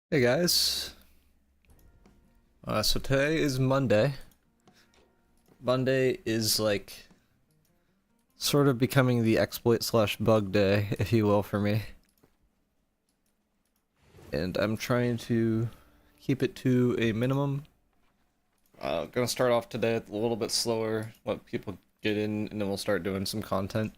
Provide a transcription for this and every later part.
Hey guys. So today is Monday. Monday is like sort of becoming the exploit slash bug day, if you will, for me. And I'm trying to keep it to a minimum. Gonna start off today a little bit slower, let people get in, and then we'll start doing some content.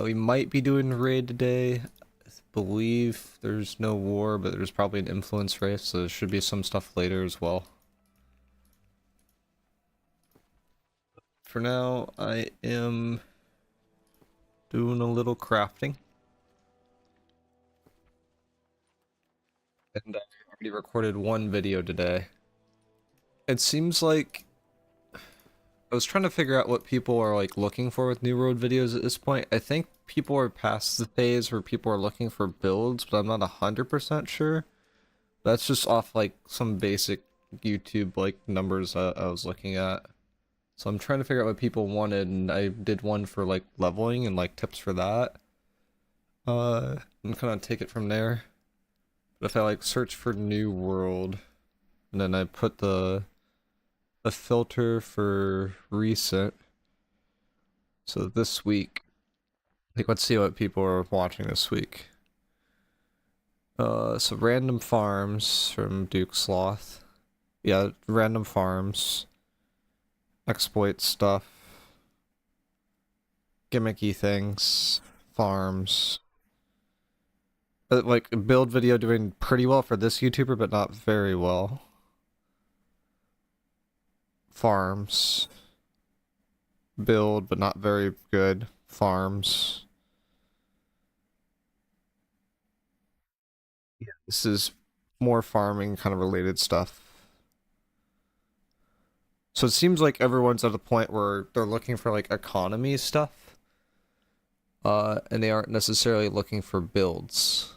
We might be doing raid today. I believe there's no war, but there's probably an influence race, so there should be some stuff later as well. For now, I am doing a little crafting. And I already recorded one video today. It seems like I was trying to figure out what people are like looking for with new road videos at this point. I think people are past the phase where people are looking for builds, but I'm not 100% sure. That's just off like some basic YouTube like numbers I was looking at. So I'm trying to figure out what people wanted, and I did one for like leveling and like tips for that. And kind of take it from there. But if I like search for new world, and then I put the filter for recent. So this week, like let's see what people are watching this week. So random farms from Duke Sloth. Yeah, random farms. Exploit stuff. Gimmicky things. Farms. Like a build video doing pretty well for this YouTuber, but not very well. Farms. Build, but not very good. Farms. Yeah, this is more farming kind of related stuff. So it seems like everyone's at a point where they're looking for like economy stuff. And they aren't necessarily looking for builds.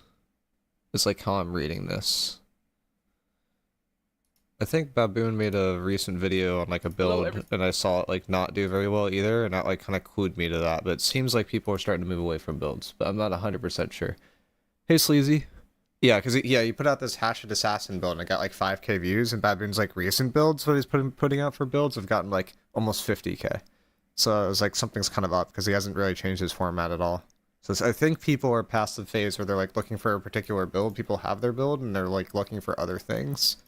It's like how I'm reading this. I think Baboon made a recent video on like a build, and I saw it like not do very well either, and that like kind of clued me to that. But it seems like people are starting to move away from builds, but I'm not 100% sure. Hey Sleazy. Yeah, because yeah, you put out this Hatchet Assassin build and it got like 5k views, and Baboon's like recent builds, what he's putting out for builds, have gotten like almost 50k. So it was like something's kind of up because he hasn't really changed his format at all. So I think people are past the phase where they're like looking for a particular build. People have their build and they're like looking for other things.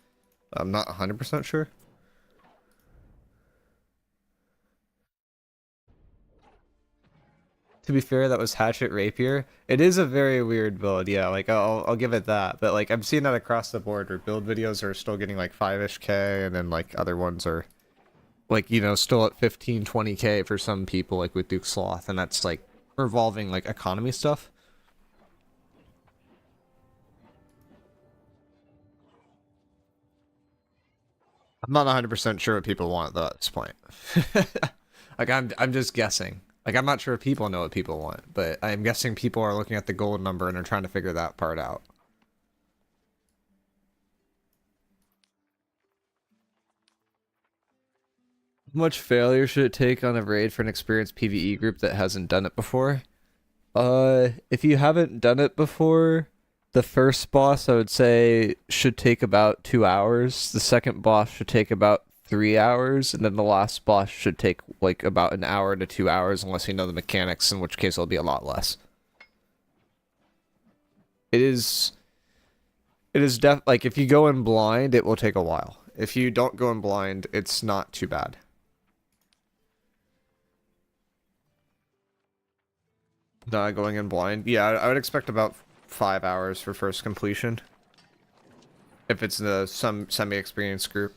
I'm not 100% sure. To be fair, that was Hatchet Rapier. It is a very weird build, yeah, like I'll give it that. But like I'm seeing that across the board where build videos are still getting like 5-ish K, and then like other ones are like, you know, still at 15, 20k for some people, like with Duke Sloth, and that's like revolving like economy stuff. I'm not 100% sure what people want though at this point. Like I'm just guessing. Like I'm not sure if people know what people want, but I'm guessing people are looking at the gold number and are trying to figure that part out. How much failure should it take on a raid for an experienced PvE group that hasn't done it before? If you haven't done it before, the first boss I would say should take about 2 hours. The second boss should take about 3 hours, and then the last boss should take like about an hour to 2 hours, unless you know the mechanics, in which case it'll be a lot less. It is, like if you go in blind, it will take a while. If you don't go in blind, it's not too bad. Not going in blind, yeah, I would expect about 5 hours for first completion. If it's some semi-experienced group.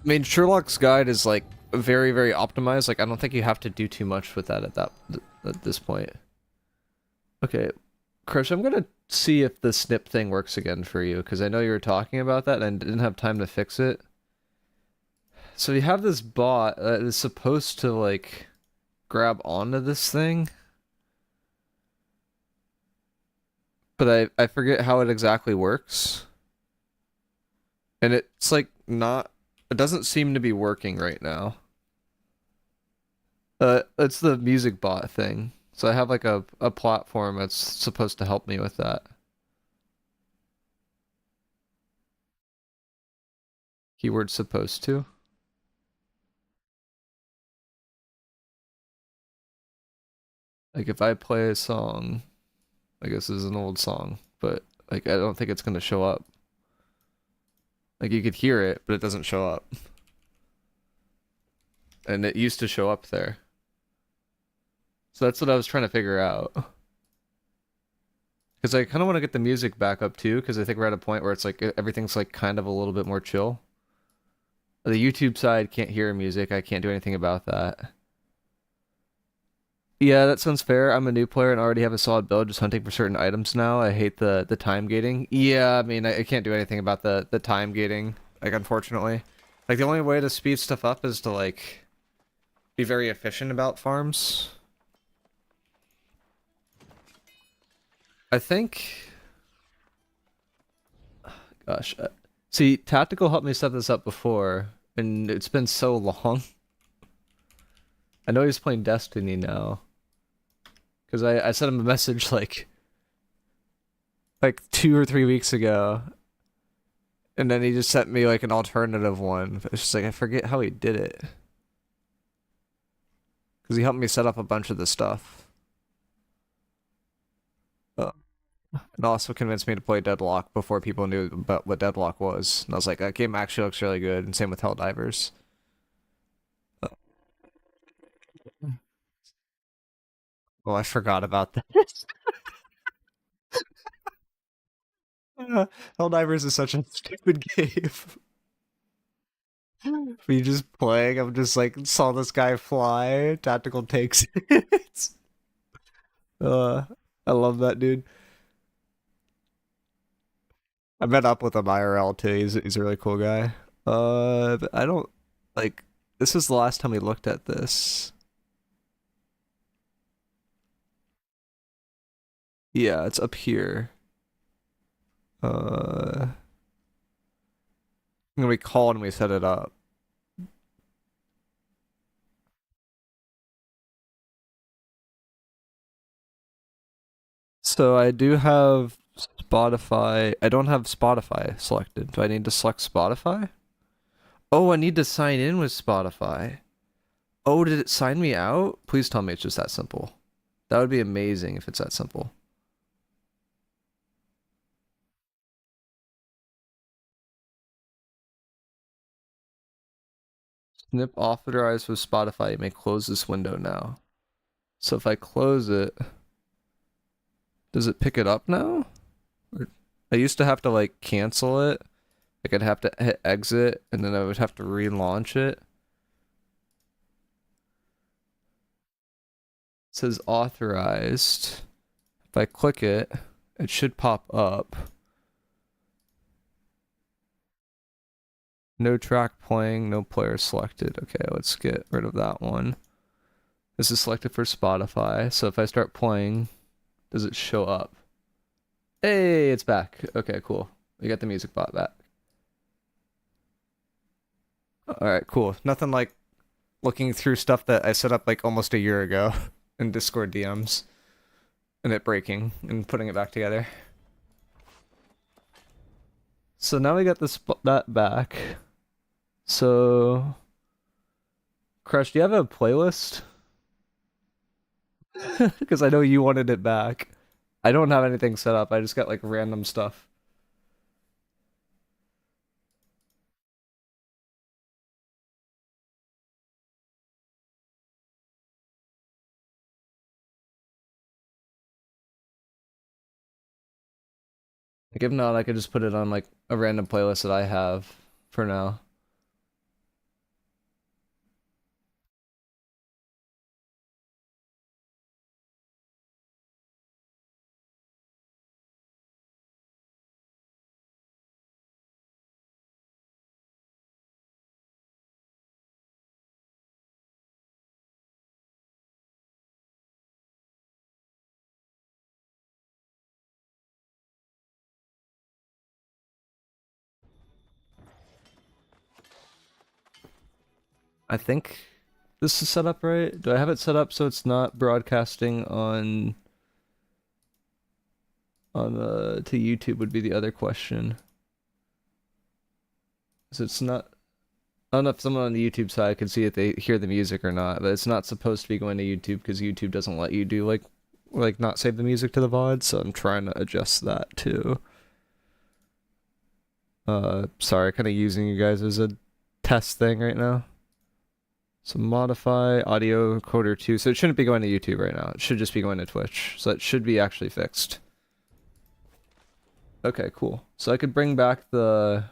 I mean, Sherlock's Guide is like very, very optimized. Like, I don't think you have to do too much with that at this point. Okay, Crush, I'm gonna see if the snip thing works again for you, because I know you were talking about that and I didn't have time to fix it. So you have this bot that is supposed to like grab onto this thing, but I forget how it exactly works. And it's like not, it doesn't seem to be working right now. It's the music bot thing. So I have like a platform that's supposed to help me with that. Keyword supposed to. Like if I play a song, I guess this is an old song, but like I don't think it's gonna show up. Like you could hear it, but it doesn't show up. And it used to show up there. So that's what I was trying to figure out. Because I kind of want to get the music back up too, because I think we're at a point where it's like everything's like kind of a little bit more chill. The YouTube side can't hear music. I can't do anything about that. Yeah, that sounds fair. I'm a new player and already have a solid build, just hunting for certain items now. I hate the time gating. Yeah, I mean, I can't do anything about the time gating, like unfortunately. Like the only way to speed stuff up is to like be very efficient about farms. I think, gosh, see, Tactical helped me set this up before, and it's been so long. I know he's playing Destiny now, because I sent him a message like 2 or 3 weeks ago, and then he just sent me like an alternative one. It's just like I forget how he did it, because he helped me set up a bunch of the stuff. And also convinced me to play Deadlock before people knew about what Deadlock was. And I was like, that game actually looks really good, and same with Helldivers. Oh, I forgot about that. Helldivers is such a stupid game. Me just playing, I'm just like, saw this guy fly, tactical takes it. uh, I love that dude. I met up with him IRL too. He's a really cool guy. But I don't like. This was the last time we looked at this. Yeah, it's up here. I'm gonna be called when we set it up. So I do have Spotify. I don't have Spotify selected. Do I need to select Spotify? Oh, I need to sign in with Spotify. Oh, did it sign me out? Please tell me it's just that simple. That would be amazing if it's that simple. Snip authorized with Spotify. You may close this window now. So if I close it, does it pick it up now? I used to have to like cancel it. Like I'd have to hit exit and then I would have to relaunch it. It says authorized. If I click it, it should pop up. No track playing, no player selected. Okay, let's get rid of that one. This is selected for Spotify. So if I start playing, does it show up? Hey, it's back. Okay, cool. We got the music bot back. All right, cool. Nothing like looking through stuff that I set up like almost a year ago in Discord DMs and it breaking and putting it back together. So now we got this that back. So, Crush, do you have a playlist? Because I know you wanted it back. I don't have anything set up. I just got like random stuff. Like if not, I could just put it on like a random playlist that I have for now. I think this is set up right? Do I have it set up so it's not broadcasting on to YouTube would be the other question. So it's not. I don't know if someone on the YouTube side can see if they hear the music or not, but it's not supposed to be going to YouTube because YouTube doesn't let you do like not save the music to the VOD, so I'm trying to adjust that too. Sorry, kind of using you guys as a test thing right now. So modify audio encoder 2. So it shouldn't be going to YouTube right now. It should just be going to Twitch. So it should be actually fixed. Okay, cool. So I could bring back the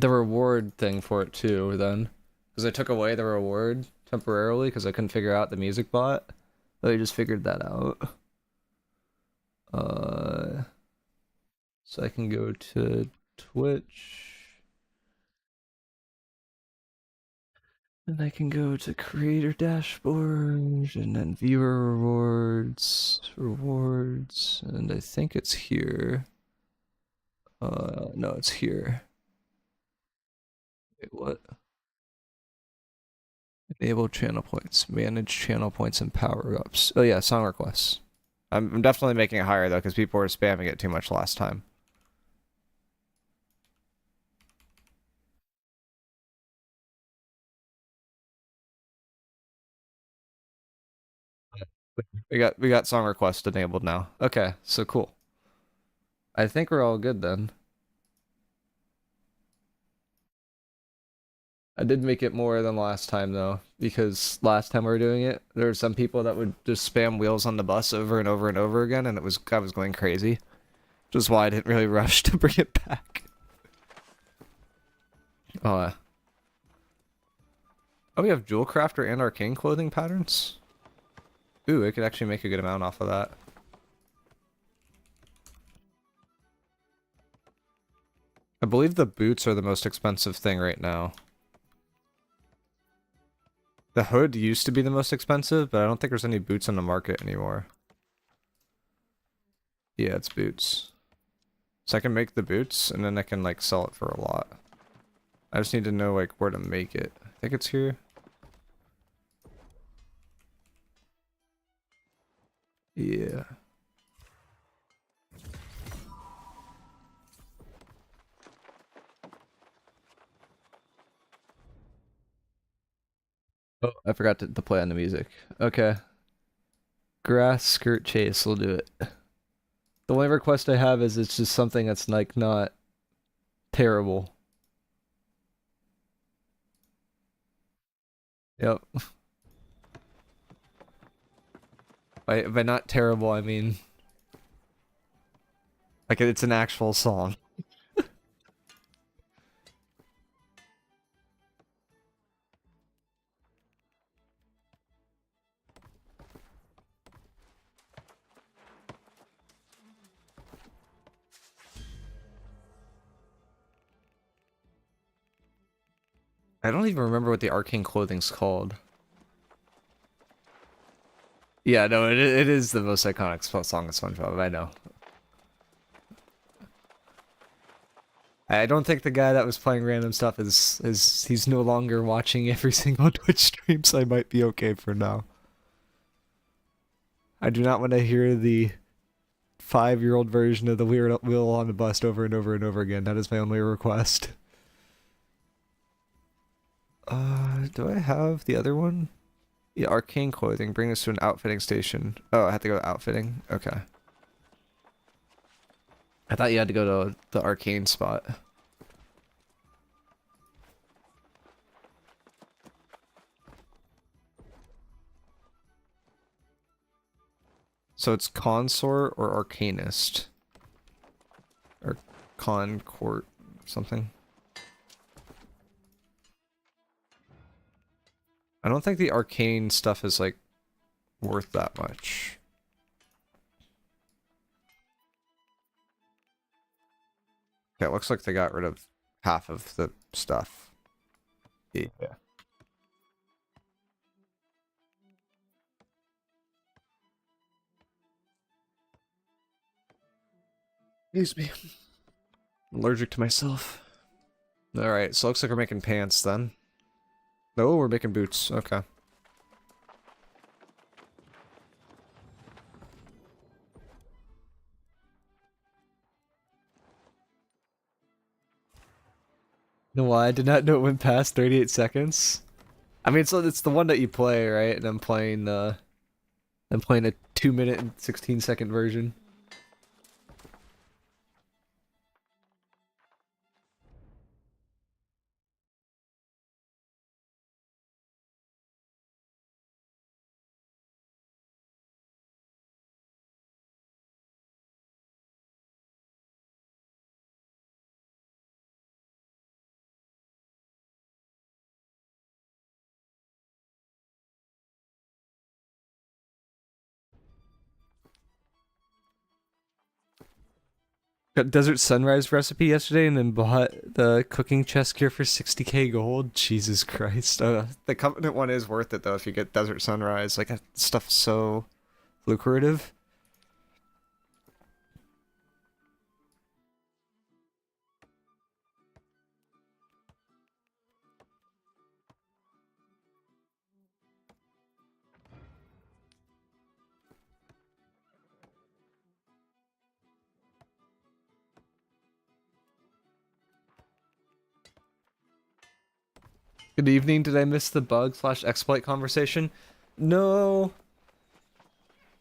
reward thing for it too then. Because I took away the reward temporarily because I couldn't figure out the music bot. But I just figured that out. So I can go to Twitch. And I can go to creator dashboard and then viewer rewards, and I think it's here. No, it's here. Wait, what? Enable channel points, manage channel points and power-ups. Oh yeah, song requests. I'm definitely making it higher though, because people were spamming it too much last time. We got song request enabled now. Okay, so cool. I think we're all good then. I did make it more than last time though, because last time we were doing it, there were some people that would just spam wheels on the bus over and over and over again, and I was going crazy. Which is why I didn't really rush to bring it back. Oh, we have Jewelcrafter and Arcane clothing patterns? Ooh, I could actually make a good amount off of that. I believe the boots are the most expensive thing right now. The hood used to be the most expensive, but I don't think there's any boots on the market anymore. Yeah, it's boots. So I can make the boots, and then I can, like, sell it for a lot. I just need to know, like, where to make it. I think it's here. Yeah. Oh, I forgot to play on the music. Okay. Grass skirt chase, we'll do it. The only request I have is it's just something that's like not terrible. Yep. By not terrible, I mean like it's an actual song. I don't even remember what the arcane clothing's called. Yeah, no, it is the most iconic song of SpongeBob, I know. I don't think the guy that was playing random stuff is he's no longer watching every single Twitch stream, so I might be okay for now. I do not want to hear the 5-year-old version of the wheel on the bus over and over and over again. That is my only request. Do I have the other one? Yeah, arcane clothing. Bring us to an outfitting station. Oh, I have to go to outfitting? Okay. I thought you had to go to the arcane spot. So it's consort or arcanist? Or concourt something? I don't think the arcane stuff is, like, worth that much. Okay, it looks like they got rid of half of the stuff. Yeah. Excuse me. I'm allergic to myself. Alright, so looks like we're making pants then. No, we're making boots. Okay. You know why? I did not know it went past 38 seconds. I mean, so it's the one that you play, right? And I'm playing a 2 minute and 16-second version. Got Desert Sunrise recipe yesterday and then bought the cooking chest gear for 60k gold. Jesus Christ. The Covenant one is worth it though if you get Desert Sunrise. Like, that stuff's so lucrative. Good evening. Did I miss the bug slash exploit conversation? No,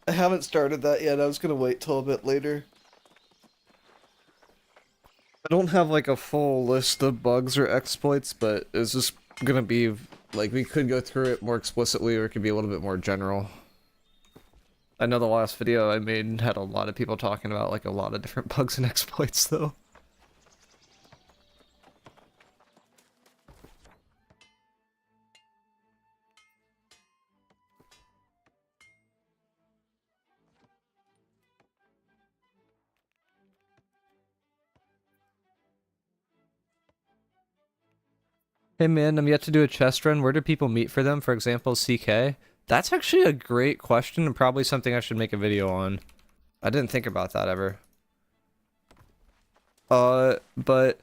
I haven't started that yet. I was gonna wait till a bit later. I don't have like a full list of bugs or exploits, but it's just gonna be like we could go through it more explicitly or it could be a little bit more general. I know the last video I made had a lot of people talking about like a lot of different bugs and exploits though. Hey man, I'm yet to do a chest run. Where do people meet for them? For example, CK? That's actually a great question and probably something I should make a video on. I didn't think about that ever. But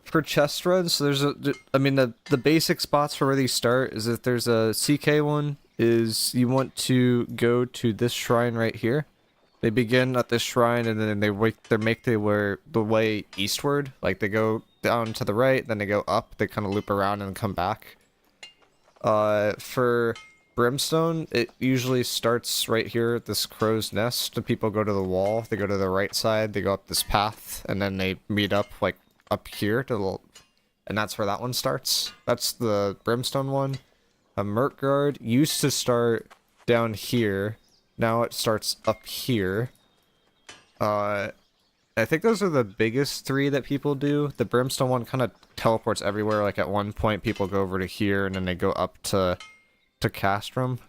for chest runs, I mean, the basic spots for where they start is if there's a CK one, is you want to go to this shrine right here. They begin at this shrine and then they make the way eastward. Like they go down to the right, then they go up, they kind of loop around and come back. For Brimstone, it usually starts right here at this crow's nest. The people go to the wall, they go to the right side, they go up this path, and then they meet up like up here to the, and that's where that one starts. That's the Brimstone one. A Merkguard used to start down here. Now it starts up here. I think those are the biggest three that people do. The Brimstone one kind of teleports everywhere. Like at one point people go over to here and then they go up to Castrum.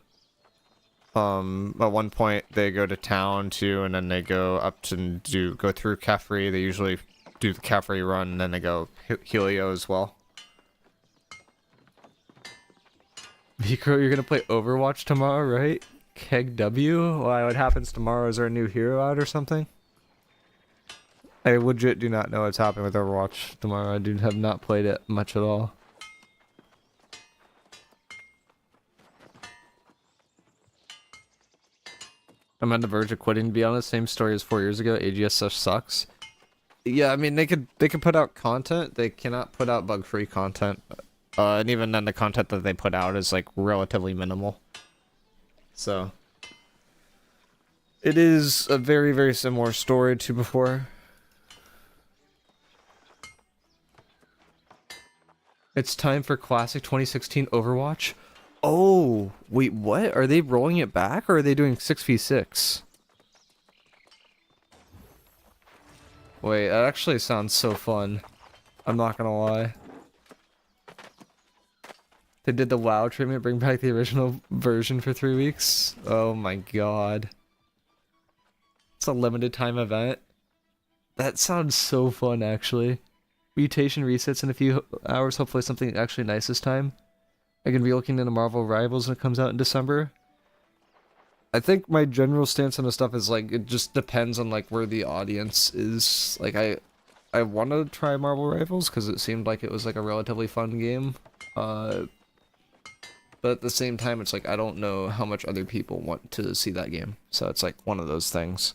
At one point they go to town too, and then they go up to go through Kefri. They usually do the Kefri run, and then they go Helio as well. miicrow, you're gonna play Overwatch tomorrow, right? Keg W? Why, what happens tomorrow? Is there a new hero out or something? I legit do not know what's happening with Overwatch tomorrow. I have not played it much at all. I'm on the verge of quitting, to be honest. Same story as 4 years ago. AGS sucks. Yeah, I mean, they could put out content. They cannot put out bug-free content. And even then, the content that they put out is, like, relatively minimal. So, it is a very, very similar story to before. It's time for classic 2016 Overwatch. Oh, wait, what? Are they rolling it back, or are they doing 6v6? Wait, that actually sounds so fun. I'm not gonna lie. They did the WoW treatment, bring back the original version for 3 weeks. Oh my god. It's a limited time event. That sounds so fun, actually. Mutation resets in a few hours, hopefully something actually nice this time. I can be looking into Marvel Rivals when it comes out in December. I think my general stance on this stuff is like, it just depends on like where the audience is. Like I want to try Marvel Rivals because it seemed like it was like a relatively fun game. But at the same time, it's like I don't know how much other people want to see that game. So it's like one of those things.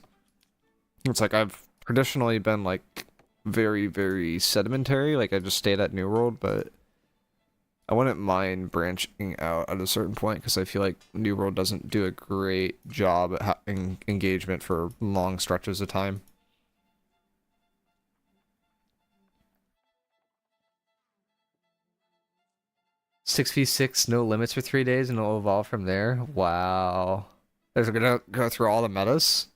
It's like I've traditionally been like very, very sedimentary. Like I just stayed at New World, but I wouldn't mind branching out at a certain point because I feel like New World doesn't do a great job at having engagement for long stretches of time. Six v six, no limits for 3 days, and it'll evolve from there. Wow. Is it gonna go through all the metas?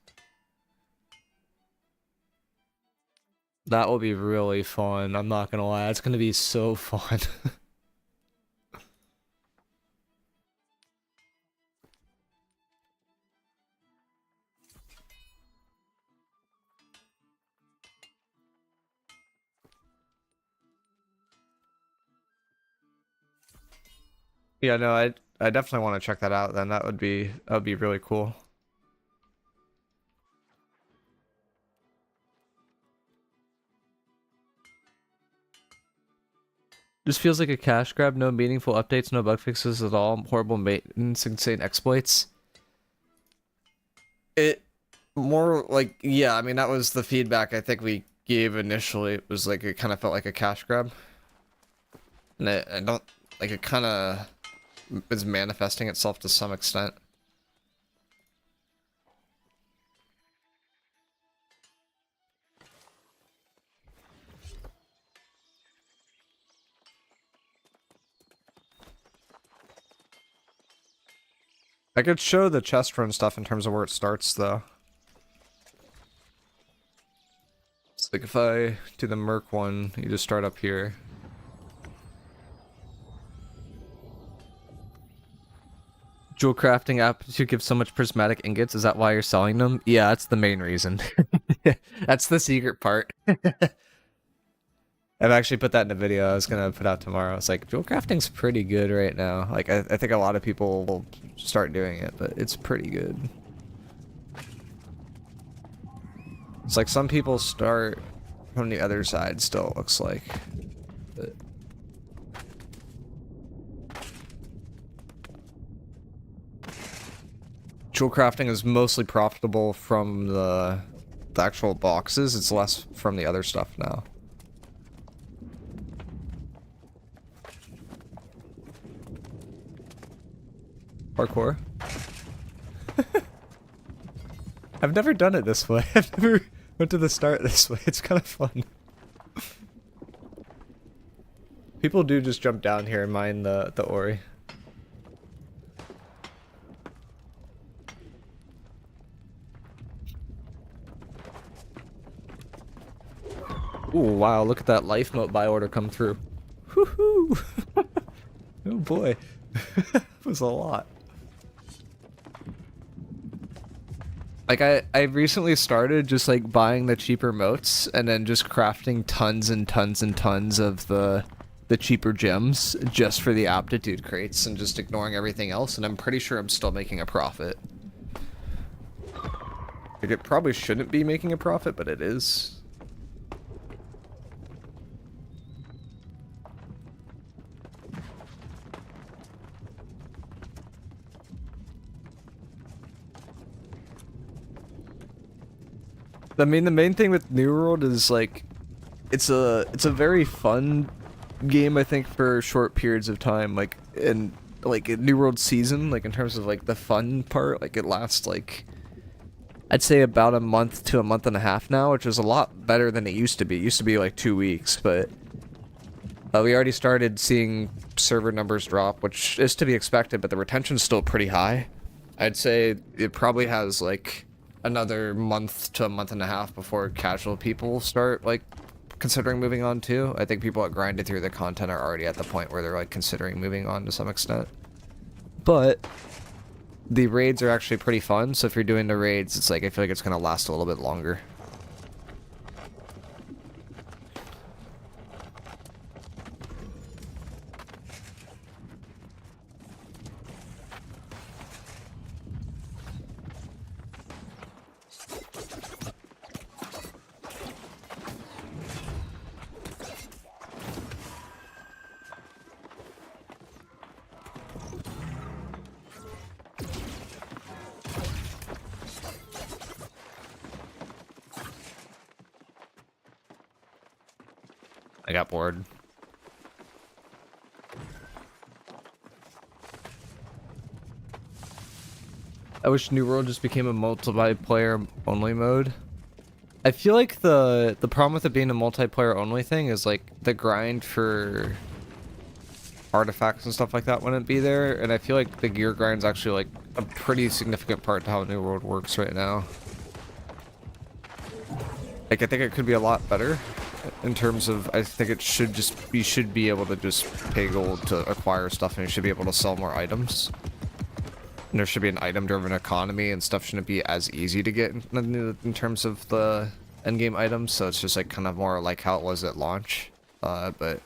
That will be really fun. I'm not gonna lie. It's gonna be so fun. Yeah, no, I definitely want to check that out then. That would be really cool. Just feels like a cash grab, no meaningful updates, no bug fixes at all, horrible maintenance, insane exploits. It more like, yeah, I mean that was the feedback I think we gave initially. It was like it kind of felt like a cash grab. And I don't like it kind of is manifesting itself to some extent. I could show the chest run stuff in terms of where it starts though. It's like if I do the Merc one, you just start up here. Jewelcrafting aptitude gives so much prismatic ingots. Is that why you're selling them? Yeah, that's the main reason. That's the secret part. I've actually put that in a video I was gonna put out tomorrow. It's like, Jewelcrafting's pretty good right now. Like, I think a lot of people will start doing it, but it's pretty good. It's like some people start from the other side still, it looks like. But Jewelcrafting is mostly profitable from the actual boxes. It's less from the other stuff now. Parkour. I've never done it this way. I've never went to the start this way. It's kind of fun. People do just jump down here and mine the ori. Ooh, wow, look at that life mote buy order come through. Woohoo! Oh boy. That was a lot. Like I recently started just like buying the cheaper motes and then just crafting tons and tons and tons of the cheaper gems just for the aptitude crates and just ignoring everything else, and I'm pretty sure I'm still making a profit. Like it probably shouldn't be making a profit, but it is. I mean, the main thing with New World is like, it's a very fun game, I think, for short periods of time. Like in New World season, like in terms of like the fun part, like it lasts like I'd say about a month to a month and a half now, which is a lot better than it used to be. It used to be like 2 weeks, but we already started seeing server numbers drop, which is to be expected, but the retention's still pretty high. I'd say it probably has like another month to a month and a half before casual people start like considering moving on too. I think people that grinded through the content are already at the point where they're like considering moving on to some extent. But the raids are actually pretty fun, so if you're doing the raids, it's like I feel like it's gonna last a little bit longer. I got bored. I wish New World just became a multiplayer only mode. I feel like the problem with it being a multiplayer only thing is like the grind for artifacts and stuff like that wouldn't be there, and I feel like the gear grind's actually like a pretty significant part to how New World works right now. Like I think it could be a lot better in terms of, I think it should just, you should be able to just pay gold to acquire stuff, and you should be able to sell more items. And there should be an item-driven economy, and stuff shouldn't be as easy to get in terms of the endgame items, so it's just like kind of more like how it was at launch. But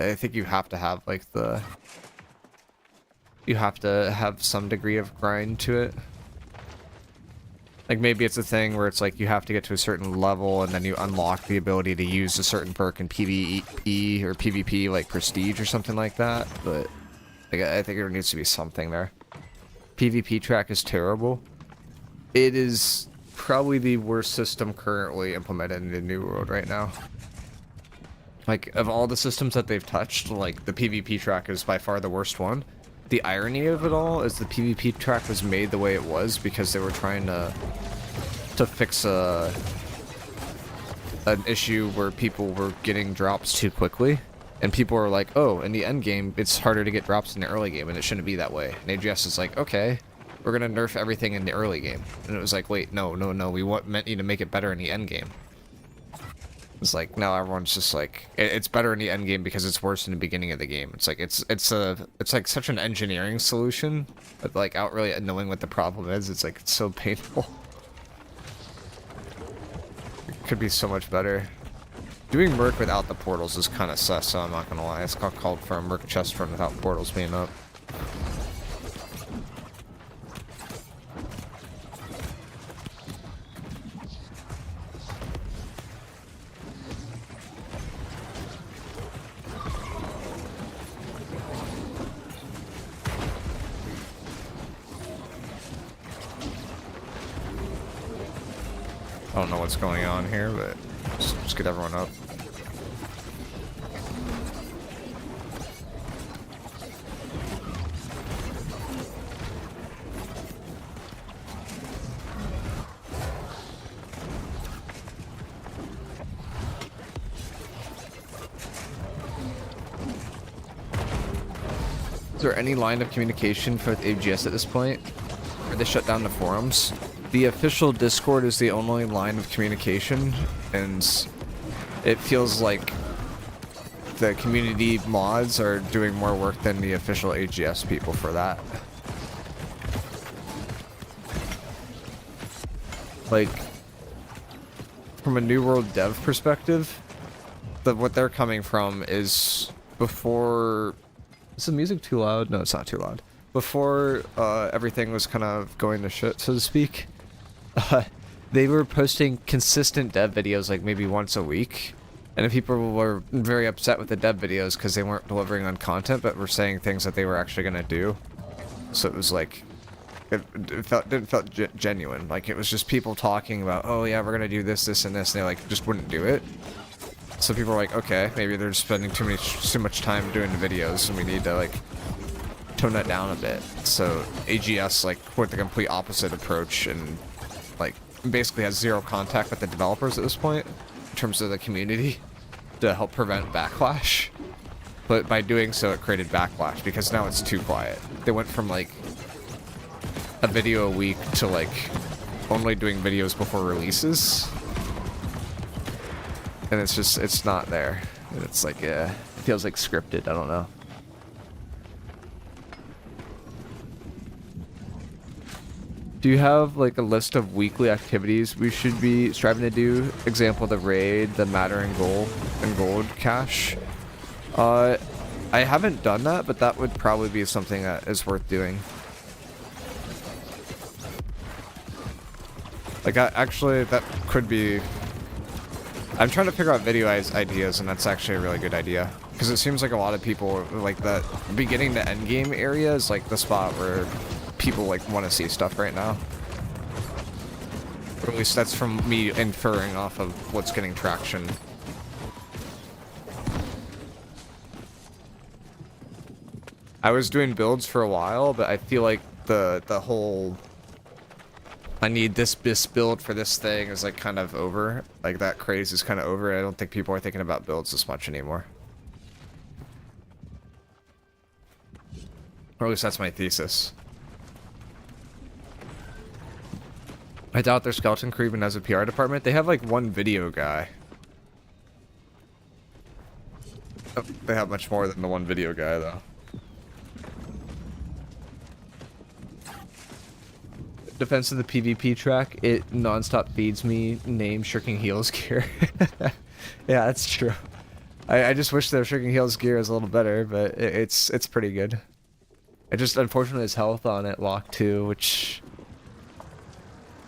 I think you have to have like you have to have some degree of grind to it. Like maybe it's a thing where it's like you have to get to a certain level and then you unlock the ability to use a certain perk in PvE or PvP, like Prestige or something like that. But like, I think there needs to be something there. PvP track is terrible. It is probably the worst system currently implemented in the New World right now. Like, of all the systems that they've touched, like, the PvP track is by far the worst one. The irony of it all is the PvP track was made the way it was because they were trying to fix an issue where people were getting drops too quickly. And people were like, oh, in the end game, it's harder to get drops in the early game, and it shouldn't be that way. And AGS is like, okay, we're gonna nerf everything in the early game. And it was like, wait, no, we meant you to make it better in the end game. It's like, now everyone's just like, it's better in the end game because it's worse in the beginning of the game. It's like, it's like such an engineering solution, but like, out really knowing what the problem is, it's like, it's so painful. It could be so much better. Doing Merc without the portals is kind of sus, so I'm not gonna lie. It's called for a Merc chest run without portals being up. I don't know what's going on here, but just get everyone up. Is there any line of communication with AGS at this point? Or they shut down the forums? The official Discord is the only line of communication, and it feels like the community mods are doing more work than the official AGS people for that. Like, from a New World dev perspective, what they're coming from is before... Is the music too loud? No, it's not too loud. Before everything was kind of going to shit, so to speak, they were posting consistent dev videos like maybe once a week, and then people were very upset with the dev videos because they weren't delivering on content but were saying things that they were actually going to do. So it was like, it didn't felt genuine. Like, it was just people talking about, oh yeah, we're going to do this, and this, and they like just wouldn't do it. So people were like, okay, maybe they're just spending too much time doing the videos, and we need to like tone that down a bit. So AGS like went the complete opposite approach and like basically has zero contact with the developers at this point in terms of the community to help prevent backlash. But by doing so, it created backlash because now it's too quiet. They went from like a video a week to like only doing videos before releases. And it's just, it's not there. And it's like, it feels like scripted, I don't know. Do you have like a list of weekly activities we should be striving to do? Example, the raid, the matter and gold cache. I haven't done that, but that would probably be something that is worth doing. Like, actually, that could be... I'm trying to figure out video ideas, and that's actually a really good idea. Because it seems like a lot of people, like, the beginning to end game area is like the spot where people like want to see stuff right now. Or at least that's from me inferring off of what's getting traction. I was doing builds for a while, but I feel like the whole I need this build for this thing is like kind of over. Like that craze is kind of over. I don't think people are thinking about builds as much anymore. Or at least that's my thesis. I doubt their skeleton crew even has a PR department. They have like one video guy. Oh, they have much more than the one video guy though. Defense of the PvP track, it non-stop feeds me name Shrinking Heels gear. Yeah, that's true. I just wish their Shrinking Heels gear was a little better, but it's pretty good. It just unfortunately has health on it, lock 2, which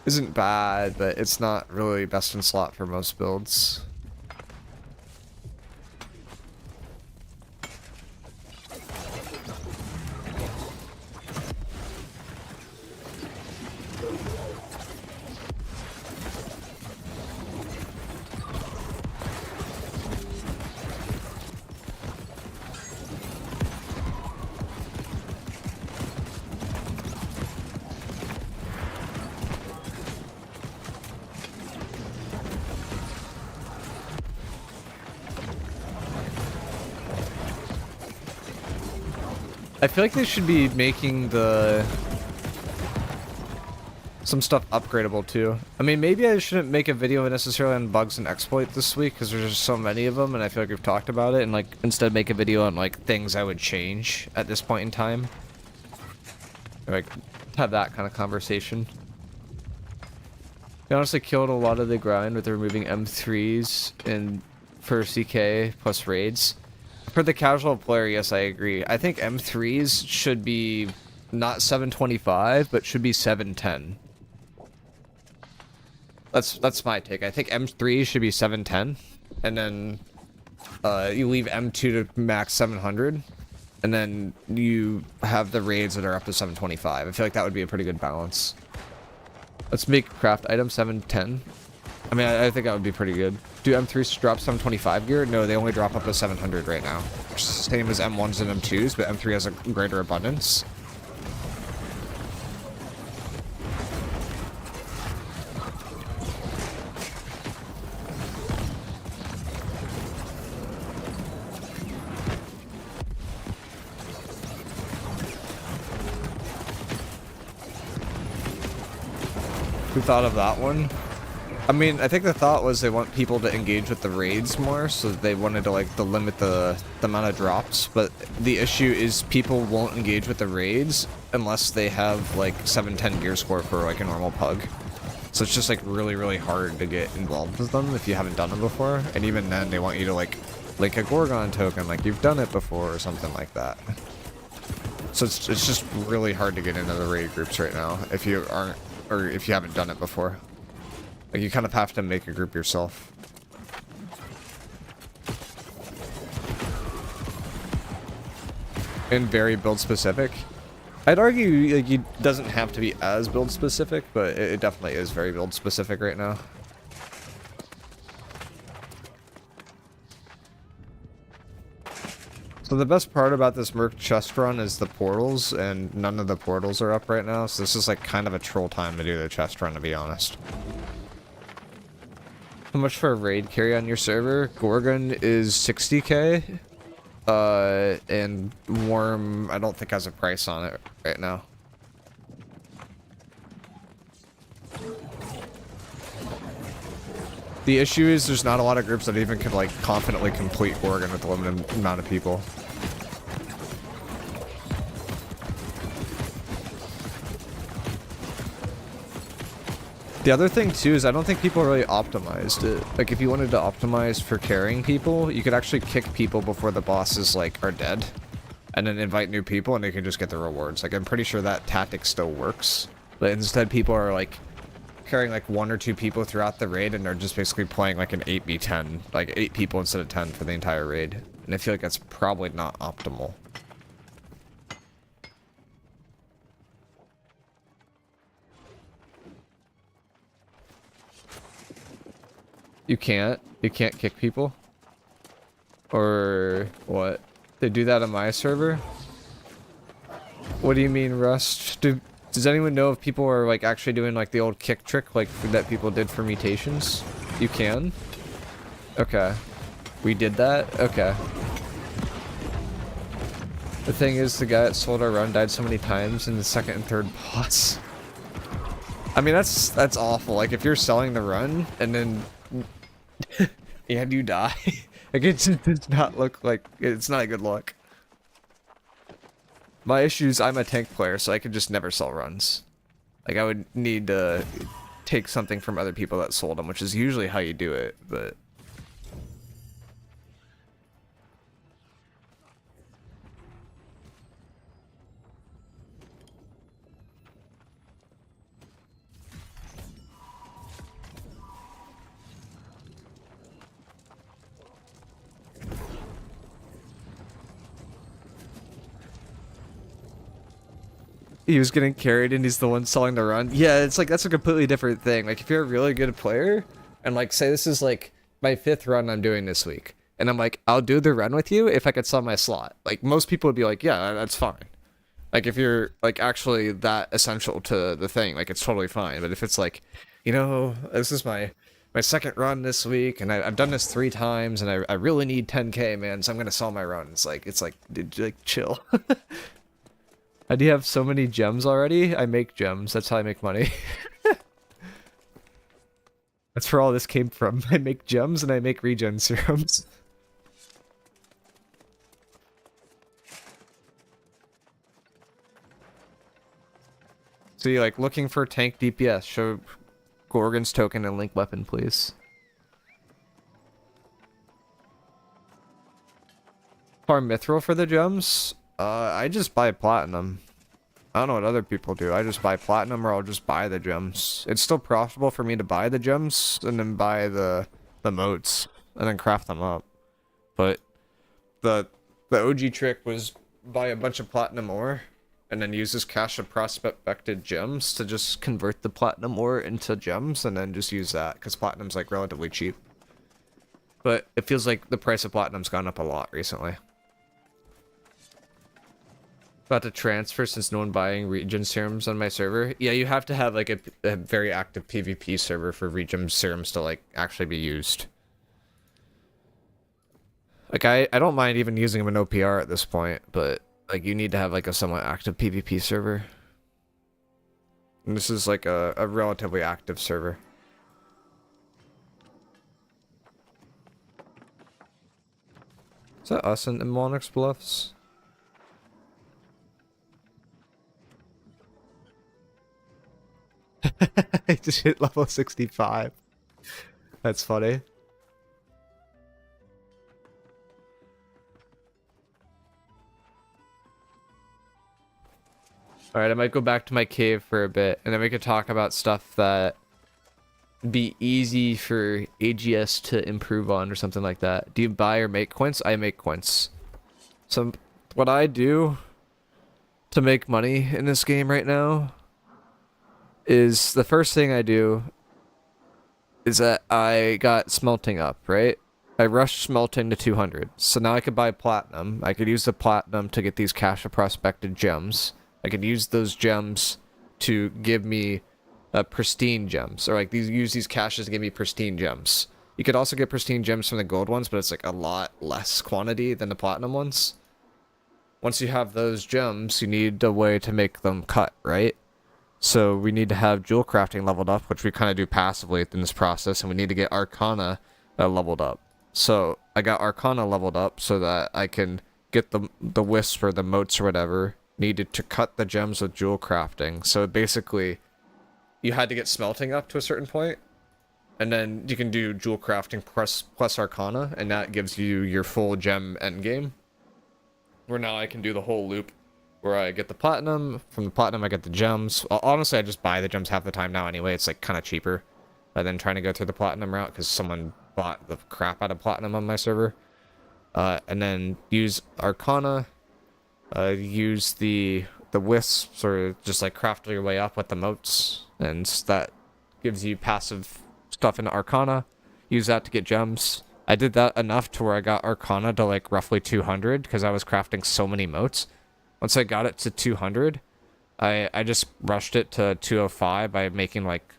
isn't bad, but it's not really best in slot for most builds. I feel like they should be making some stuff upgradable too. I mean, maybe I shouldn't make a video necessarily on bugs and exploit this week because there's just so many of them, and I feel like we've talked about it. And like, instead, make a video on like things I would change at this point in time. Or, like, have that kind of conversation. They honestly killed a lot of the grind with removing M3s and for CK plus raids. For the casual player, yes, I agree. I think M3s should be not 725, but should be 710. That's my take. I think M3s should be 710, and then you leave M2 to max 700, and then you have the raids that are up to 725. I feel like that would be a pretty good balance. Let's make craft item 710. I mean, I think that would be pretty good. Do M3s drop 725 gear? No, they only drop up to 700 right now. Which is the same as M1s and M2s, but M3 has a greater abundance. Who thought of that one? I mean, I think the thought was they want people to engage with the raids more, so they wanted to like limit the amount of drops, but the issue is people won't engage with the raids unless they have like 710 gear score for like a normal pug. So it's just like really hard to get involved with them if you haven't done them before, and even then they want you to like link a Gorgon token like you've done it before or something like that. So it's just really hard to get into the raid groups right now if you aren't, or if you haven't done it before. Like, you kind of have to make a group yourself. And very build specific. I'd argue like it doesn't have to be as build specific, but it definitely is very build specific right now. So the best part about this Merc chest run is the portals, and none of the portals are up right now, so this is like kind of a troll time to do the chest run, to be honest. How much for a raid carry on your server? Gorgon is 60k. And Worm, I don't think has a price on it right now. The issue is there's not a lot of groups that even can like confidently complete Gorgon with a limited amount of people. The other thing too is I don't think people really optimized it. Like if you wanted to optimize for carrying people, you could actually kick people before the bosses like are dead, and then invite new people and they can just get the rewards. Like I'm pretty sure that tactic still works, but instead people are like carrying like 1 or 2 people throughout the raid, and they're just basically playing like an 8v10, like 8 people instead of 10 for the entire raid. And I feel like that's probably not optimal. You can't kick people? Or what? They do that on my server? What do you mean rust? Does anyone know if people are like actually doing like the old kick trick like that people did for mutations? You can? Okay. We did that? Okay. The thing is, the guy that sold our run died so many times in the second and third boss. I mean, that's awful. Like, if you're selling the run, and then... and you die. Like, it just does not look like... It's not a good look. My issue is I'm a tank player, so I could just never sell runs. Like, I would need to take something from other people that sold them, which is usually how you do it, but... He was getting carried and he's the one selling the run. Yeah, it's like, that's a completely different thing. Like, if you're a really good player, and like, say this is like my 5th run I'm doing this week, and I'm like, I'll do the run with you if I could sell my slot. Like, most people would be like, yeah, that's fine. Like, if you're like actually that essential to the thing, like, it's totally fine. But if it's like, you know, this is my 2nd run this week, and I've done this 3 times, and I really need 10k, man, so I'm gonna sell my run. It's like, dude, like, chill. I do have so many gems already. I make gems. That's how I make money. That's where all this came from. I make gems and I make regen serums. So you're like looking for tank DPS. Show Gorgon's token and link weapon, please. Farm mithril for the gems? I just buy platinum. I don't know what other people do. I just buy platinum, or I'll just buy the gems. It's still profitable for me to buy the gems and then buy the motes and then craft them up. But the OG trick was buy a bunch of platinum ore and then use this cache of prospected gems to just convert the platinum ore into gems and then just use that, because platinum's like relatively cheap. But it feels like the price of platinum's gone up a lot recently. About to transfer since no one buying regen serums on my server. Yeah, you have to have like a very active PvP server for regen serums to like actually be used. Like I don't mind even using them in OPR at this point, but like you need to have like a somewhat active PvP server. And this is like a relatively active server. Is that us in Monarch's Bluffs? I just hit level 65. That's funny. Alright, I might go back to my cave for a bit, and then we could talk about stuff that be easy for AGS to improve on or something like that. Do you buy or make quints? I make quints. So what I do to make money in this game right now is the first thing I do is that I got smelting up, right? I rushed smelting to 200. So now I could buy platinum. I could use the platinum to get these cache of prospected gems. I could use those gems to give me pristine gems, or like use these caches to give me pristine gems. You could also get pristine gems from the gold ones, but it's like a lot less quantity than the platinum ones. Once you have those gems, you need a way to make them cut, right? So we need to have Jewelcrafting leveled up, which we kind of do passively in this process, and we need to get Arcana leveled up. So I got Arcana leveled up so that I can get the wisps or the motes or whatever needed to cut the gems with Jewelcrafting. So basically, you had to get smelting up to a certain point, and then you can do Jewelcrafting plus Arcana, and that gives you your full gem endgame. Where now I can do the whole loop where I get the platinum, from the platinum I get the gems. Well, honestly, I just buy the gems half the time now anyway. It's like kind of cheaper than trying to go through the platinum route, because someone bought the crap out of platinum on my server. And then use Arcana, use the wisps, or just like craft your way up with the motes, and that gives you passive stuff in Arcana. Use that to get gems. I did that enough to where I got Arcana to like roughly 200 because I was crafting so many motes. Once I got it to 200, I just rushed it to 205 by making like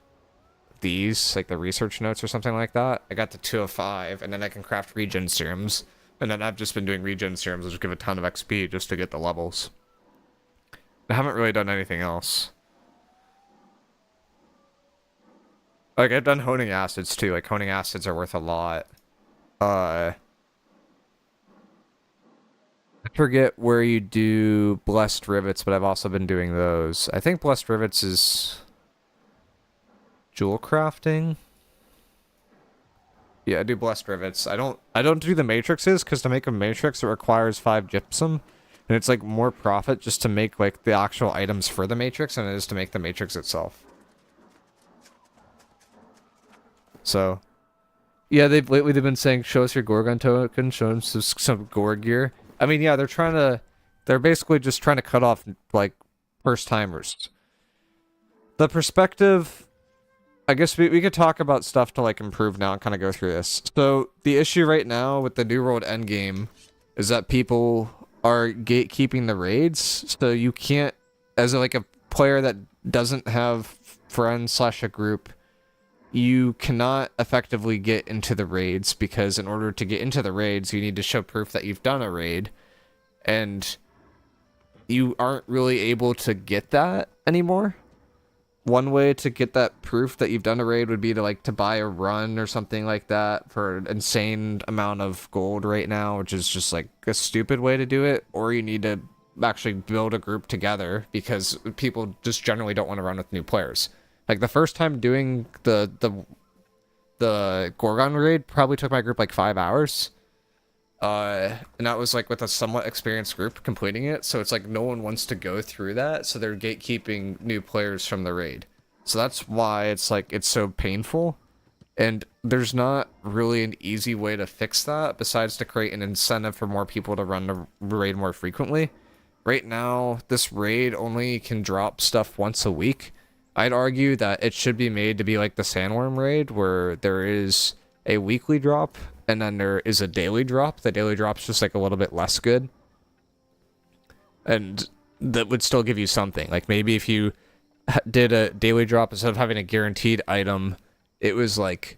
these, like the research notes or something like that. I got to 205, and then I can craft regen serums. And then I've just been doing regen serums, which give a ton of XP just to get the levels. I haven't really done anything else. Like, I've done honing acids too. Like, honing acids are worth a lot. I forget where you do blessed rivets, but I've also been doing those. I think blessed rivets is Jewelcrafting. Yeah, I do blessed rivets. I don't do the matrices, because to make a matrix it requires 5 gypsum, and it's like more profit just to make like the actual items for the matrix than it is to make the matrix itself. So yeah, they've been saying, show us your Gorgon token, show them some gore gear. I mean, yeah, they're basically just trying to cut off like first timers. The perspective, I guess we could talk about stuff to like improve now and kind of go through this. So the issue right now with the New World endgame is that people are gatekeeping the raids. So you can't, as like a player that doesn't have friends / a group, you cannot effectively get into the raids, because in order to get into the raids, you need to show proof that you've done a raid, and you aren't really able to get that anymore. One way to get that proof that you've done a raid would be to buy a run or something like that for an insane amount of gold right now, which is just like a stupid way to do it. Or you need to actually build a group together, because people just generally don't want to run with new players. Like, the first time doing the Gorgon raid probably took my group like 5 hours. And that was like with a somewhat experienced group completing it. So it's like no one wants to go through that. So they're gatekeeping new players from the raid. So that's why it's like, it's so painful. And there's not really an easy way to fix that besides to create an incentive for more people to run the raid more frequently. Right now, this raid only can drop stuff once a week. I'd argue that it should be made to be like the Sandworm raid, where there is a weekly drop and then there is a daily drop. The daily drop's just like a little bit less good, and that would still give you something. Like, maybe if you did a daily drop, instead of having a guaranteed item, it was like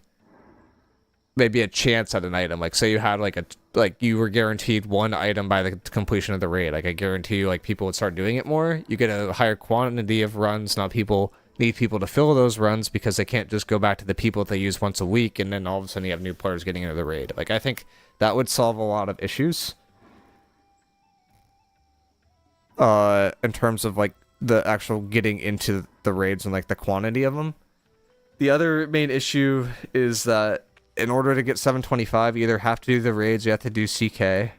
maybe a chance at an item. Like, say you had like you were guaranteed one item by the completion of the raid. Like, I guarantee you, like, people would start doing it more. You get a higher quantity of runs. Now people need people to fill those runs, because they can't just go back to the people that they use once a week, and then all of a sudden you have new players getting into the raid. Like, I think that would solve a lot of issues. In terms of like the actual getting into the raids and like the quantity of them. The other main issue is that in order to get 725, you either have to do the raids, you have to do CK.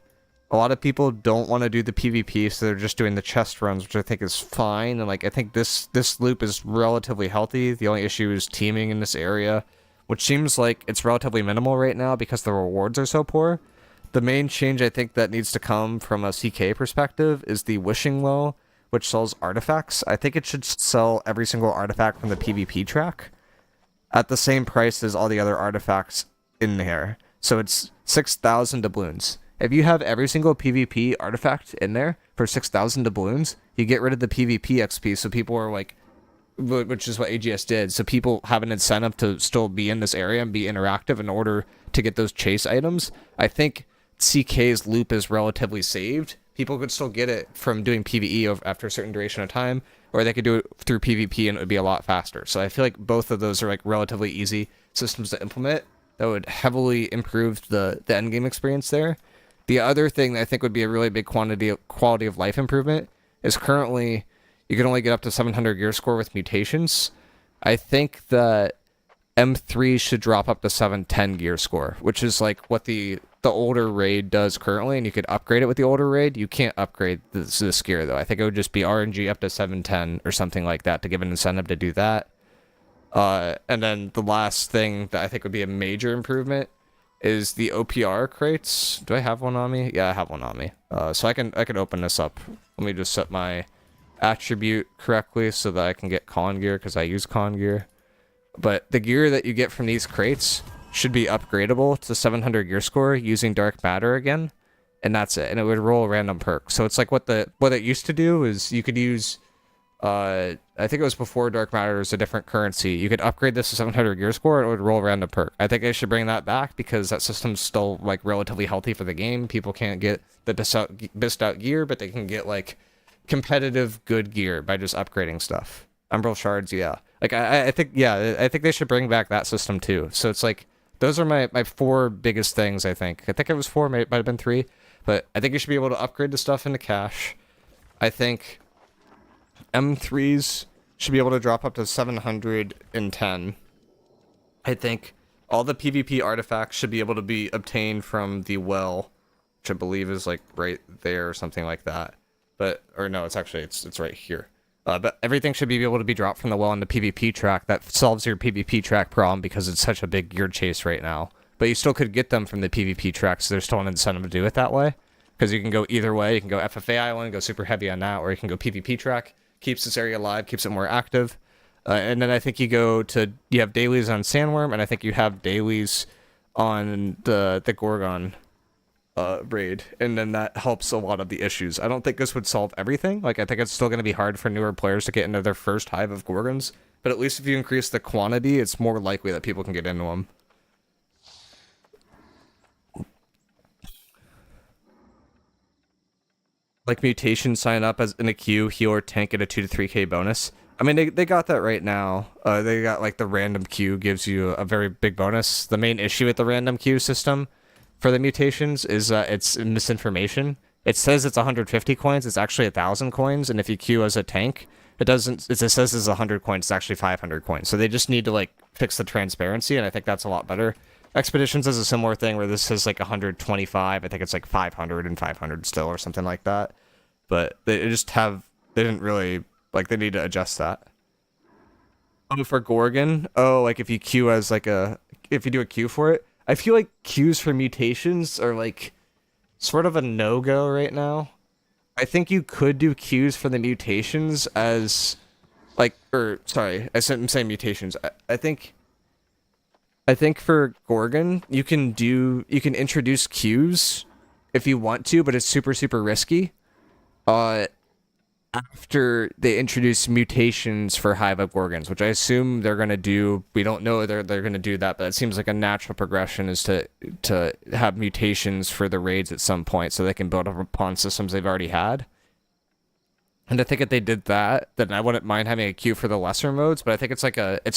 A lot of people don't want to do the PvP, so they're just doing the chest runs, which I think is fine. And like, I think this loop is relatively healthy. The only issue is teaming in this area, which seems like it's relatively minimal right now because the rewards are so poor. The main change I think that needs to come from a CK perspective is the wishing well, which sells artifacts. I think it should sell every single artifact from the PvP track at the same price as all the other artifacts in here. So it's 6,000 doubloons. If you have every single PvP artifact in there for 6,000 doubloons, you get rid of the PvP XP, so people are like, which is what AGS did, so people have an incentive to still be in this area and be interactive in order to get those chase items. I think CK's loop is relatively saved. People could still get it from doing PvE after a certain duration of time, or they could do it through PvP and it would be a lot faster. So I feel like both of those are like relatively easy systems to implement that would heavily improve the endgame experience there. The other thing that I think would be a really big quality of life improvement is currently you can only get up to 700 gear score with mutations. I think that M3 should drop up to 710 gear score, which is like what the older raid does currently, and you could upgrade it with the older raid. You can't upgrade this gear though. I think it would just be RNG up to 710 or something like that to give an incentive to do that. And then the last thing that I think would be a major improvement is the OPR crates. Do I have one on me? Yeah, I have one on me. So I can open this up. Let me just set my attribute correctly so that I can get con gear, because I use con gear. But the gear that you get from these crates should be upgradable to 700 gear score using dark matter again. and that's it. And it would roll a random perk. So it's like what it used to do is you could use I think it was before Dark Matter was a different currency. You could upgrade this to 700 gear score and it would roll a random perk. I think they should bring that back because that system's still like relatively healthy for the game. People can't get the best out gear, but they can get like competitive good gear by just upgrading stuff. Umbral shards, yeah. Like I think I think they should bring back that system too. So it's like those are my four biggest things. I think it was four, might have been three, but I think you should be able to upgrade the stuff into cash. I think M3s should be able to drop up to 710. I think all the PvP artifacts should be able to be obtained from the well, which I believe is like right there or something like that. But or no, it's actually it's right here. But everything should be able to be dropped from the well on the PvP track. That solves your PvP track problem because it's such a big gear chase right now. But you still could get them from the PvP track, so there's still an incentive to do it that way. Because you can go either way. You can go FFA Island, go super heavy on that, or you can go PvP track. Keeps this area alive, keeps it more active. And then I think you have dailies on Sandworm, and I think you have dailies on the Gorgon raid, and then that helps a lot of the issues. I don't think this would solve everything. Like, I think it's still going to be hard for newer players to get into their first hive of Gorgons, but at least if you increase the quantity, it's more likely that people can get into them. Like mutation sign up as in a queue, heal or tank at a 2 to 3k bonus. I mean, they got that right now. They got like the random queue gives you a very big bonus. The main issue with the random queue system for the mutations is it's misinformation. It says it's 150 coins. It's actually 1,000 coins. And if you queue as a tank, it doesn't. It says it's 100 coins. It's actually 500 coins. So they just need to like fix the transparency, and I think that's a lot better. Expeditions is a similar thing where this says like 125. I think it's like 500 and 500 still or something like that. But they didn't really, like, they need to adjust that. Oh, for Gorgon? Oh, like if you queue as like if you do a queue for it. I feel like queues for mutations are like sort of a no-go right now. I think you could do queues for the mutations as like, or sorry, I'm saying mutations. I think for Gorgon, you can introduce queues if you want to, but it's super, super risky. After they introduce mutations for Hive of Gorgons, which I assume they're gonna do. We don't know they're gonna do that, but it seems like a natural progression is to have mutations for the raids at some point, so they can build up upon systems they've already had. And I think if they did that, then I wouldn't mind having a queue for the lesser modes. But I think it's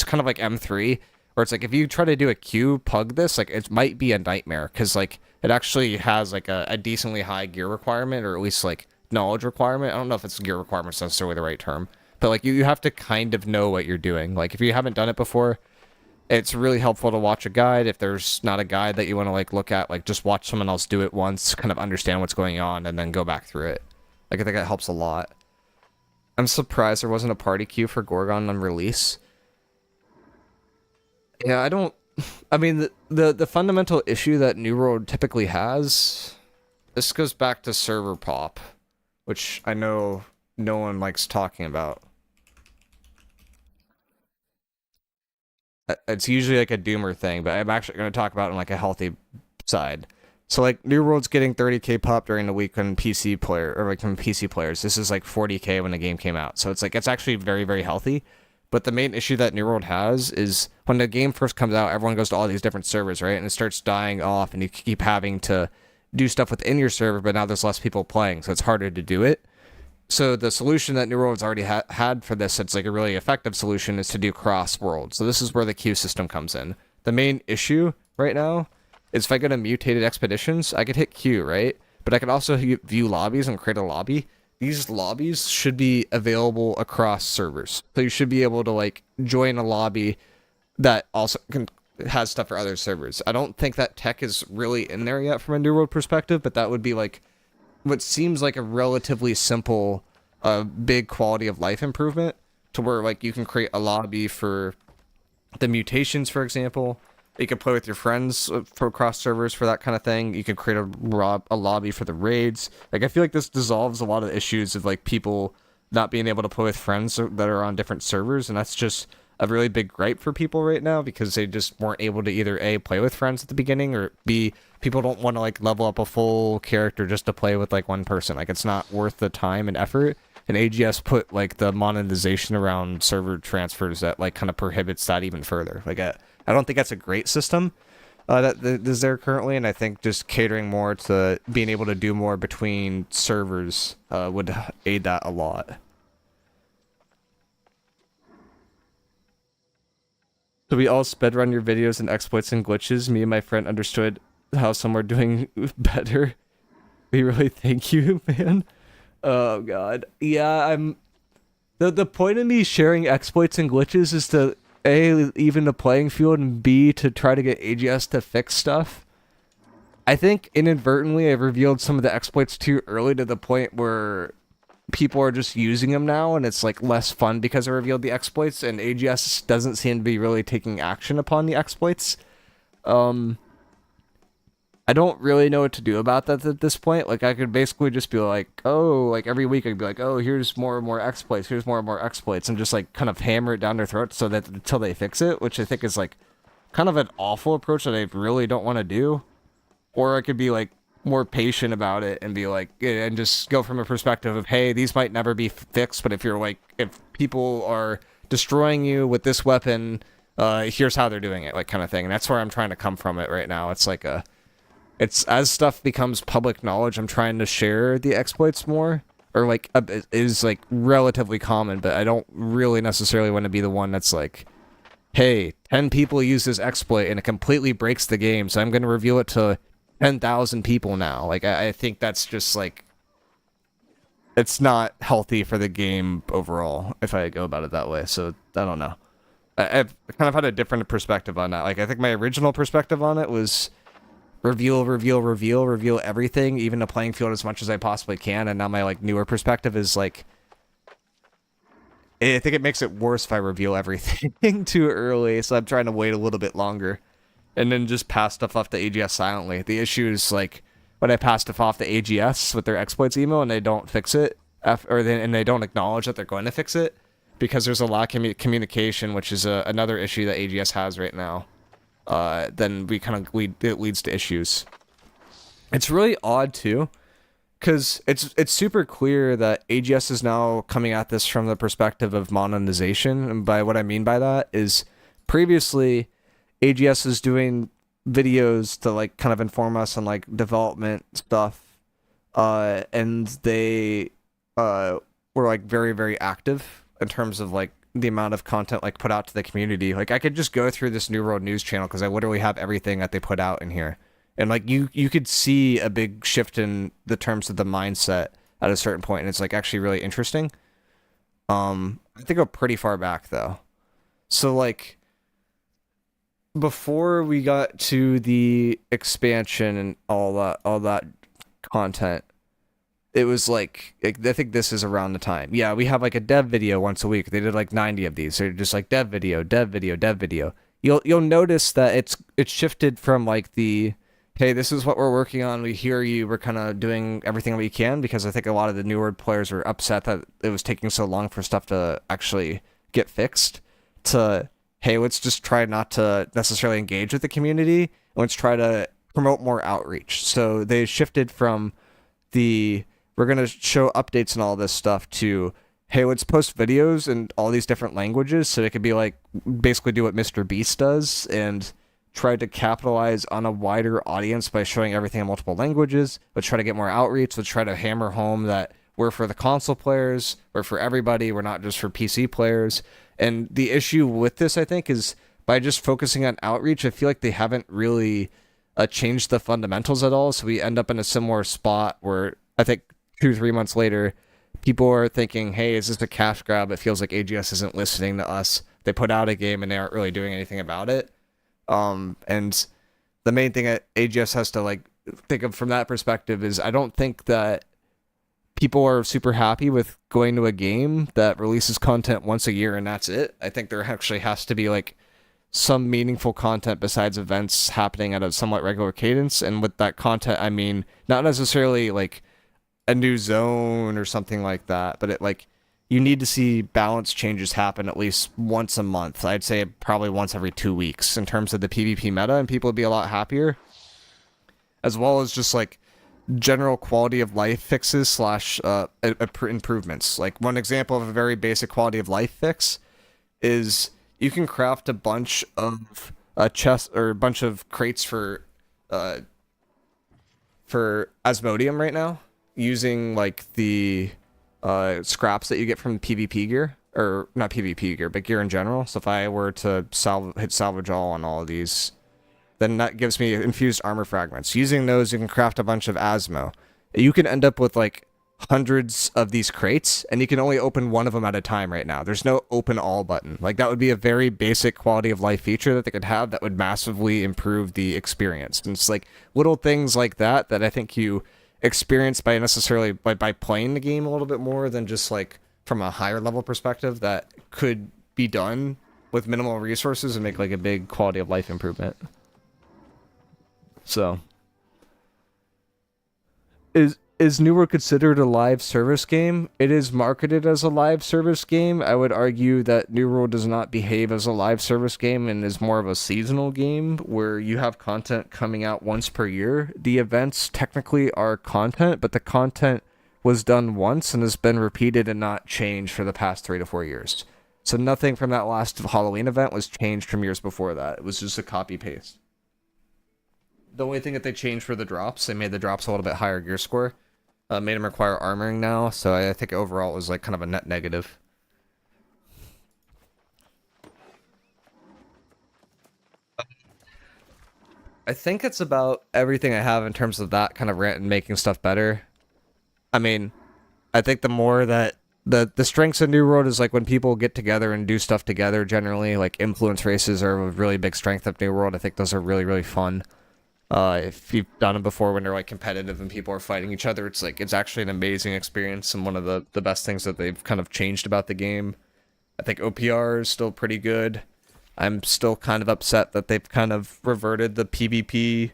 kind of like M3, where it's like if you try to do a queue pug this, like it might be a nightmare because like it actually has like a decently high gear requirement, or at least like knowledge requirement. I don't know if it's gear requirement is necessarily the right term, but like you have to kind of know what you're doing. Like if you haven't done it before, it's really helpful to watch a guide. If there's not a guide that you want to like look at, like just watch someone else do it once, kind of understand what's going on, and then go back through it. Like I think that helps a lot. I'm surprised there wasn't a party queue for Gorgon on release. Yeah, I mean, the fundamental issue that New World typically has, this goes back to server pop, which I know no one likes talking about. It's usually like a doomer thing, but I'm actually going to talk about it on like a healthy side. So like New World's getting 30k pop during the week when PC player or like from PC players. This is like 40k when the game came out. So it's like it's actually very, very healthy. But the main issue that New World has is when the game first comes out, everyone goes to all these different servers, right? And it starts dying off, and you keep having to do stuff within your server, but now there's less people playing, so it's harder to do it. So the solution that New World's already had for this, it's like a really effective solution, is to do cross-world. So this is where the queue system comes in. The main issue right now is if I go to mutated expeditions, I could hit queue, right? But I could also view lobbies and create a lobby. These lobbies should be available across servers. So you should be able to like join a lobby that also has stuff for other servers. I don't think that tech is really in there yet from a New World perspective, but that would be like what seems like a relatively simple, big quality of life improvement to where like you can create a lobby for the mutations, for example. You can play with your friends for cross servers for that kind of thing. You can create a lobby for the raids. Like I feel like this dissolves a lot of the issues of like people not being able to play with friends that are on different servers, and that's just a really big gripe for people right now because they just weren't able to either A, play with friends at the beginning, or B, people don't want to like level up a full character just to play with like one person. Like it's not worth the time and effort. And AGS put like the monetization around server transfers that like kind of prohibits that even further. Like I don't think that's a great system that is there currently, and I think just catering more to being able to do more between servers would aid that a lot. So we all speedrun your videos and exploits and glitches. Me and my friend understood how some are doing better. We really thank you, man. Oh god. Yeah, I'm the point of me sharing exploits and glitches is to A, even the playing field, and B, to try to get AGS to fix stuff. I think inadvertently I've revealed some of the exploits too early to the point where people are just using them now, and it's like less fun because I revealed the exploits, and AGS doesn't seem to be really taking action upon the exploits. I don't really know what to do about that at this point. Like I could basically just be like, oh, like every week I'd be like, oh, here's more and more exploits, here's more and more exploits, and just like kind of hammer it down their throat so that until they fix it, which I think is like kind of an awful approach that I really don't want to do. Or I could be like more patient about it and be like, and just go from a perspective of, hey, these might never be fixed, but if you're like, if people are destroying you with this weapon, here's how they're doing it, like kind of thing. And that's where I'm trying to come from it right now. It's like it's as stuff becomes public knowledge, I'm trying to share the exploits more, or like it is like relatively common, but I don't really necessarily want to be the one that's like, hey, 10 people use this exploit and it completely breaks the game, so I'm going to reveal it to 10,000 people now. Like I think that's just like, it's not healthy for the game overall if I go about it that way. So I don't know. I've kind of had a different perspective on that. Like I think my original perspective on it was reveal everything, even the playing field, as much as I possibly can. And now my like newer perspective is like, I think it makes it worse if I reveal everything too early. So I'm trying to wait a little bit longer and then just pass stuff off to AGS silently. The issue is like when I pass stuff off to AGS with their exploits email and they don't fix it, and they don't acknowledge that they're going to fix it, because there's a lack of communication, which is another issue that AGS has right now. Then it leads to issues. It's really odd too, because it's super clear that AGS is now coming at this from the perspective of monetization, and by what I mean by that is previously AGS is doing videos to like kind of inform us on like development stuff, and they were like very, very active in terms of like the amount of content like put out to the community. Like I could just go through this New Road News channel because I literally have everything that they put out in here, and like you could see a big shift in the terms of the mindset at a certain point, and it's like actually really interesting. I think go pretty far back though. So like before we got to the expansion and all that content, it was like I think this is around the time. Yeah, we have like a dev video once a week. They did like 90 of these. They're just like dev video. You'll notice that it's shifted from like the, hey, this is what we're working on, we hear you, we're kind of doing everything we can, because I think a lot of the newer players were upset that it was taking so long for stuff to actually get fixed, to, hey, let's just try not to necessarily engage with the community. Let's try to promote more outreach. So they shifted from the, we're going to show updates and all this stuff, to, hey, let's post videos in all these different languages, so it could be like basically do what Mr. Beast does and try to capitalize on a wider audience by showing everything in multiple languages. Let's try to get more outreach. Let's try to hammer home that we're for the console players, we're for everybody, we're not just for PC players. And the issue with this, I think, is by just focusing on outreach, I feel like they haven't really changed the fundamentals at all. So we end up in a similar spot where I think 2-3 months later, people are thinking, hey, is this a cash grab? It feels like AGS isn't listening to us. They put out a game and they aren't really doing anything about it. And the main thing that AGS has to like think of from that perspective is, I don't think that people are super happy with going to a game that releases content once a year and that's it. I think there actually has to be like some meaningful content besides events happening at a somewhat regular cadence. And with that content, I mean, not necessarily like a new zone or something like that, but it like you need to see balance changes happen at least once a month. I'd say probably once every 2 weeks in terms of the PvP meta, and people would be a lot happier. As well as just like general quality of life fixes slash improvements. Like one example of a very basic quality of life fix is you can craft a bunch of chests or a bunch of crates for Asmodeum right now using like the scraps that you get from PvP gear, or not PvP gear, but gear in general. So if I were to hit salvage all on all of these, then that gives me infused armor fragments. Using those, you can craft a bunch of Asmo. You can end up with like hundreds of these crates, and you can only open one of them at a time right now. There's no open all button. Like that would be a very basic quality of life feature that they could have that would massively improve the experience. And it's like little things like that that I think you experience by necessarily by playing the game a little bit more than just like from a higher level perspective that could be done with minimal resources and make like a big quality of life improvement. So, is New World considered a live service game? It is marketed as a live service game. I would argue that New World does not behave as a live service game and is more of a seasonal game where you have content coming out once per year. The events technically are content, but the content was done once and has been repeated and not changed for the past 3 to 4 years. So nothing from that last Halloween event was changed from years before that. It was just a copy-paste. The only thing that they changed were the drops. They made the drops a little bit higher gear score. Made them require armoring now, so I think overall it was like kind of a net negative. I think it's about everything I have in terms of that kind of rant and making stuff better. I mean, I think the more that the strengths of New World is like when people get together and do stuff together generally, like influence races are a really big strength of New World. I think those are really, really fun. If you've done it before when they're like competitive and people are fighting each other, it's like it's actually an amazing experience and one of the best things that they've kind of changed about the game. I think OPR is still pretty good. I'm still kind of upset that they've kind of reverted the PvP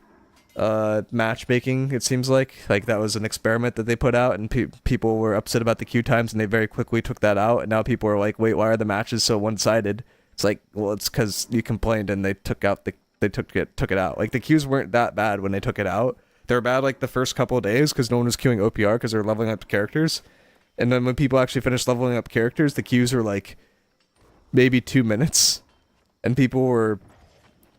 matchmaking. It seems like that was an experiment that they put out and people were upset about the queue times and they very quickly took that out, and now people are like, wait, why are the matches so one-sided? It's like, well, it's because you complained and they took it out. Like the queues weren't that bad when they took it out. They were bad like the first couple of days because no one was queuing OPR because they were leveling up characters. And then when people actually finished leveling up characters, the queues were like maybe 2 minutes. And people were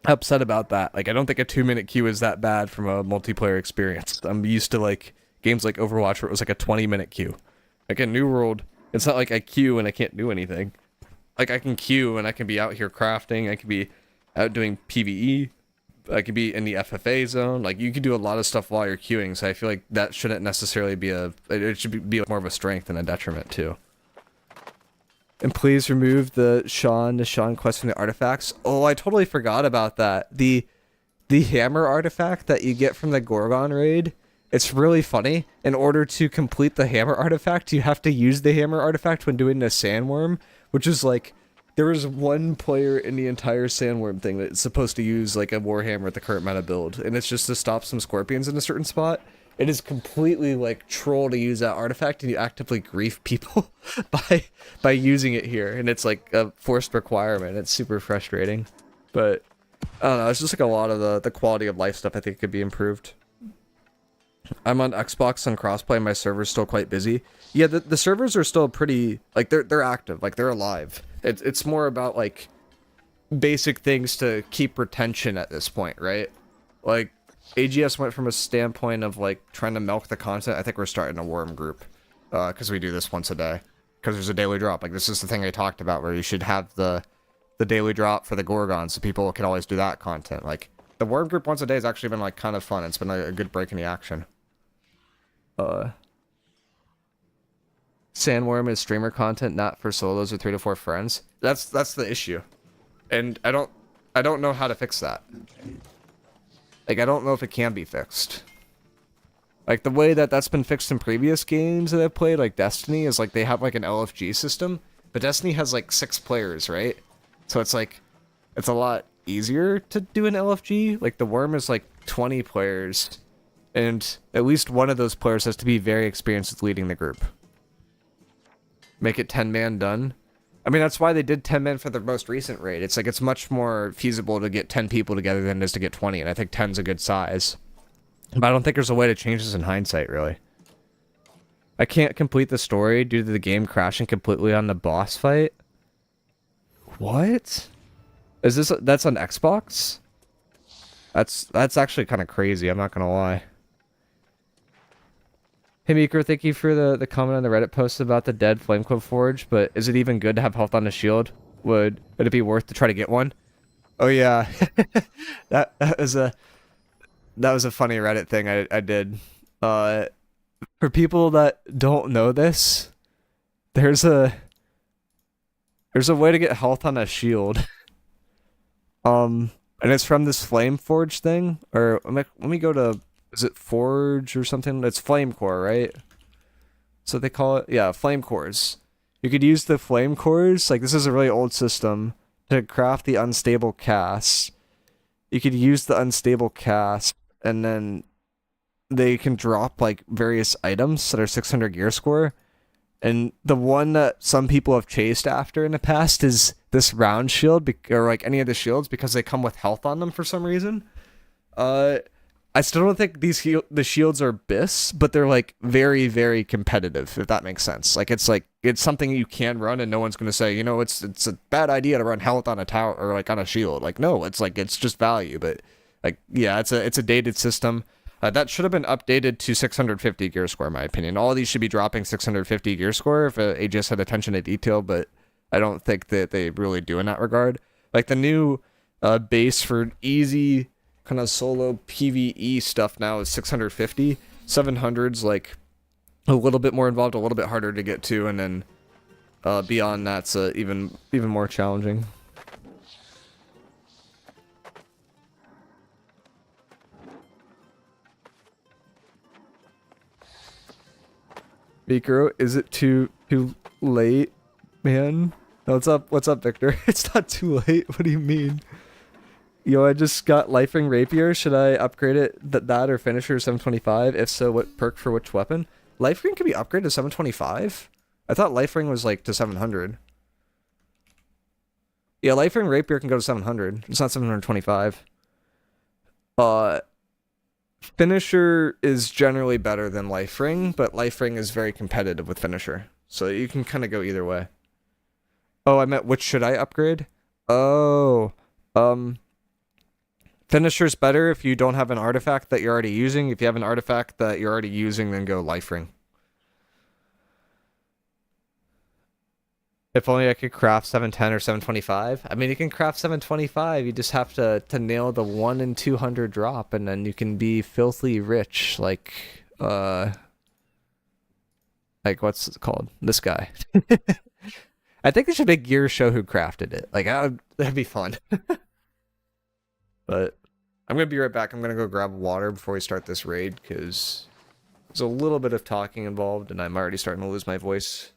upset about that. Like I don't think a 2-minute queue is that bad from a multiplayer experience. I'm used to like games like Overwatch where it was like a 20-minute queue. Like in New World, it's not like I queue and I can't do anything. Like I can queue and I can be out here crafting. I can be out doing PvE. I could be in the FFA zone. Like you could do a lot of stuff while you're queuing. So I feel like that shouldn't necessarily be it should be more of a strength than a detriment too. And please remove the Sean quest from the artifacts. Oh, I totally forgot about that. The hammer artifact that you get from the Gorgon raid. It's really funny. In order to complete the hammer artifact, you have to use the hammer artifact when doing the Sandworm, which is like, there is one player in the entire Sandworm thing that's supposed to use like a Warhammer at the current meta build, and it's just to stop some scorpions in a certain spot. It is completely like troll to use that artifact, and you actively grief people by using it here, and it's like a forced requirement. It's super frustrating, but I don't know. It's just like a lot of the quality of life stuff I think could be improved. I'm on Xbox and crossplay. My server's still quite busy. Yeah, the servers are still pretty like they're active, like they're alive. It's more about like basic things to keep retention at this point, right? Like AGS went from a standpoint of like trying to milk the content. I think we're starting a worm group because we do this once a day because there's a daily drop. Like this is the thing I talked about where you should have the daily drop for the Gorgon so people can always do that content. Like the worm group once a day has actually been like kind of fun. It's been a good break in the action. Sandworm is streamer content, not for solos or 3 to 4 friends. That's the issue, and I don't know how to fix that. Like I don't know if it can be fixed. Like the way that's been fixed in previous games that I've played, like Destiny, is like they have like an LFG system, but Destiny has like 6 players, right? So it's like it's a lot easier to do an LFG. Like the Worm is like 20 players, and at least one of those players has to be very experienced with leading the group. Make it 10-man done. I mean, that's why they did 10-man for the most recent raid. It's like it's much more feasible to get 10 people together than it is to get 20, and I think 10's a good size. But I don't think there's a way to change this in hindsight, really. I can't complete the story due to the game crashing completely on the boss fight. What? Is this... That's on Xbox? That's actually kind of crazy, I'm not gonna lie. Hey miicrow, thank you for the comment on the Reddit post about the dead Flamecoat Forge, but is it even good to have health on the shield? Would it be worth to try to get one? Oh yeah. that was a funny Reddit thing I did. For people that don't know this, there's a way to get health on a shield. And it's from this Flame Forge thing, or let me go to... Is it Forge or something? It's Flame Core, right? So they call it, yeah, Flame Cores. You could use the Flame Cores, like this is a really old system, to craft the unstable cast. You could use the unstable cast, and then they can drop like various items that are 600 gear score. And the one that some people have chased after in the past is this round shield, or like any of the shields, because they come with health on them for some reason. I still don't think the shields are BIS, but they're like very, very competitive, if that makes sense. Like it's something you can run, and no one's gonna say, you know, it's a bad idea to run health on a tower or like on a shield. Like no, it's just value. But like yeah, it's a dated system. That should have been updated to 650 gear score, in my opinion. All of these should be dropping 650 gear score if AGS had attention to detail, but I don't think that they really do in that regard. Like the new base for easy kind of solo PvE stuff now is 650. 700's like a little bit more involved, a little bit harder to get to, and then beyond that's even more challenging. miicrow, is it too late, man? What's up, Victor? It's not too late. What do you mean? Yo, I just got Life-Ring Rapier. Should I upgrade it that or Finisher 725? If so, what perk for which weapon? Life-Ring can be upgraded to 725? I thought Life-Ring was like to 700. Yeah, Life-Ring Rapier can go to 700. It's not 725. Finisher is generally better than Life-Ring, but Life-Ring is very competitive with Finisher. So you can kind of go either way. Oh, I meant which should I upgrade? Oh, Finisher's better if you don't have an artifact that you're already using. If you have an artifact that you're already using, then go Life-Ring. If only I could craft 710 or 725. I mean, you can craft 725. You just have to nail the 1 in 200 drop, and then you can be filthy rich, like what's it called? This guy. I think they should make Gear show who crafted it. Like, that'd be fun. But I'm gonna be right back. I'm gonna go grab water before we start this raid, because there's a little bit of talking involved, and I'm already starting to lose my voice.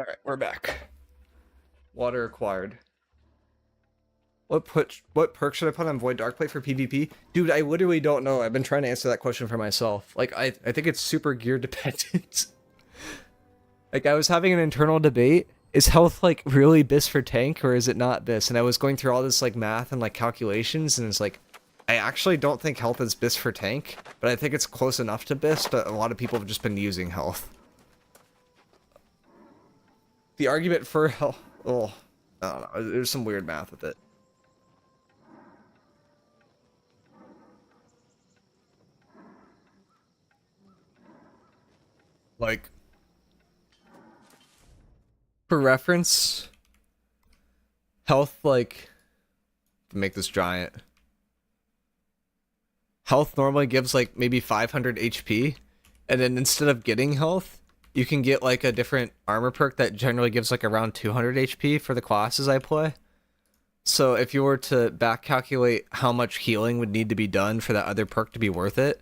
Alright, we're back. Water acquired. What perk should I put on Void Darkplate for PvP? Dude, I literally don't know. I've been trying to answer that question for myself. Like, I think it's super gear dependent. Like, I was having an internal debate. Is health, like, really BIS for tank, or is it not BIS? And I was going through all this, like, math and, like, calculations, and it's like, I actually don't think health is BIS for tank, but I think it's close enough to BIS, but a lot of people have just been using health. The argument for health... Oh, I don't know. There's some weird math with it. Like, for reference, health, like, to make this giant, health normally gives, like, maybe 500 HP, And then instead of getting health, you can get like a different armor perk that generally gives like around 200 HP for the classes I play. So if you were to back calculate how much healing would need to be done for that other perk to be worth it,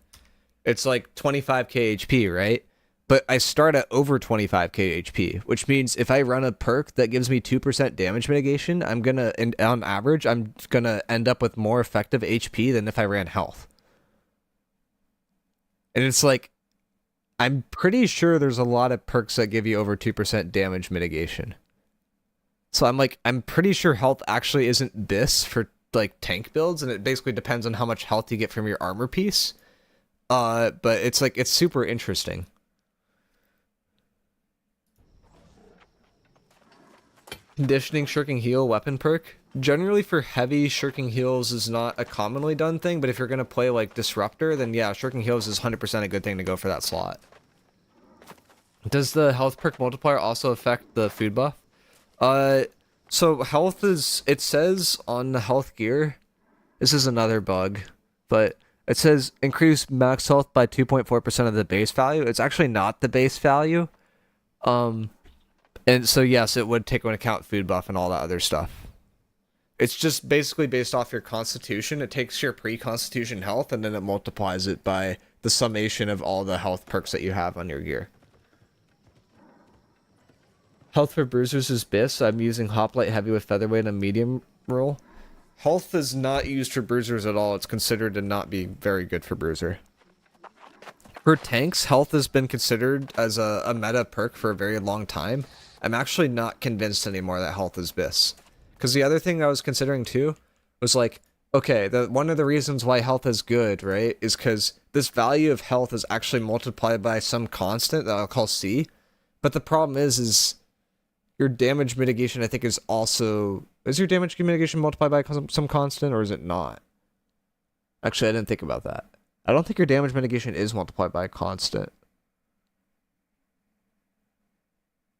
it's like 25k HP, right? But I start at over 25k HP, which means if I run a perk that gives me 2% damage mitigation, I'm gonna, on average, I'm gonna end up with more effective HP than if I ran health. And it's like, I'm pretty sure there's a lot of perks that give you over 2% damage mitigation. So I'm pretty sure health actually isn't this for like tank builds, and it basically depends on how much health you get from your armor piece. But it's like, it's super interesting. Conditioning shirking heal weapon perk. Generally for heavy, shirking heals is not a commonly done thing, but if you're gonna play like Disruptor, then yeah, shirking heals is 100% a good thing to go for that slot. Does the health perk multiplier also affect the food buff? So health is, it says on the health gear, this is another bug, but it says increase max health by 2.4% of the base value. It's actually not the base value. And so yes, it would take into account food buff and all that other stuff. It's just basically based off your constitution. It takes your pre-constitution health and then it multiplies it by the summation of all the health perks that you have on your gear. Health for bruisers is BIS. I'm using hoplite heavy with featherweight and medium roll. Health is not used for bruisers at all. It's considered to not be very good for bruiser. For tanks, health has been considered as a meta perk for a very long time. I'm actually not convinced anymore that health is BIS. Because the other thing I was considering too was like, okay, one of the reasons why health is good, right, is because this value of health is actually multiplied by some constant that I'll call C. But the problem is your damage mitigation, I think, is also... Is your damage mitigation multiplied by some constant, or is it not? Actually, I didn't think about that. I don't think your damage mitigation is multiplied by a constant.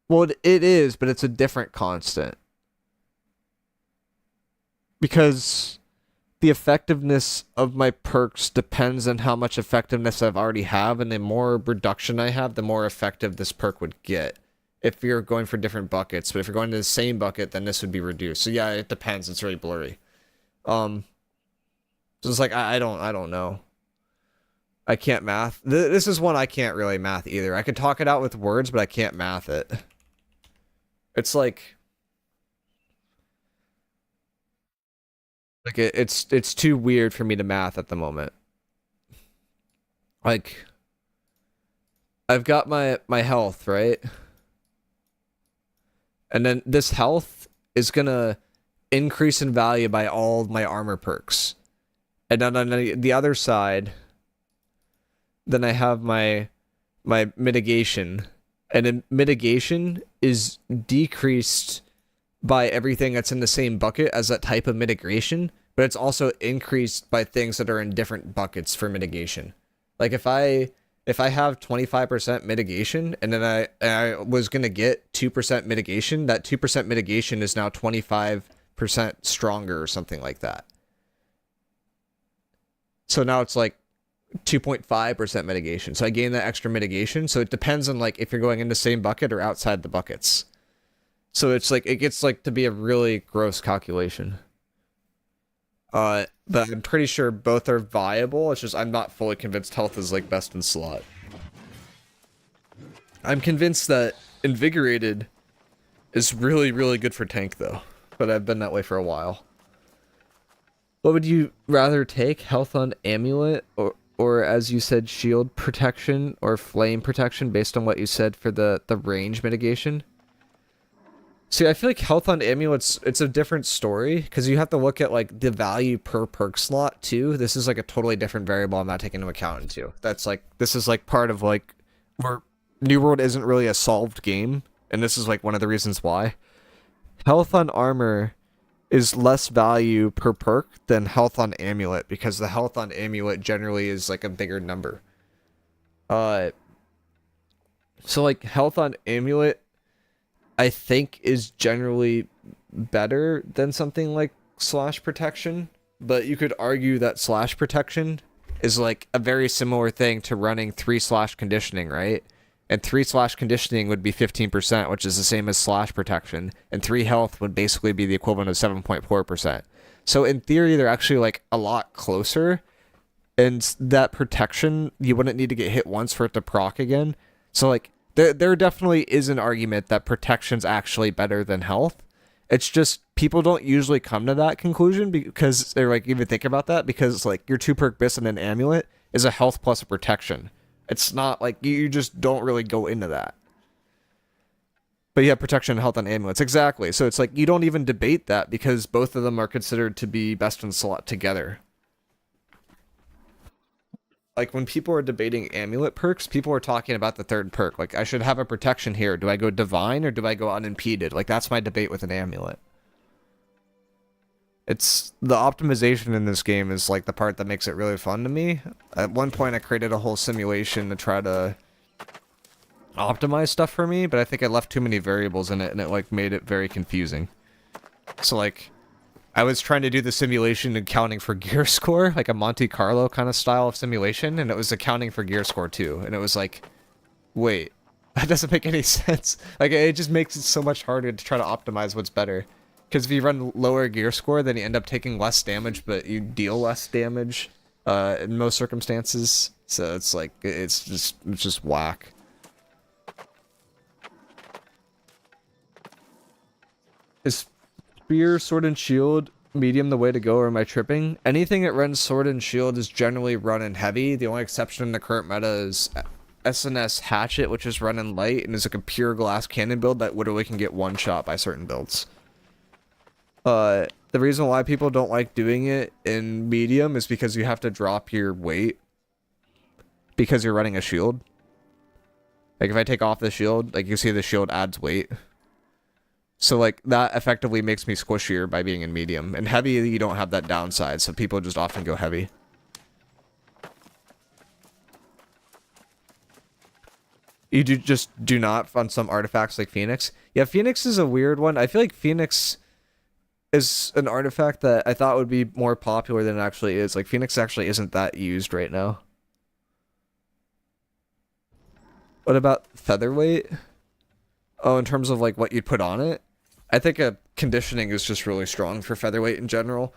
Well, it is, but it's a different constant. Because the effectiveness of my perks depends on how much effectiveness I've already have, and the more reduction I have, the more effective this perk would get. If you're going for different buckets, but if you're going to the same bucket, then this would be reduced. So yeah, it depends. It's really blurry. So it's like, I don't know. I can't math. This is one I can't really math either. I could talk it out with words, but I can't math it. It's like it's too weird for me to math at the moment. Like, I've got my health, right? And then this health is gonna increase in value by all my armor perks. And then on the other side, then I have my mitigation. And then mitigation is decreased by everything that's in the same bucket as that type of mitigation, but it's also increased by things that are in different buckets for mitigation. Like if I have 25% mitigation and then I was going to get 2% mitigation, that 2% mitigation is now 25% stronger or something like that. So now it's like 2.5% mitigation. So I gain that extra mitigation. So it depends on like if you're going in the same bucket or outside the buckets. So it's like, it gets like to be a really gross calculation. But I'm pretty sure both are viable. It's just I'm not fully convinced health is like best in slot. I'm convinced that Invigorated is really, really good for tank though. But I've been that way for a while. What would you rather take? Health on Amulet or as you said, shield protection or flame protection based on what you said for the range mitigation? See, I feel like health on amulets, it's a different story, because you have to look at, like, the value per perk slot, too. This is, like, a totally different variable I'm not taking into account into. That's, like, this is, like, part of, like, where New World isn't really a solved game, and this is, like, one of the reasons why. Health on armor is less value per perk than health on amulet, because the health on amulet generally is, like, a bigger number. So, like, health on amulet, I think is generally better than something like slash protection, but you could argue that slash protection is like a very similar thing to running 3/ conditioning, right? And 3/ conditioning would be 15%, which is the same as slash protection. And 3 health would basically be the equivalent of 7.4%. So in theory, they're actually like a lot closer. And that protection, you wouldn't need to get hit once for it to proc again. So like there definitely is an argument that protection's actually better than health. It's just people don't usually come to that conclusion because they're like even think about that because like your 2-perk Bis and an amulet is a health plus a protection. It's not like you just don't really go into that. But you have protection and health on amulets. Exactly. So it's like you don't even debate that because both of them are considered to be best in slot together. Like when people are debating amulet perks, people are talking about the 3rd perk. Like I should have a protection here. Do I go divine or do I go unimpeded? Like that's my debate with an amulet. It's the optimization in this game is like the part that makes it really fun to me. At one point I created a whole simulation to try to optimize stuff for me, but I think I left too many variables in it and it like made it very confusing. So like I was trying to do the simulation accounting for gear score, like a Monte Carlo kind of style of simulation, and it was accounting for gear score too. And it was like, wait, that doesn't make any sense. Like, it just makes it so much harder to try to optimize what's better. Because if you run lower gear score, then you end up taking less damage, but you deal less damage in most circumstances. So it's like, it's just whack. Is Spear, Sword and Shield, medium the way to go, or am I tripping? Anything that runs Sword and Shield is generally run in heavy. The only exception in the current meta is SNS Hatchet, which is run in light and is like a pure glass cannon build that literally can get one shot by certain builds. The reason why people don't like doing it in medium is because you have to drop your weight because you're running a shield. Like if I take off the shield, like you see the shield adds weight. So, like, that effectively makes me squishier by being in medium. And heavy, you don't have that downside, so people just often go heavy. You just do not on some artifacts like Phoenix. Yeah, Phoenix is a weird one. I feel like Phoenix is an artifact that I thought would be more popular than it actually is. Like, Phoenix actually isn't that used right now. What about Featherweight? Oh, in terms of, like, what you'd put on it? I think a conditioning is just really strong for Featherweight in general.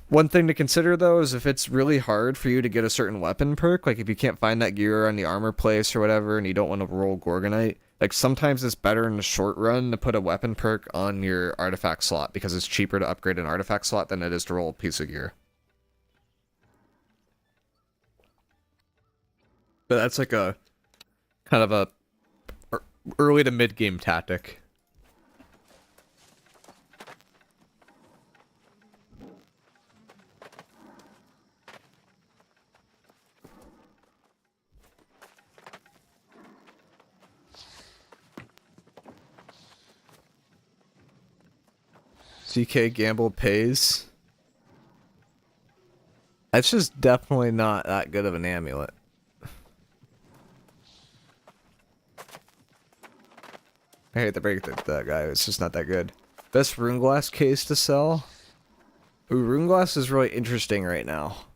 One thing to consider, though, is if it's really hard for you to get a certain weapon perk, like if you can't find that gear on the armor place or whatever, and you don't want to roll Gorgonite, like sometimes it's better in the short run to put a weapon perk on your artifact slot, because it's cheaper to upgrade an artifact slot than it is to roll a piece of gear. But that's like a kind of a early to mid-game tactic. CK Gamble pays. That's just definitely not that good of an amulet. I hate to break that guy, it's just not that good. Best rune glass case to sell? Ooh, rune glass is really interesting right now.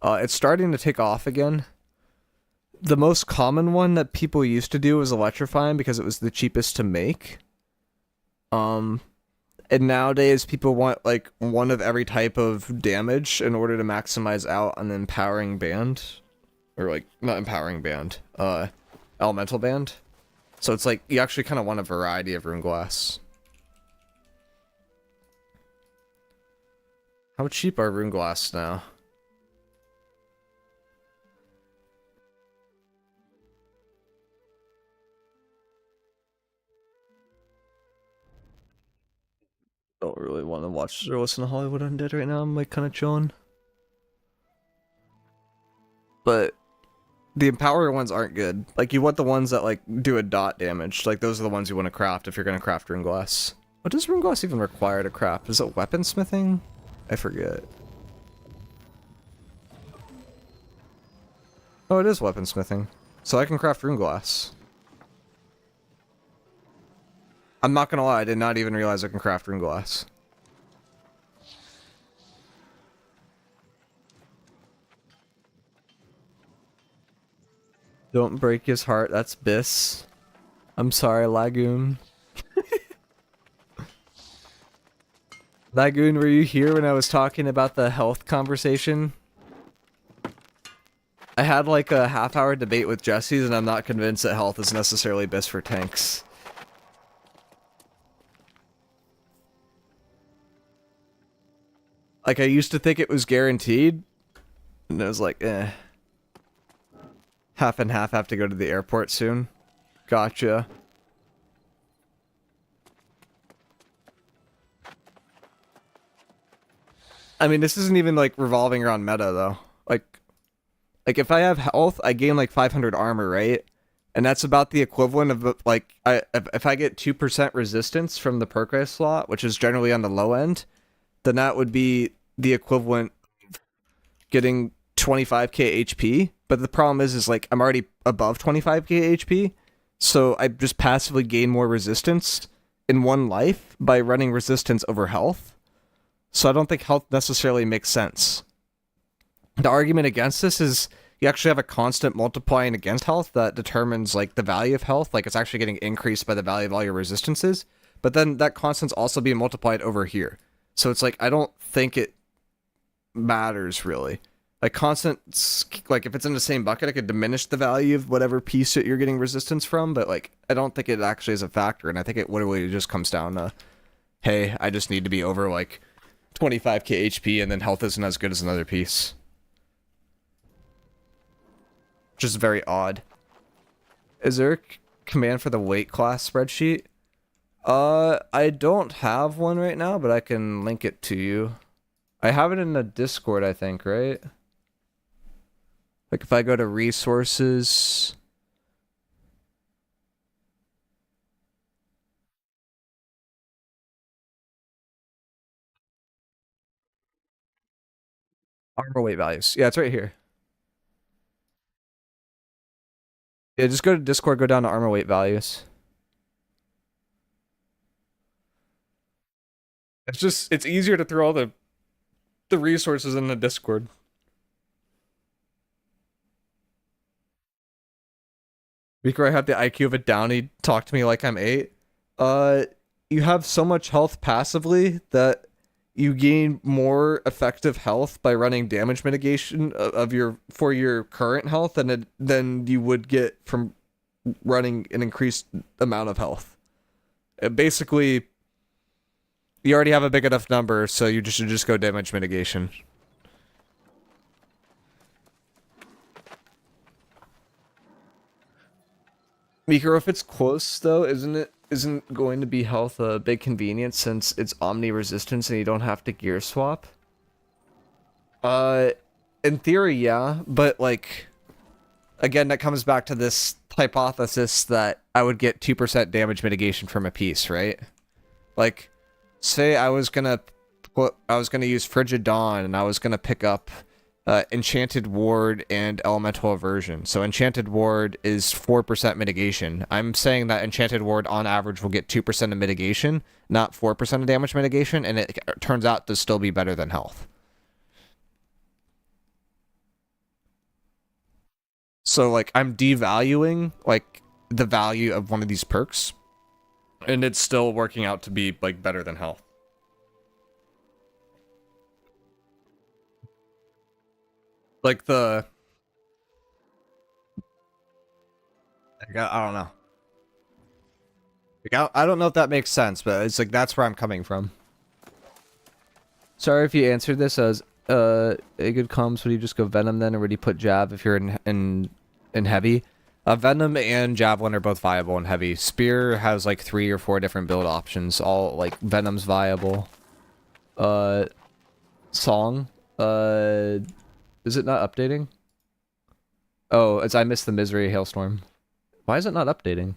It's starting to take off again. The most common one that people used to do was electrifying because it was the cheapest to make. And nowadays people want like one of every type of damage in order to maximize out on the empowering band. Or like, not empowering band, elemental band. So it's like, you actually kind of want a variety of rune glass. How cheap are rune glass now? Don't really want to watch or listen to Hollywood Undead right now. I'm like kind of chilling. But the empower ones aren't good. Like you want the ones that like do a dot damage. Like those are the ones you want to craft if you're going to craft rune glass. What does rune glass even require to craft? Is it weaponsmithing? I forget. Oh, it is weaponsmithing. So I can craft rune glass. I'm not gonna lie, I did not even realize I can craft rune glass. Don't break his heart. That's Biss. I'm sorry, Lagoon. Lagoon, were you here when I was talking about the health conversation? I had like a half-hour debate with Jesse's, and I'm not convinced that health is necessarily best for tanks. Like, I used to think it was guaranteed, and I was like, eh. Half and half, have to go to the airport soon. Gotcha. I mean, this isn't even, like, revolving around meta, though. Like, if I have health, I gain, like, 500 armor, right? And that's about the equivalent of, like, if I get 2% resistance from the perk ice slot, which is generally on the low end, then that would be the equivalent of getting 25k HP. But the problem is like, I'm already above 25k HP, so I just passively gain more resistance in one life by running resistance over health. So I don't think health necessarily makes sense. The argument against this is you actually have a constant multiplying against health that determines like the value of health, like it's actually getting increased by the value of all your resistances, but then that constant's also being multiplied over here. So it's like, I don't think it matters really. Like constant, like if it's in the same bucket, I could diminish the value of whatever piece that you're getting resistance from, but like, I don't think it actually is a factor, and I think it literally just comes down to, hey, I just need to be over like 25k HP, and then health isn't as good as another piece. Which is very odd. Is there a command for the weight class spreadsheet? I don't have one right now, but I can link it to you. I have it in the Discord, I think, right? Like if I go to resources... Armor weight values. Yeah, it's right here. Yeah, just go to Discord, go down to armor weight values. It's easier to throw all the resources in the Discord. Because I have the IQ of a downy, talk to me like I'm 8. You have so much health passively that you gain more effective health by running damage mitigation for your current health than you would get from running an increased amount of health. Basically, you already have a big enough number, so you should just go damage mitigation. Miicrow, if it's close though, isn't going to be health a big convenience since it's omni resistance and you don't have to gear swap? In theory, yeah, but like, again, that comes back to this hypothesis that I would get 2% damage mitigation from a piece, right? Like, say I was gonna use Frigid Dawn and I was gonna pick up Enchanted Ward and Elemental Aversion. So Enchanted Ward is 4% mitigation. I'm saying that Enchanted Ward on average will get 2% of mitigation, not 4% of damage mitigation, and it turns out to still be better than health. So like I'm devaluing like the value of one of these perks, and it's still working out to be like better than health. Like I don't know. Like, I don't know if that makes sense, but it's like that's where I'm coming from. Sorry if you answered this as a good comms. Would you just go Venom then, or would you put Jab if you're in heavy? Venom and Javelin are both viable in heavy. Spear has like 3 or 4 different build options. All like Venom's viable. Song. Is it not updating? Oh, I missed the Misery Hailstorm. Why is it not updating?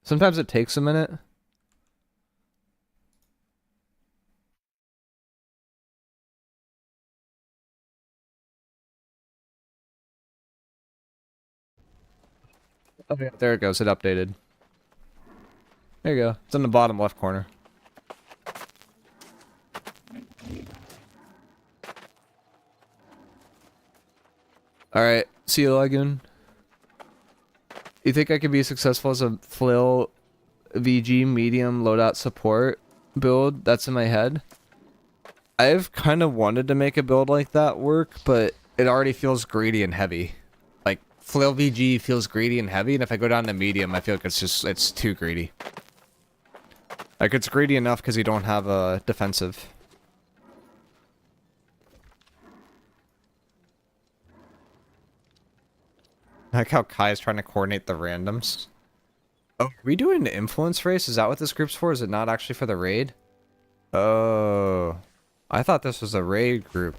Sometimes it takes a minute. Oh yeah, there it goes. It updated. There you go. It's in the bottom left corner. Alright. See you, Lagoon. You think I could be successful as a flail VG medium loadout support build that's in my head? I've kind of wanted to make a build like that work, but it already feels greedy and heavy. Like, flail VG feels greedy and heavy, and if I go down to medium, I feel like it's too greedy. Like, it's greedy enough because you don't have a defensive. I like how Kai's trying to coordinate the randoms. Oh, are we doing the influence race? Is that what this group's for? Is it not actually for the raid? Oh. I thought this was a raid group.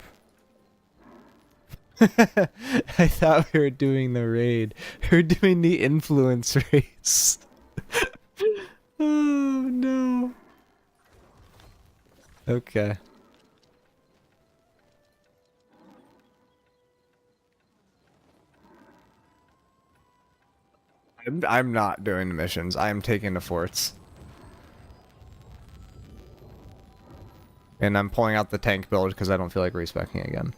I thought we were doing the raid. We're doing the influence race. Oh, no. Okay. I'm not doing the missions. I am taking the forts. And I'm pulling out the tank build because I don't feel like respecking again.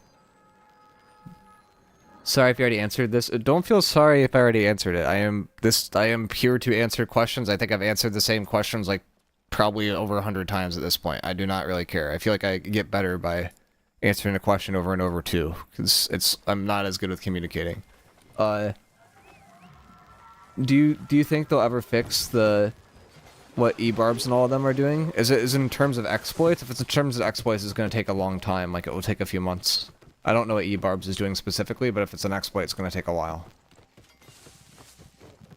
Sorry if you already answered this. Don't feel sorry if I already answered it. I am here to answer questions. I think I've answered the same questions like probably over 100 times at this point. I do not really care. I feel like I get better by answering a question over and over too, because I'm not as good with communicating. Do you think they'll ever fix what E-barbs and all of them are doing? Is it in terms of exploits? If it's in terms of exploits, it's going to take a long time. Like, it will take a few months. I don't know what E-barbs is doing specifically, but if it's an exploit, it's going to take a while.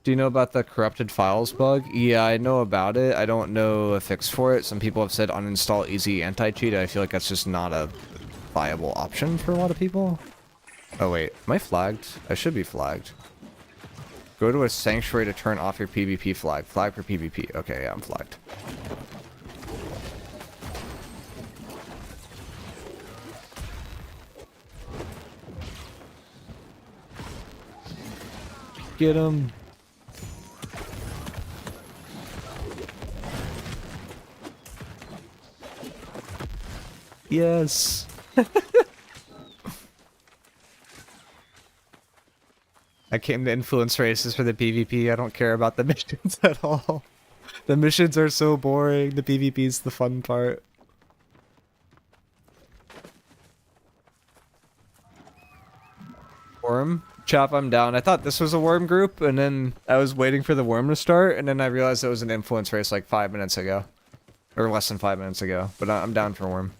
Do you know about the corrupted files bug? Yeah, I know about it. I don't know a fix for it. Some people have said uninstall easy anti-cheat. I feel like that's just not a viable option for a lot of people. Oh wait, am I flagged? I should be flagged. Go to a sanctuary to turn off your PvP flag. Flag for PvP. Okay, yeah, I'm flagged. Get him. Yes. I came to influence races for the PvP. I don't care about the missions at all. The missions are so boring. The PvP's the fun part. Worm? Chap, I'm down. I thought this was a worm group, and then I was waiting for the worm to start, and then I realized it was an influence race like 5 minutes ago. Or less than 5 minutes ago. But I'm down for worm.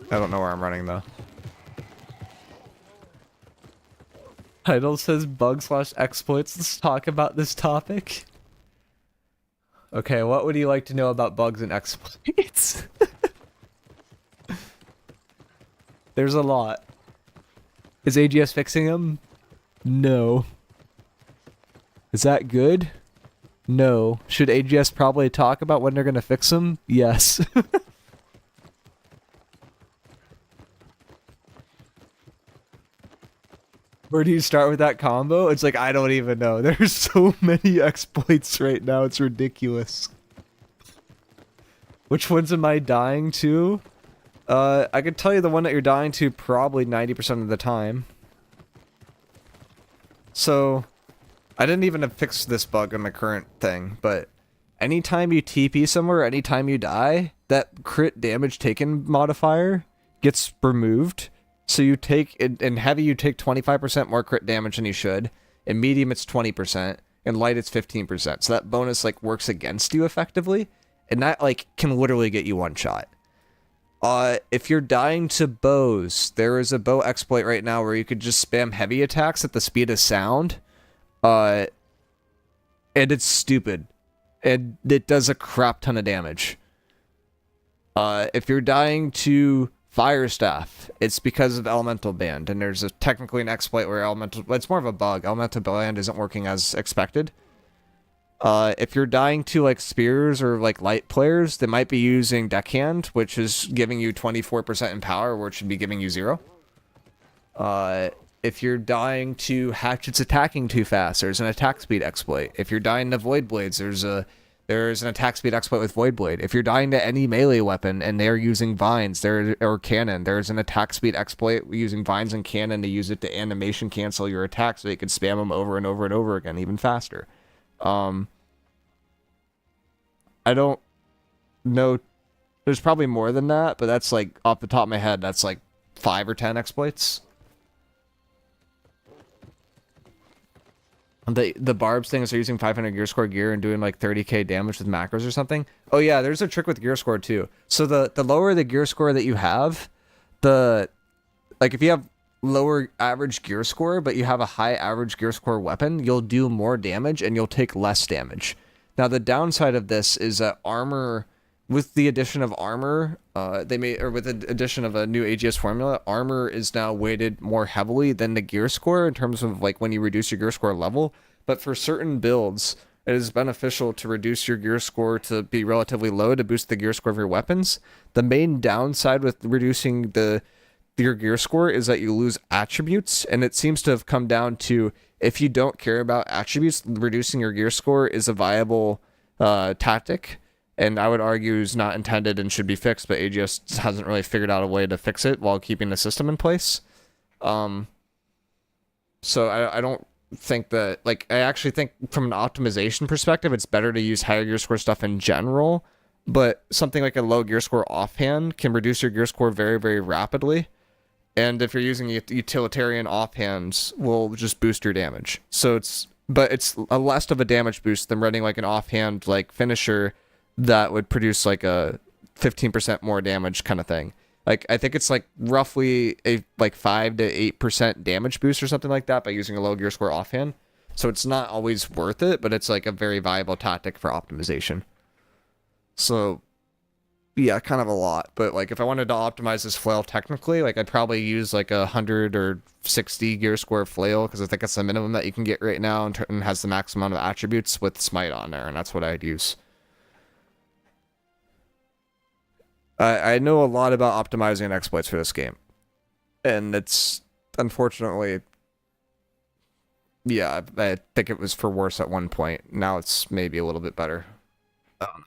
I don't know where I'm running though. Title says bug/exploits. Let's talk about this topic. Okay, what would you like to know about bugs and exploits? There's a lot. Is AGS fixing them? No. Is that good? No. Should AGS probably talk about when they're gonna fix them? Yes. Where do you start with that combo? It's like, I don't even know. There's so many exploits right now, it's ridiculous. Which ones am I dying to? I could tell you the one that you're dying to probably 90% of the time. So, I didn't even fix this bug in my current thing, but anytime you TP somewhere, anytime you die, that crit damage taken modifier gets removed. So you take, in heavy you take 25% more crit damage than you should, in medium it's 20%, in light it's 15%. So that bonus like works against you effectively, and that like can literally get you one shot. If you're dying to bows, there is a bow exploit right now where you could just spam heavy attacks at the speed of sound, and it's stupid, and it does a crap ton of damage. If you're dying to Fire Staff, it's because of Elemental Band, and there's technically an exploit where it's more of a bug. Elemental Band isn't working as expected. If you're dying to like spears or like light players, they might be using Deckhand, which is giving you 24% in power, where it should be giving you 0. If you're dying to hatchets attacking too fast, there's an attack speed exploit. If you're dying to Void Blades, there's a There's an attack speed exploit with Void Blade. If you're dying to any melee weapon and they're using vines or cannon, there's an attack speed exploit using vines and cannon to use it to animation cancel your attack so you can spam them over and over and over again even faster. I don't know. There's probably more than that, but that's like off the top of my head, that's like 5 or 10 exploits. The barbs thing is they're using 500 gear score gear and doing like 30k damage with macros or something. Oh yeah, there's a trick with gear score too. So the lower the gear score that you have, like if you have lower average gear score but you have a high average gear score weapon, you'll do more damage and you'll take less damage. Now the downside of this is that armor, with the addition of armor, with the addition of a new AGS formula, armor is now weighted more heavily than the gear score in terms of like when you reduce your gear score level. But for certain builds, it is beneficial to reduce your gear score to be relatively low to boost the gear score of your weapons. The main downside with reducing your gear score is that you lose attributes, and it seems to have come down to, if you don't care about attributes, reducing your gear score is a viable tactic. And I would argue is not intended and should be fixed, but AGS hasn't really figured out a way to fix it while keeping the system in place. So I don't think that, like, I actually think from an optimization perspective, it's better to use higher gear score stuff in general, but something like a low gear score offhand can reduce your gear score very, very rapidly. And if you're using utilitarian offhands, will just boost your damage. So it's a less of a damage boost than running like an offhand like finisher that would produce like a 15% more damage kind of thing. Like I think it's like roughly a like 5 to 8% damage boost or something like that by using a low gear score offhand. So it's not always worth it, but it's like a very viable tactic for optimization. So yeah, kind of a lot. But like if I wanted to optimize this flail technically, like I'd probably use like 100 or 60 gear score flail, because I think it's the minimum that you can get right now and has the maximum amount of attributes with smite on there, and that's what I'd use. I know a lot about optimizing exploits for this game, and it's unfortunately, yeah, I think it was for worse at one point. Now it's maybe a little bit better. I don't know.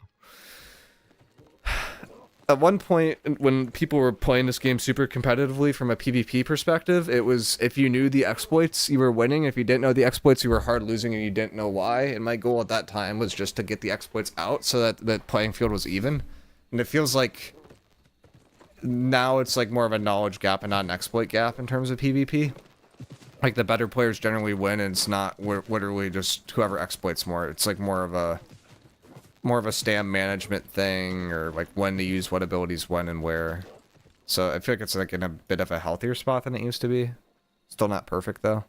At one point, when people were playing this game super competitively from a PvP perspective, it was if you knew the exploits, you were winning. If you didn't know the exploits, you were hard losing, and you didn't know why. And my goal at that time was just to get the exploits out so that the playing field was even. And it feels like now it's like more of a knowledge gap and not an exploit gap in terms of PvP. Like the better players generally win, and it's not literally just whoever exploits more. It's like more of a stam management thing, or like when to use what abilities when and where. So I feel like it's like in a bit of a healthier spot than it used to be. Still not perfect though.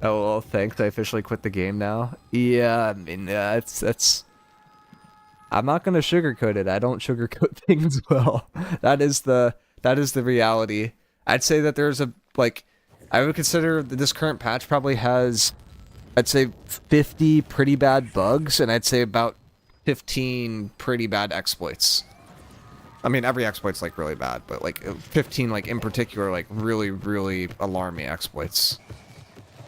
Oh, well, thanks. I officially quit the game now. Yeah, I mean, it's. I'm not gonna sugarcoat it. I don't sugarcoat things well. That is the reality. I'd say that there's I would consider that this current patch probably has, I'd say 50 pretty bad bugs, and I'd say about 15 pretty bad exploits. I mean, every exploit's like really bad, but like 15 like in particular, like really, really alarming exploits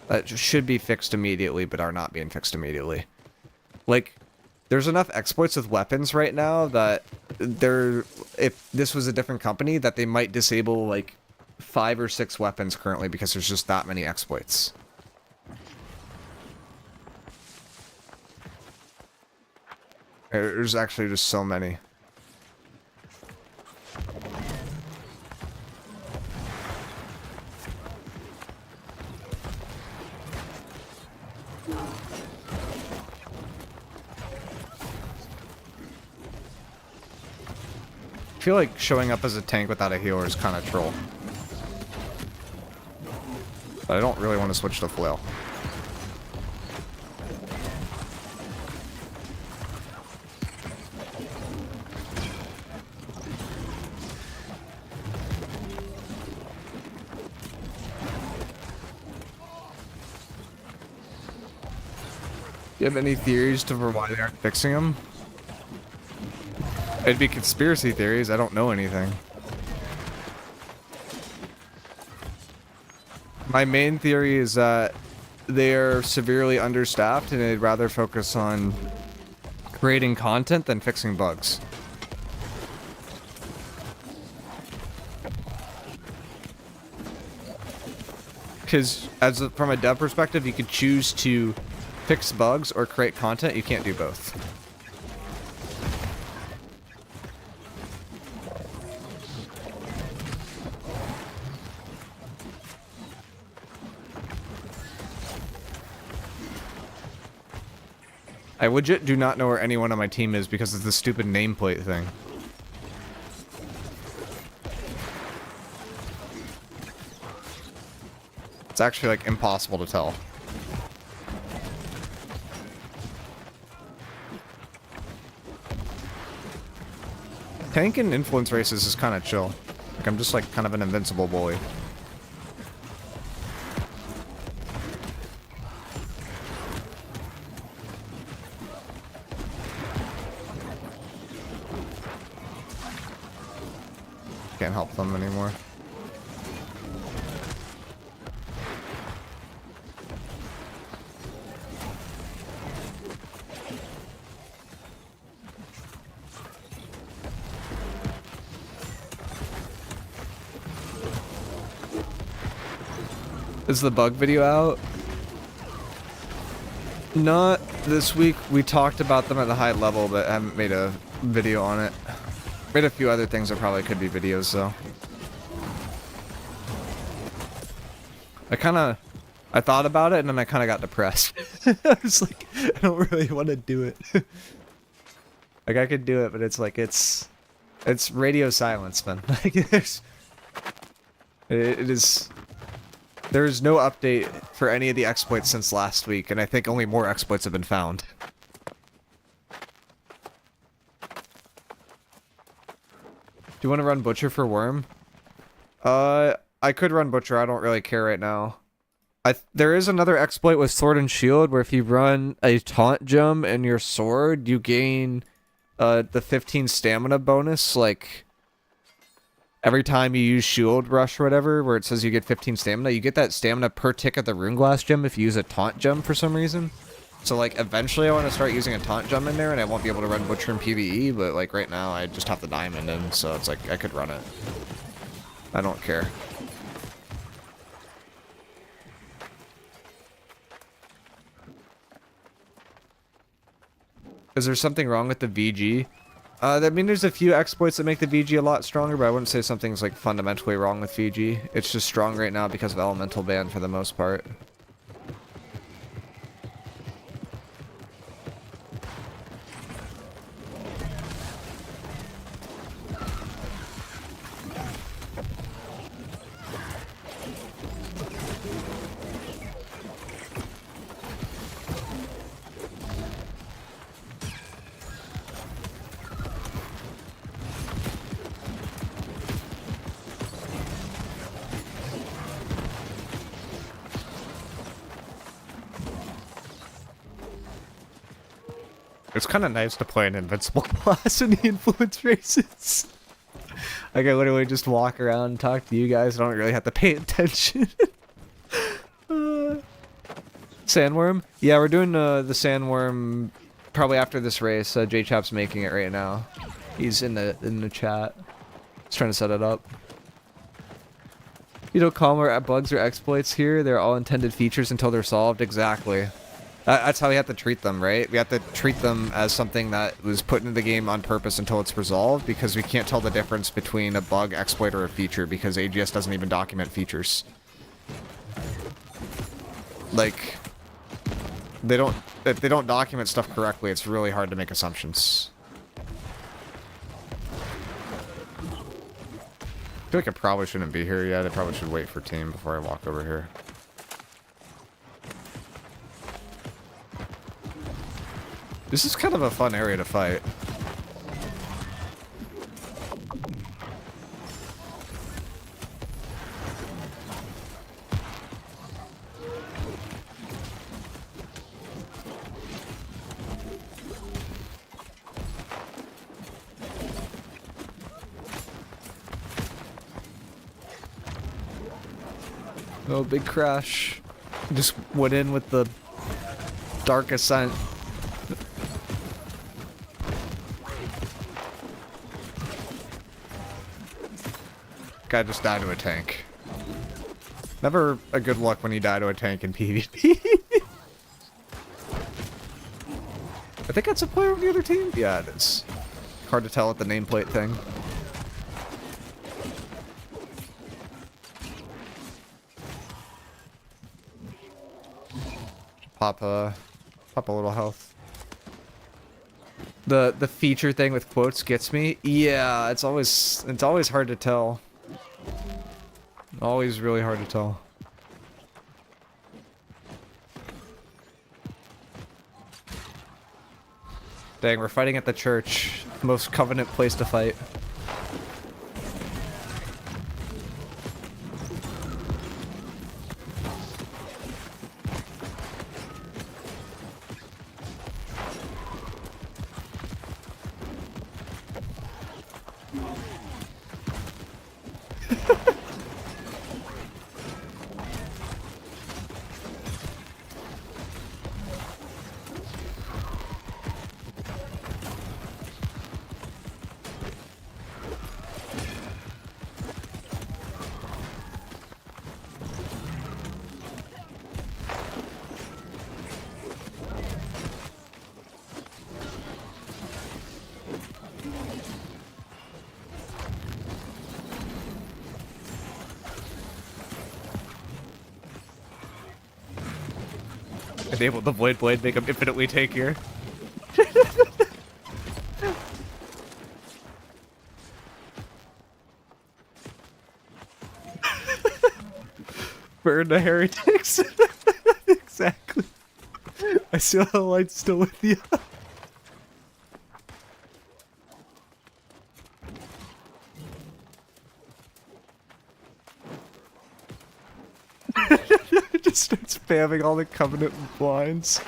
that should be fixed immediately, but are not being fixed immediately. Like, there's enough exploits with weapons right now that if this was a different company, that they might disable like 5 or 6 weapons currently because there's just that many exploits. There's actually just so many. I feel like showing up as a tank without a healer is kind of troll. But I don't really want to switch to flail. Do you have any theories to why they aren't fixing them? It'd be conspiracy theories. I don't know anything. My main theory is that they're severely understaffed and they'd rather focus on creating content than fixing bugs. Because from a dev perspective, you could choose to fix bugs or create content. You can't do both. I legit do not know where anyone on my team is because of the stupid nameplate thing. It's actually, like, impossible to tell. Tank and influence races is kind of chill. Like, I'm just, like, kind of an invincible bully. Can't help them anymore. Is the bug video out? Not this week. We talked about them at the high level, but I haven't made a video on it. Made a few other things that probably could be videos, though. I thought about it, and then I kind of got depressed. I was like, I don't really want to do it. Like, I could do it, but it's like, it's radio silence, man. Like, there's no update for any of the exploits since last week, and I think only more exploits have been found. Do you want to run Butcher for Worm? I could run Butcher, I don't really care right now. There is another exploit with Sword and Shield where if you run a taunt gem in your sword, you gain the 15 stamina bonus, like every time you use Shield Rush or whatever, where it says you get 15 stamina, you get that stamina per tick at the Rune Glass gem if you use a taunt gem for some reason. So, like, eventually I want to start using a taunt gem in there, and I won't be able to run Butcher in PvE, but, like, right now I just have the diamond in, so it's like, I could run it. I don't care. Is there something wrong with the VG? I mean, there's a few exploits that make the VG a lot stronger, but I wouldn't say something's, like, fundamentally wrong with VG. It's just strong right now because of Elemental Ban for the most part. It's kind of nice to play an invincible class in the influence races. Like, I literally just walk around and talk to you guys. I don't really have to pay attention. Sandworm? Yeah, we're doing the Sandworm probably after this race. J-Chap's making it right now. He's in the chat. He's trying to set it up. You don't call them bugs or exploits here. They're all intended features until they're solved. Exactly. That's how we have to treat them, right? We have to treat them as something that was put into the game on purpose until it's resolved, because we can't tell the difference between a bug, exploit, or a feature, because AGS doesn't even document features. Like, if they don't document stuff correctly, it's really hard to make assumptions. I feel like I probably shouldn't be here yet. I probably should wait for team before I walk over here. This is kind of a fun area to fight. Oh, big crash. Just went in with the dark ascent. Guy just died to a tank. Never a good luck when you die to a tank in PvP. I think that's a player on the other team? Yeah, it is. Hard to tell with the nameplate thing. Pop a little health. The feature thing with quotes gets me. Yeah, it's always hard to tell. Always really hard to tell. Dang, we're fighting at the church. Most Covenant place to fight. Enable the Void Blade, make him infinitely tankier. Burn the heretics. Exactly. I see all the lights still with you. Just start spamming all the Covenant blinds.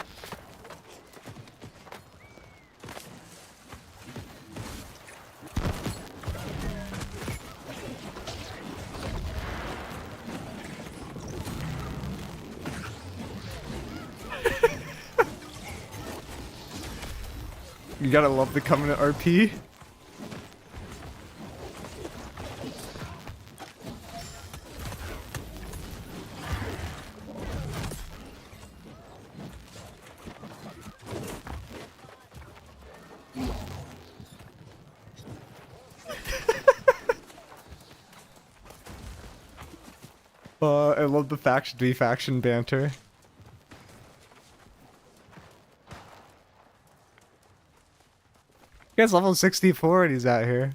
You gotta love the Covenant RP. I love the faction v faction banter. He guy's level 64 and he's out here.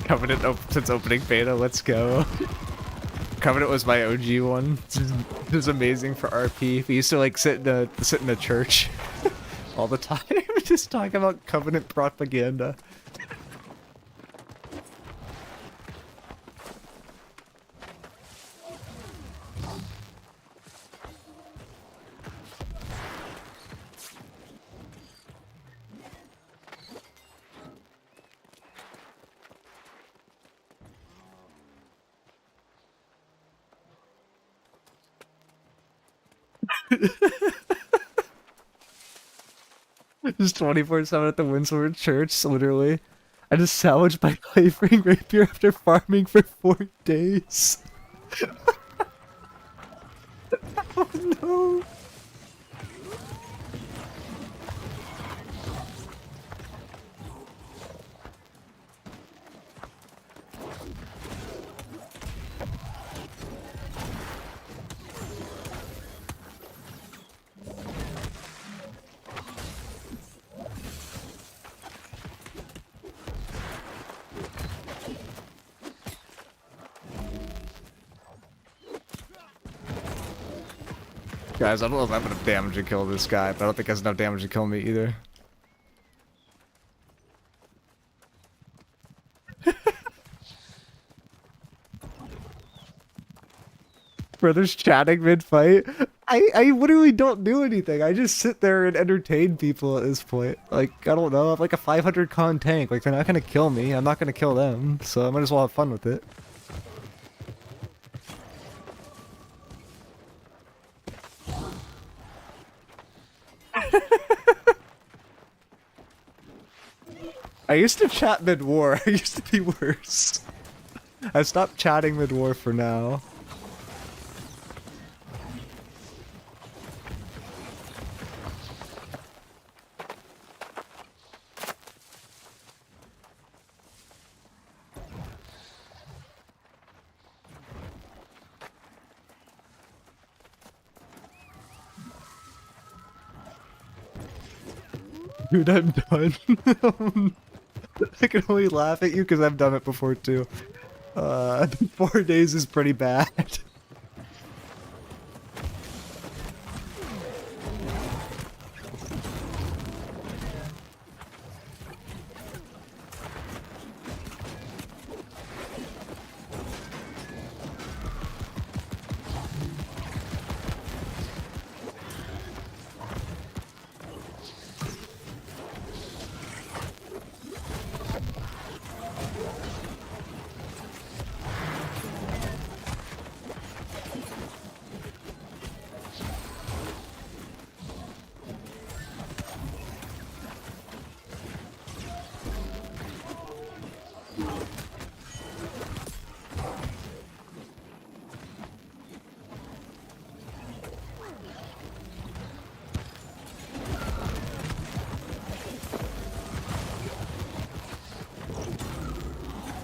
Covenant since opening beta, let's go. Covenant was my OG one. It was amazing for RP. We used to like sit in a church all the time, just talking about Covenant propaganda. Just 24/7 at the Windsor Church, literally. I just salvaged my flavoring rapier after farming for 4 days. Oh no! Guys, I don't know if I have enough damage to kill this guy, but I don't think he has enough damage to kill me either. Brothers chatting mid-fight. I literally don't do anything. I just sit there and entertain people at this point. Like, I don't know, I'm like a 500 con tank. Like, they're not gonna kill me. I'm not gonna kill them. So I might as well have fun with it. I used to chat mid-war. I used to be worse. I stopped chatting mid-war for now. Dude, I'm done. I can only laugh at you because I've done it before too. 4 days is pretty bad.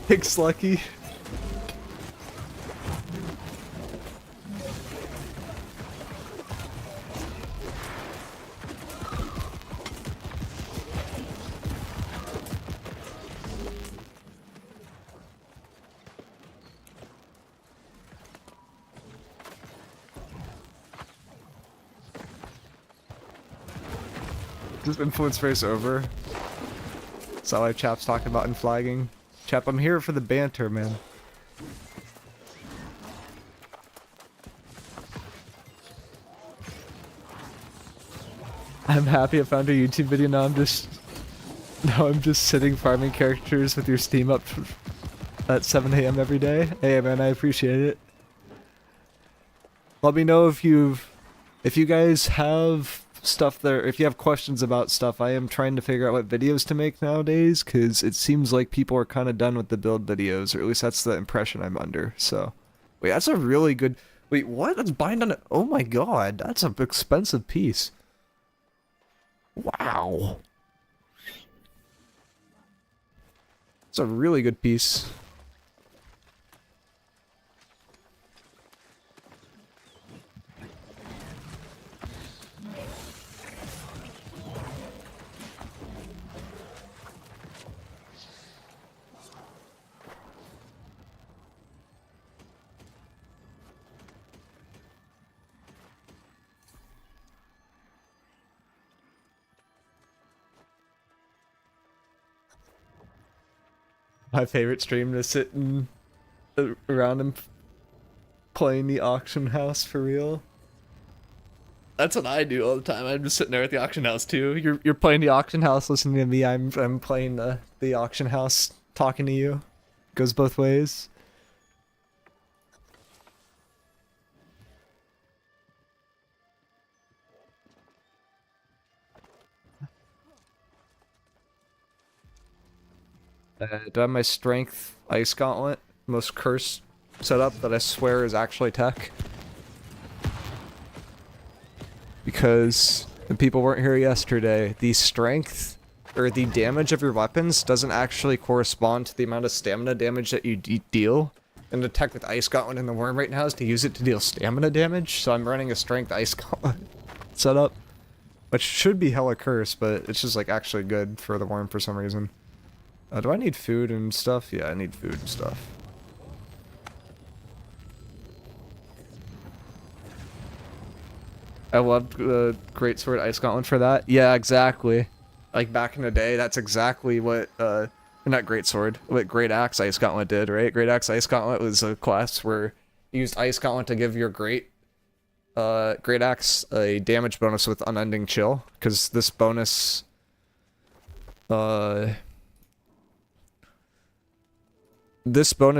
Thanks, Lucky. Is influence race over? Is that why Chap's talking about in flagging? Chap, I'm here for the banter, man. I'm happy I found your YouTube video. Now I'm just sitting farming characters with your Steam up at 7 AM every day. Hey man, I appreciate it. Let me know if you guys have stuff there, if you have questions about stuff. I am trying to figure out what videos to make nowadays, because it seems like people are kind of done with the build videos, or at least that's the impression I'm under. So, wait, that's a really good, wait, what? That's bind on it. Oh my god, that's an expensive piece. Wow. It's a really good piece. My favorite stream to sit and around and playing the auction house for real. That's what I do all the time. I'm just sitting there at the auction house too. You're playing the auction house, listening to me. I'm playing the auction house, talking to you. Goes both ways. Do I have my strength ice gauntlet, most cursed setup that I swear is actually tech? Because the people weren't here yesterday, the strength or the damage of your weapons doesn't actually correspond to the amount of stamina damage that you deal. And the tech with ice gauntlet in the worm right now is to use it to deal stamina damage, so I'm running a strength ice gauntlet setup, which should be hella cursed, but it's just like actually good for the worm for some reason. Do I need food and stuff? Yeah, I need food and stuff. I loved the Great Sword Ice Gauntlet for that. Yeah, exactly. Like back in the day, that's exactly what not Great Sword, what Great Axe Ice Gauntlet did, right? Great Axe Ice Gauntlet was a class where you used Ice Gauntlet to give your Great Axe a damage bonus with Unending Chill, because this bonus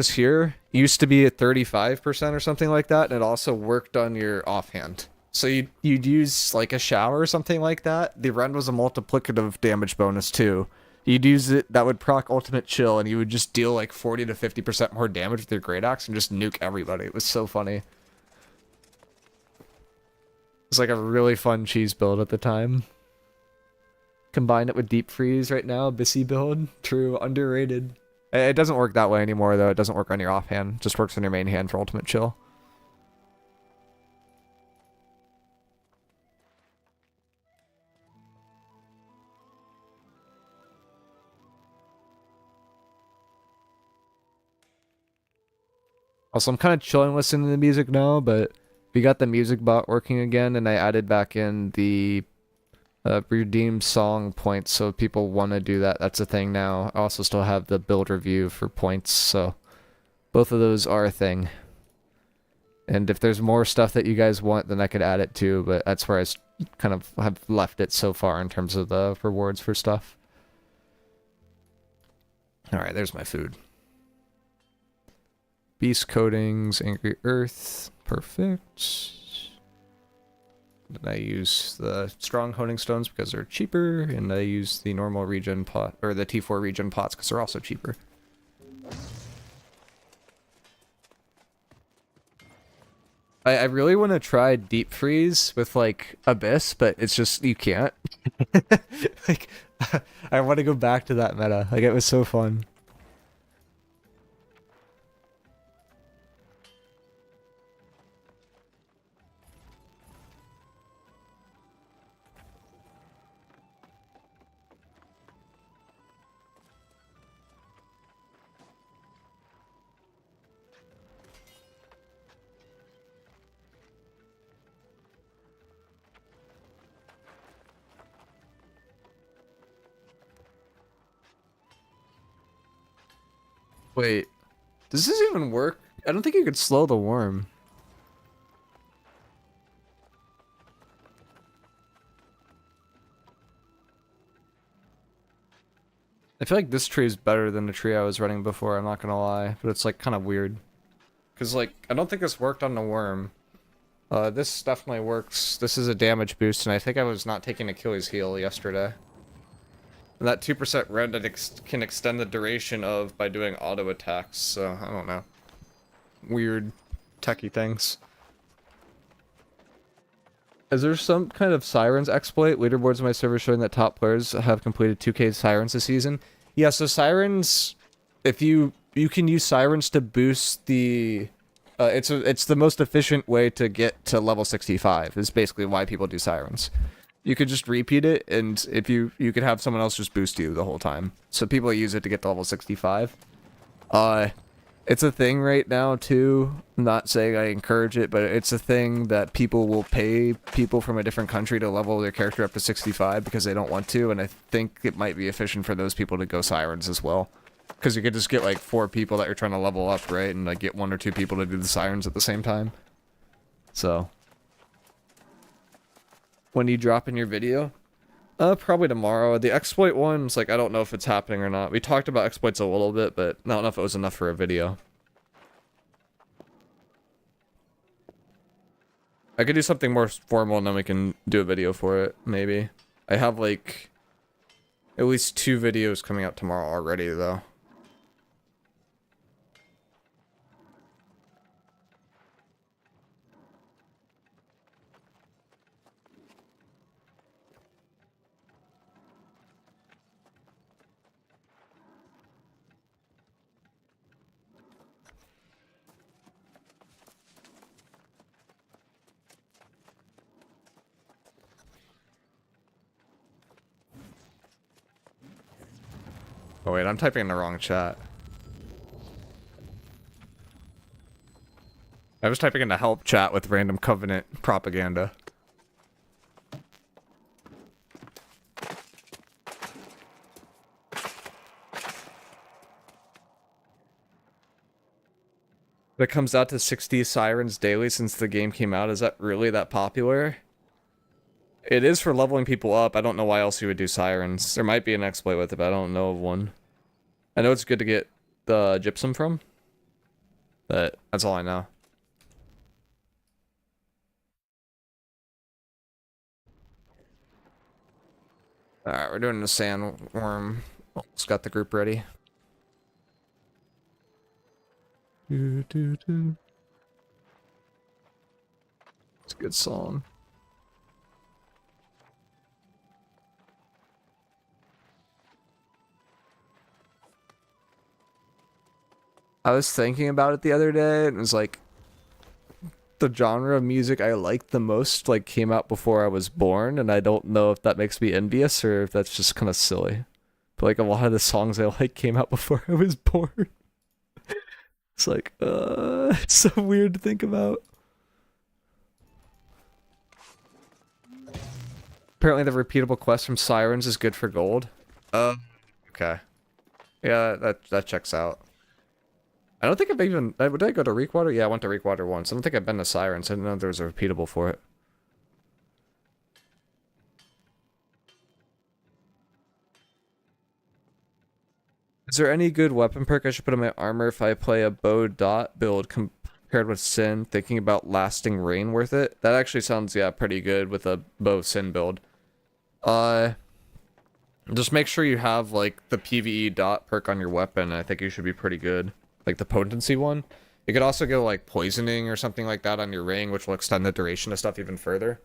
here used to be at 35% or something like that, and it also worked on your offhand. So you'd use like a shower or something like that. The rend was a multiplicative damage bonus too. You'd use it, that would proc ultimate chill, and you would just deal like 40 to 50% more damage with your great axe and just nuke everybody. It was so funny. It's like a really fun cheese build at the time. Combine it with deep freeze right now, Bissy build. True, underrated. It doesn't work that way anymore though. It doesn't work on your offhand. It just works on your main hand for ultimate chill. Also, I'm kind of chilling listening to the music now, but we got the music bot working again, and I added back in the redeem song points, so if people want to do that, that's a thing now. I also still have the build review for points, so both of those are a thing. And if there's more stuff that you guys want, then I could add it too, but that's where I kind of have left it so far in terms of the rewards for stuff. Alright, there's my food. Beast Coatings, Angry Earth, perfect. Then I use the Strong Honing Stones because they're cheaper, and I use the normal regen pot, or the T4 regen pots because they're also cheaper. I really want to try Deep Freeze with, like, Abyss, but it's just, you can't. Like, I want to go back to that meta. Like, it was so fun. Wait, does this even work? I don't think you could slow the worm. I feel like this tree is better than the tree I was running before, I'm not gonna lie, but it's like kind of weird. Because like, I don't think this worked on the worm. This definitely works. This is a damage boost, and I think I was not taking Achilles heel yesterday. And that 2% rend can extend the duration of by doing auto attacks, so I don't know. Weird techie things. Is there some kind of Sirens exploit? Leaderboards on my server showing that top players have completed 2k Sirens this season. Yeah, so Sirens, if you can use Sirens to boost the... it's the most efficient way to get to level 65, is basically why people do Sirens. You could just repeat it, and if you could have someone else just boost you the whole time. So people use it to get to level 65. It's a thing right now, too. I'm not saying I encourage it, but it's a thing that people will pay people from a different country to level their character up to 65 because they don't want to, and I think it might be efficient for those people to go Sirens as well. Because you could just get, like, 4 people that you're trying to level up, right? And, like, get 1 or 2 people to do the Sirens at the same time. So... when you drop in your video? Probably tomorrow. The exploit one's like, I don't know if it's happening or not. We talked about exploits a little bit, but I don't know if it was enough for a video. I could do something more formal and then we can do a video for it, maybe. I have like, at least 2 videos coming out tomorrow already, though. Oh wait, I'm typing in the wrong chat. I was typing in the help chat with random Covenant propaganda. But it comes out to 60 sirens daily since the game came out. Is that really that popular? It is for leveling people up. I don't know why else you would do sirens. There might be an exploit with it, but I don't know of one. I know it's good to get the gypsum from, but that's all I know. Alright, we're doing the Sandworm. Almost got the group ready. It's a good song. I was thinking about it the other day, and it was like, the genre of music I liked the most like came out before I was born, and I don't know if that makes me envious or if that's just kind of silly. But like a lot of the songs I like came out before I was born. It's like, it's so weird to think about. Apparently the repeatable quest from Sirens is good for gold. Okay. Yeah, that checks out. I don't think I've even... Did I go to Reekwater? Yeah, I went to Reekwater once. I don't think I've been to Sirens. I didn't know there was a repeatable for it. Is there any good weapon perk I should put in my armor if I play a bow dot build compared with Sin? Thinking about lasting rain worth it? That actually sounds, yeah, pretty good with a bow Sin build. Just make sure you have, like, the PvE dot perk on your weapon. I think you should be pretty good. Like, the potency one. You could also go, like, poisoning or something like that on your ring, which will extend the duration of stuff even further.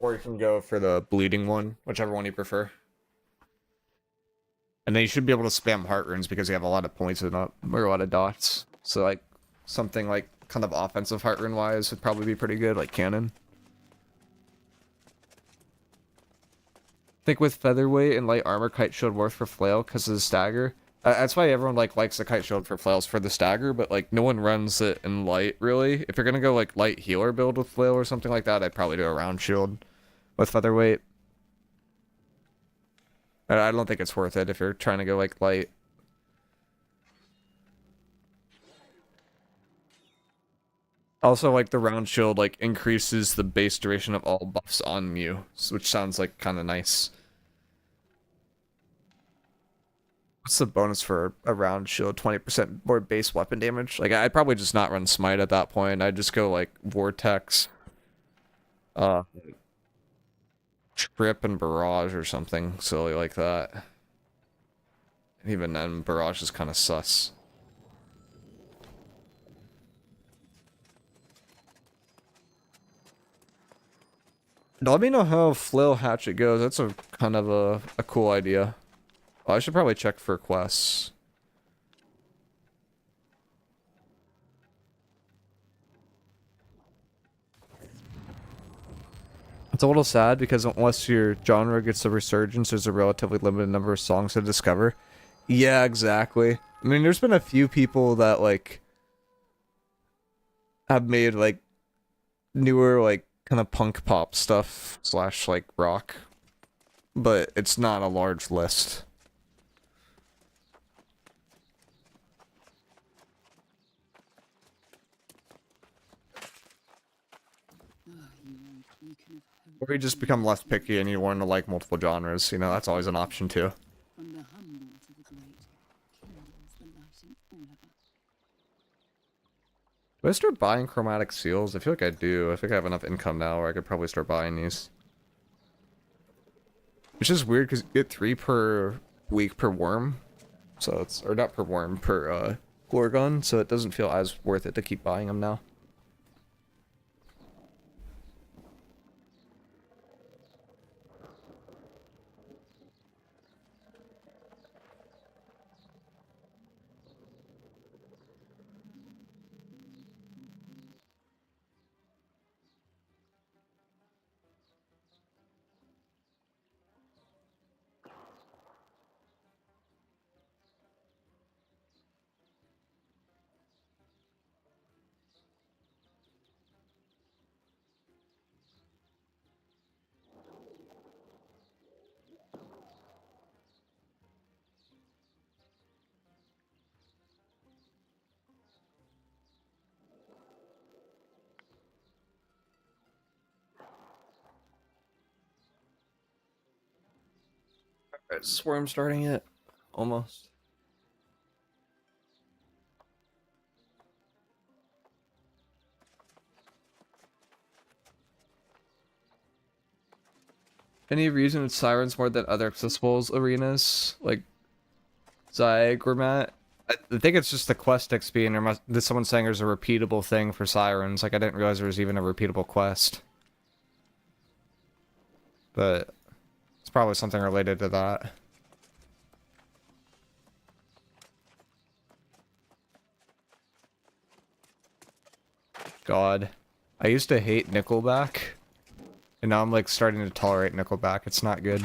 Or you can go for the bleeding one, whichever one you prefer. And then you should be able to spam heart runes because you have a lot of points and or a lot of dots. So, like, something, like, kind of offensive heart rune-wise would probably be pretty good, like cannon. I think with featherweight and light armor, kite shield worth for flail because of the stagger. That's why everyone like likes the kite shield for flails for the stagger, but like no one runs it in light really. If you're gonna go like light healer build with flail or something like that, I'd probably do a round shield with featherweight. I don't think it's worth it if you're trying to go like light. Also, like the round shield like increases the base duration of all buffs on you, which sounds like kind of nice. What's the bonus for a round shield? 20% more base weapon damage? Like, I'd probably just not run Smite at that point. I'd just go, like, Vortex, uh, Trip, and Barrage or something silly like that. And even then, Barrage is kind of sus. Let me know how Flail Hatchet goes. That's a kind of a cool idea. Oh, I should probably check for quests. It's a little sad because unless your genre gets a resurgence, there's a relatively limited number of songs to discover. Yeah, exactly. I mean, there's been a few people that, like, have made, like, newer, like, kind of punk pop stuff slash, like, rock. But it's not a large list. Or you just become less picky and you want to like multiple genres, you know, that's always an option too. Do I start buying chromatic seals? I feel like I do. I think I have enough income now where I could probably start buying these. Which is weird because you get 3 per week per worm. So it's, or not per worm, per Gorgon, so it doesn't feel as worth it to keep buying them now. Is Swarm starting yet? Almost. Any reason it's Sirens more than other accessibles arenas like Zyagormat? I think it's just the quest XP, and there's someone saying there's a repeatable thing for Sirens. Like, I didn't realize there was even a repeatable quest. But it's probably something related to that. God. I used to hate Nickelback. And now I'm like starting to tolerate Nickelback. It's not good.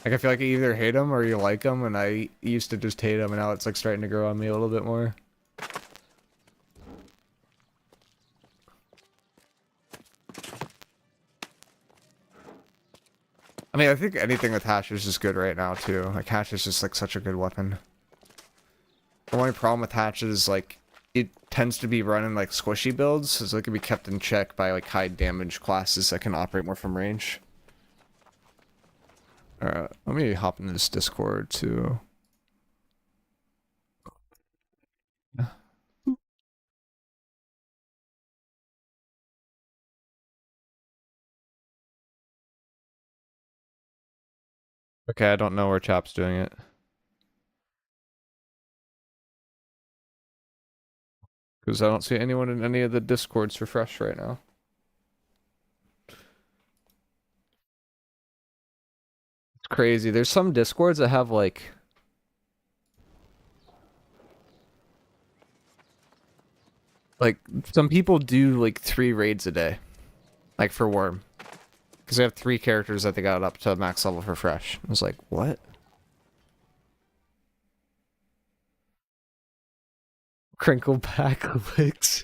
Like, I feel like you either hate them or you like them, and I used to just hate them, and now it's like starting to grow on me a little bit more. I mean, I think anything with Hash is just good right now, too. Like, Hash is just, like, such a good weapon. The only problem with Hatch is, like, it tends to be running, like, squishy builds, so it can be kept in check by, like, high damage classes that can operate more from range. Alright, let me hop into this Discord, too. Okay, I don't know where Chap's doing it. Because I don't see anyone in any of the Discords for Fresh right now. It's crazy. There's some Discords that have, like... Like, some people do, like, 3 raids a day. Like, for Worm. Because they have 3 characters that they got up to max level for Fresh. I was like, what? Crinkle back licks.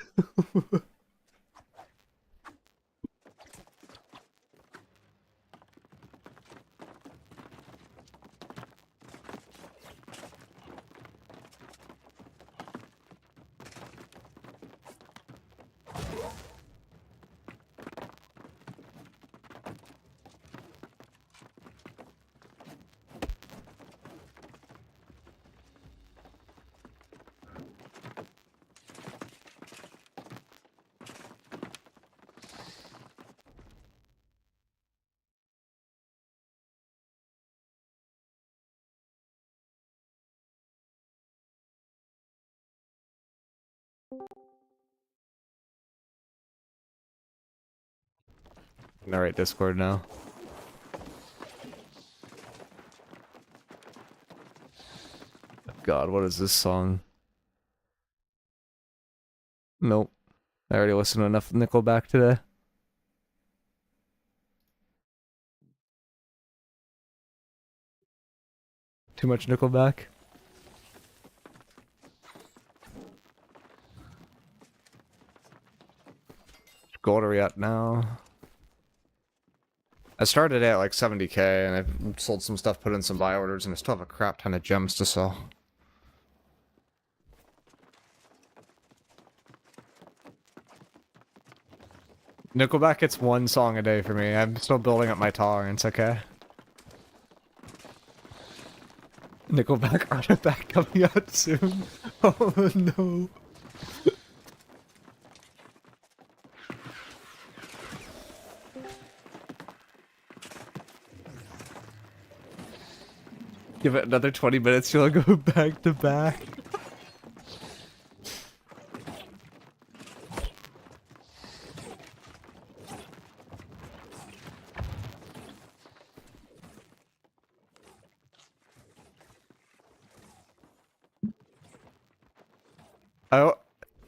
Alright, Discord now. God, what is this song? Nope. I already listened to enough Nickelback today. Too much Nickelback. Gold are we at now? I started at like 70k and I've sold some stuff, put in some buy orders, and I still have a crap ton of gems to sell. Nickelback gets 1 song a day for me. I'm still building up my tolerance, okay? Nickelback Artifact coming out soon. Oh no. Give it another 20 minutes, you'll go back to back.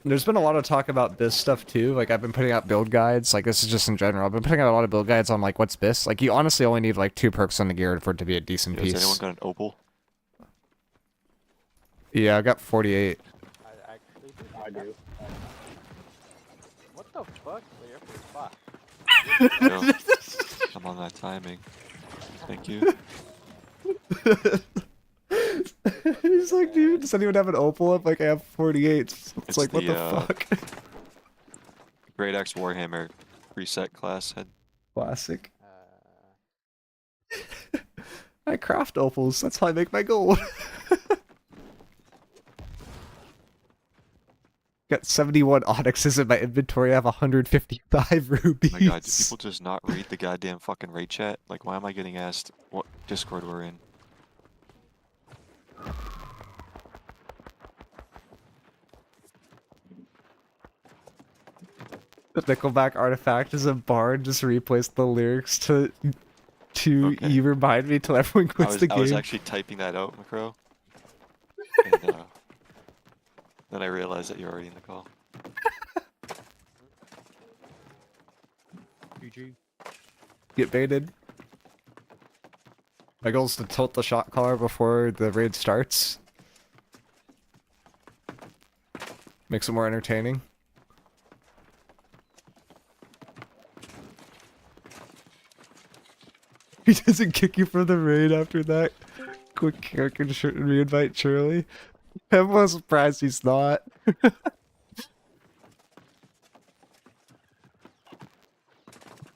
There's been a lot of talk about this stuff too. Like, I've been putting out build guides. Like, this is just in general. I've been putting out a lot of build guides on, like, what's this? Like, you honestly only need, like, 2 perks on the gear for it to be a decent piece. Has anyone got an opal? Yeah, I got 48. I do. What the fuck? No, I'm on that timing. Thank you. He's like, dude, does anyone have an opal? I'm like, I have 48. It's like, what the fuck? Great Axe Warhammer reset class had. Classic. I craft opals. That's how I make my gold. Got 71 onyxes in my inventory. I have 155 rubies. Oh my god, do people just not read the goddamn fucking raid chat? Like, why am I getting asked what Discord we're in? The Nickelback artifact is a bard. Just replace the lyrics to Okay. you remind me till everyone quits the game. I was actually typing that out, miicrow. And then I realized that you're already in the call. GG. Get baited. My goal is to tilt the shot caller before the raid starts. Makes it more entertaining. He doesn't kick you from the raid after that. Quick kick and reinvite Shirley. I'm surprised he's not.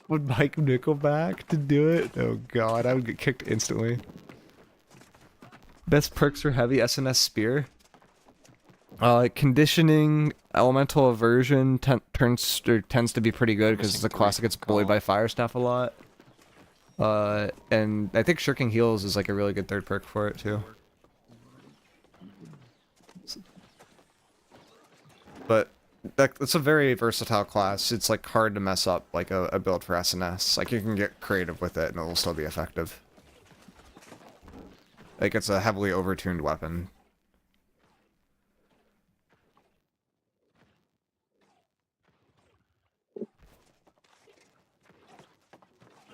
Would Mike Nickelback to do it? Oh god, I would get kicked instantly. Best perks for heavy SNS spear. Conditioning, elemental aversion tends to be pretty good because the classic gets bullied by fire staff a lot. And I think shirking heals is like a really good third perk for it too. But it's a very versatile class. It's like hard to mess up like a build for SNS. Like you can get creative with it and it'll still be effective. Like it's a heavily overtuned weapon.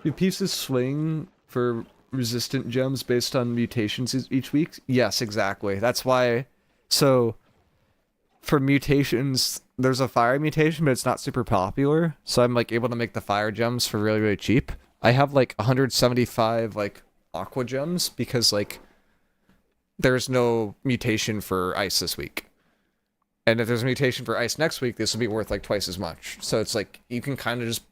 Do pieces swing for resistant gems based on mutations each week? Yes, exactly. That's why. So, for mutations, there's a fire mutation, but it's not super popular. So I'm like able to make the fire gems for really, really cheap. I have like 175 like aqua gems because like there's no mutation for ice this week. And if there's a mutation for ice next week, this will be worth like twice as much. So it's like you can kind of just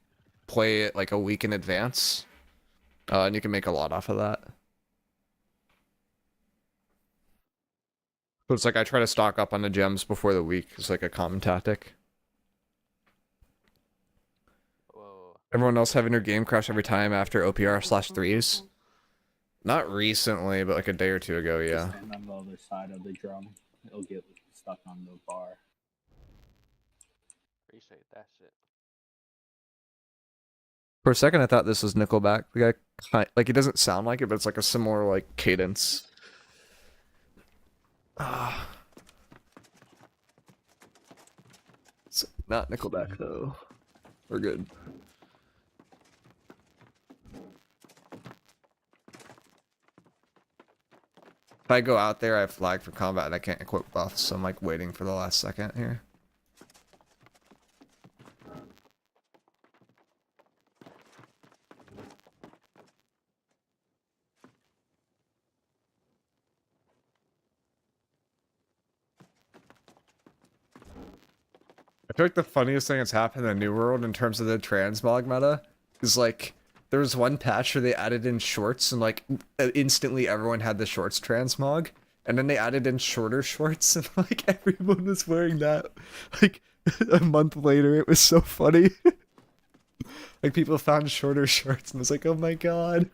play it like a week in advance, and you can make a lot off of that. So it's like I try to stock up on the gems before the week. It's like a common tactic. Whoa. Everyone else having their game crash every time after OPR/3s? Not recently, but like a day or two ago, yeah. Stand on the other side of the drum. It'll get stuck on the bar. Appreciate that shit. For a second, I thought this was Nickelback. The guy, like, it doesn't sound like it, but it's like a similar, like, cadence. It's not Nickelback, though. We're good. If I go out there, I have flag for combat, and I can't equip buffs, so I'm, like, waiting for the last second here. I feel like the funniest thing that's happened in the New World in terms of the transmog meta is like there was one patch where they added in shorts and like instantly everyone had the shorts transmog, and then they added in shorter shorts and like everyone was wearing that. Like a month later, it was so funny. Like people found shorter shorts and was like, oh my god.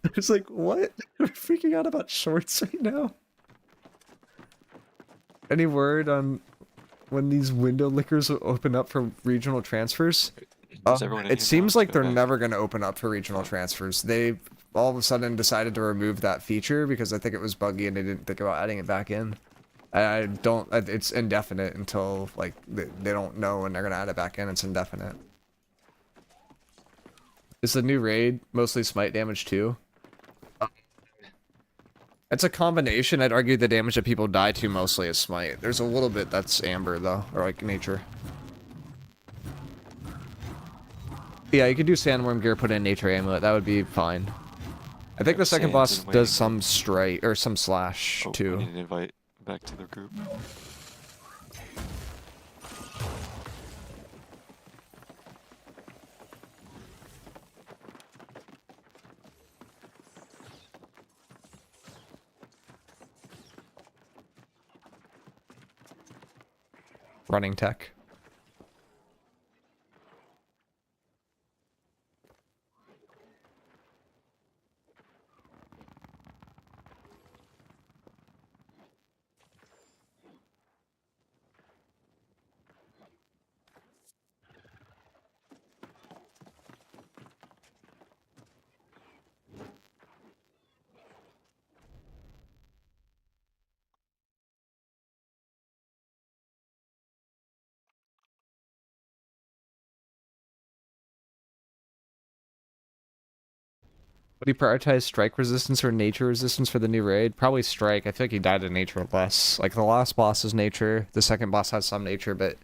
I was like, what? We're freaking out about shorts right now. Any word on when these window lickers will open up for regional transfers? It seems like they're never going to open up for regional transfers. They all of a sudden decided to remove that feature because I think it was buggy and they didn't think about adding it back in. It's indefinite until like they don't know when they're going to add it back in. It's indefinite. Is the new raid mostly smite damage too? It's a combination. I'd argue the damage that people die to mostly is smite. There's a little bit that's amber though, or like nature. Yeah, you could do Sandworm gear, put in nature amulet. That would be fine. I think the second boss does some strike or some slash too. I need an invite back to the group. running tech. Would he prioritize strike resistance or nature resistance for the new raid? Probably strike. I feel like he died in nature less. Like the last boss is nature. The second boss has some nature, but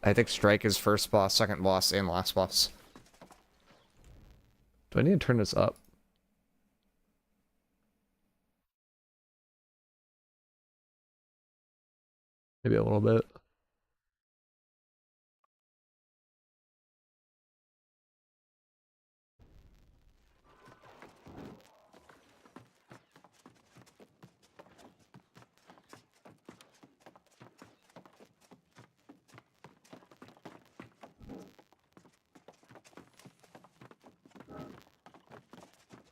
I think strike is first boss, second boss, and last boss. Do I need to turn this up? Maybe a little bit.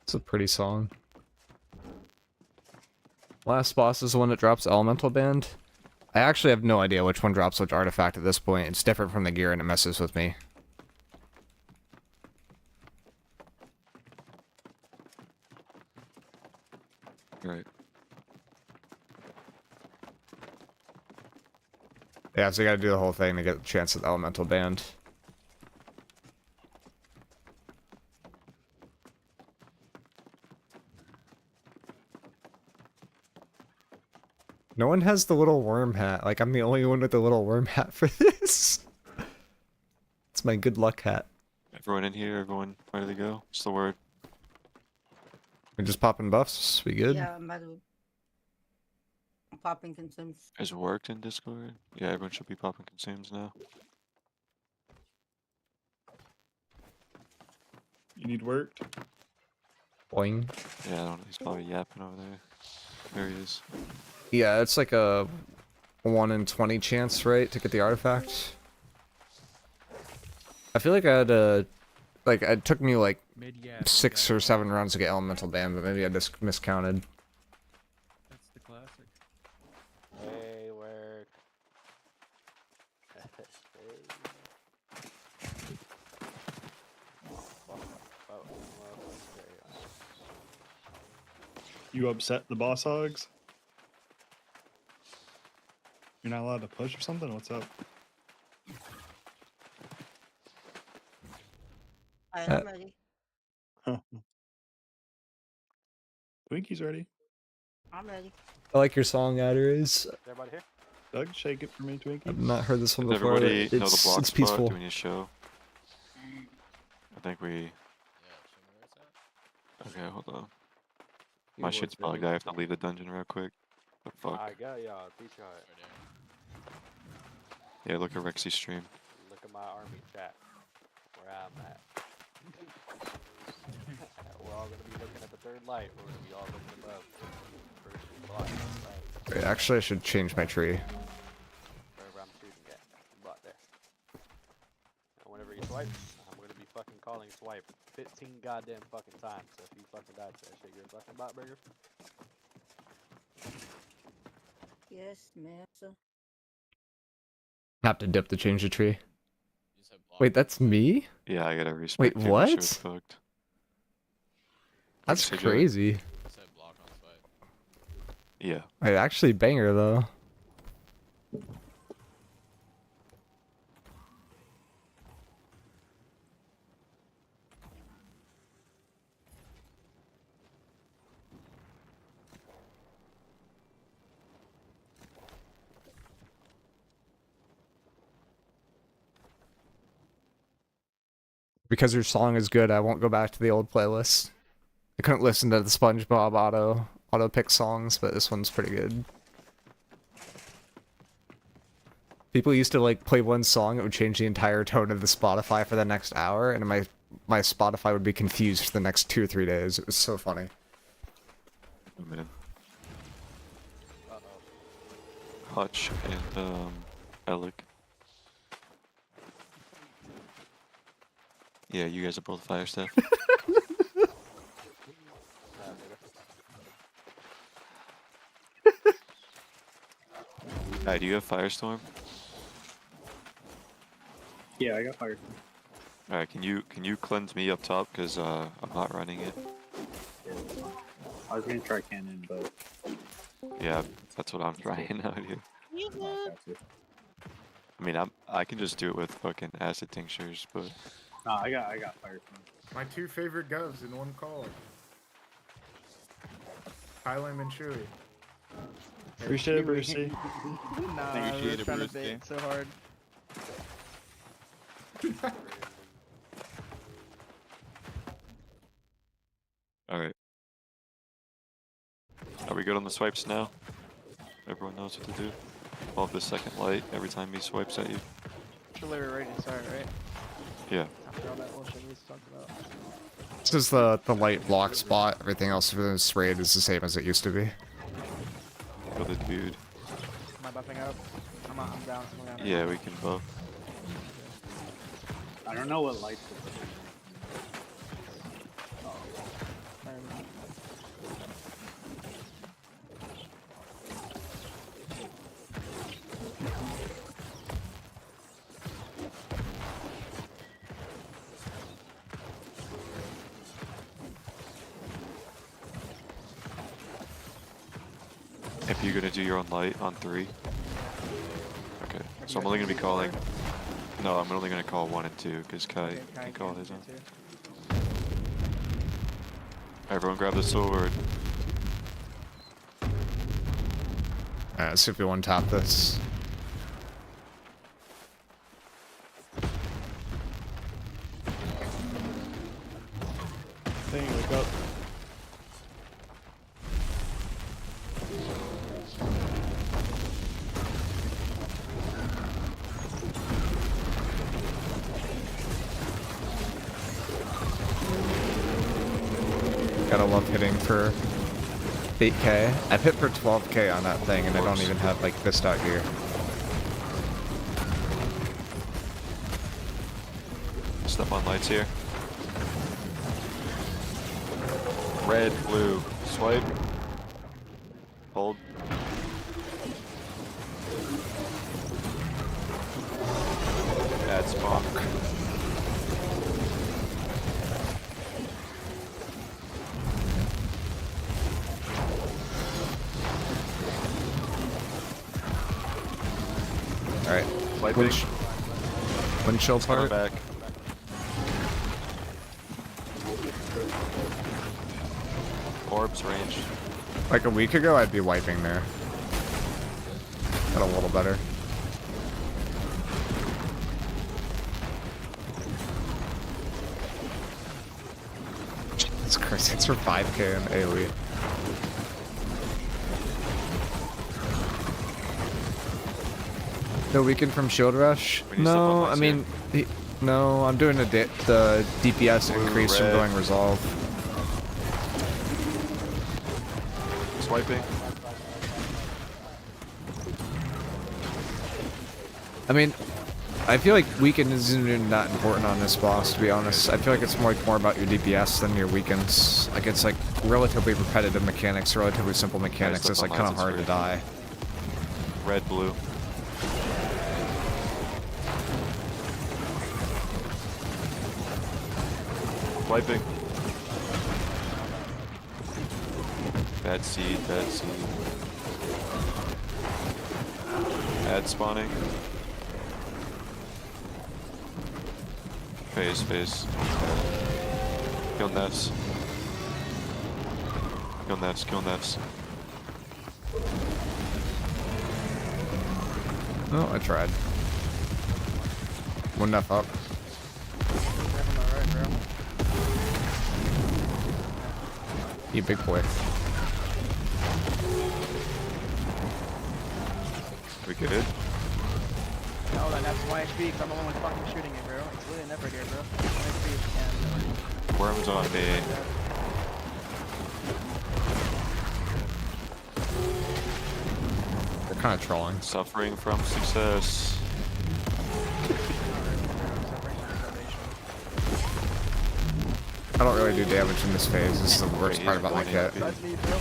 It's a pretty song. Last boss is the one that drops elemental band. I actually have no idea which one drops which artifact at this point. It's different from the gear and it messes with me. Right. Yeah, so you gotta do the whole thing to get a chance at the elemental band. No one has the little worm hat. Like, I'm the only one with the little worm hat for this. It's my good luck hat. Everyone in here, everyone ready to go? What's the word? We're just popping buffs. We good? Yeah, I'm about to popping consumes. Has it worked in Discord? Yeah, everyone should be popping consumes now. You need work? Boing. Yeah, I don't know. He's probably yapping over there. There he is. Yeah, it's like a 1 in 20 chance, right, to get the artifact. I feel like I had a... Like, it took me like 6 or 7 rounds to get elemental band, but maybe I just miscounted. That's the classic. Hey, work. Hey. Oh, You upset the boss hogs? You're not allowed to push or something? What's up? I'm ready. Twinkie's ready. I'm ready. I like your song, Adder's. Is everybody here? Doug, shake it for me, Twinkie. I've not heard this one Does before. everybody know the It's block spot? peaceful. Do we need to show? I think we... Okay, hold on. My shit's bugged. I have to leave the dungeon real quick. What the fuck? I got y'all. Teach y'all it. Yeah, look at Rexy's stream. Look at my army chat. Where I'm at. We're all gonna be looking at the third light. We're gonna be all looking above. First block. Right. Wait, actually, I should change my tree. Wherever I'm shooting at. Block there. And whenever you swipe, I'm gonna be fucking calling swipe 15 goddamn fucking times. So if you fucking die to that shit, you're a fucking bot burger. Yes, ma'am, sir. Have to dip to change the tree. Wait, that's me? Yeah, I gotta respect. Wait, you, my what? shit was fucked. That's Say, Joey? crazy. Yeah. Wait, actually banger though. Because your song is good, I won't go back to the old playlist. I couldn't listen to the SpongeBob auto pick songs, but this one's pretty good. People used to like play one song, it would change the entire tone of the Spotify for the next hour, and my Spotify would be confused for the next 2 or 3 days. It was so funny. Oh, man. Uh-oh. Hutch and Alec. Yeah, you guys are both fire stuff. Yeah, nigga. Alright, do you have Firestorm? Yeah, I got fired. Alright, can you cleanse me up top? Cause I'm not running it. Yeah, that's fine. I was gonna try cannon, but Yeah, that's what I'm trying now, dude. oh, got you. I mean, I can just do it with fucking acid tinctures, but No, I got fired. My two favorite govs in one call. Kylam and Chewy. Appreciate it, Brucey. Nah, I Appreciate was it, trying to Brucey. bait so hard. alright. Are we good on the swipes now? Everyone knows what to do. Hold the second light every time he swipes at you. Surely we're ready to start, right? Yeah. After all that bullshit we just talked about. This is the light block spot. Everything else within the sprayed is the same as it used to be. Kill the dude. Am I buffing up? I'm down. Someone down. Yeah, we can buff. I don't know what lights to put in. If you're gonna do your own light on 3. Okay, so I'm only gonna be calling. No, I'm only gonna call 1 and 2 because Kai Okay, can call his can own. too. Everyone grab the sword. Alright, let's see if we want to tap this. Dang, wake up. Gotta love hitting for 8k. I've hit for 12k on that thing and I don't even have like this out here. Step on lights here. Red, blue, swipe. Hold. Add spawn. Alright. Wiping. Windshield Coming part. back. Orbs range. Like a week ago, I'd be wiping there. Got a little better. That's crazy. It's for 5k in AoE. The weekend from Shield Rush? We need stuff on No, I lights mean, no, I'm doing the DPS Blue, increase from red. going Resolve. Swiping. I mean, I feel like weekend isn't even that important on this boss, to be honest. I feel like it's more about your DPS than your weekends. Like, it's like relatively repetitive mechanics, relatively simple mechanics. stuff It's like on kind of lights, hard it's to die. Red, blue. Wiping. Bad seed, bad seed. Add spawning. Phase. Kill nets. Kill nets. No, I tried. One enough up. Grab on my right, bro. You big boy. We good? No, then that's 1 HP because I'm the one fucking shooting it, bro. It's really never here, bro. 1 HP if you can. Worms on me. They're kind of trolling. Suffering from success. I don't really do damage in this phase. This is the worst Okay, part he's about my one kit. HP. That's me, bro.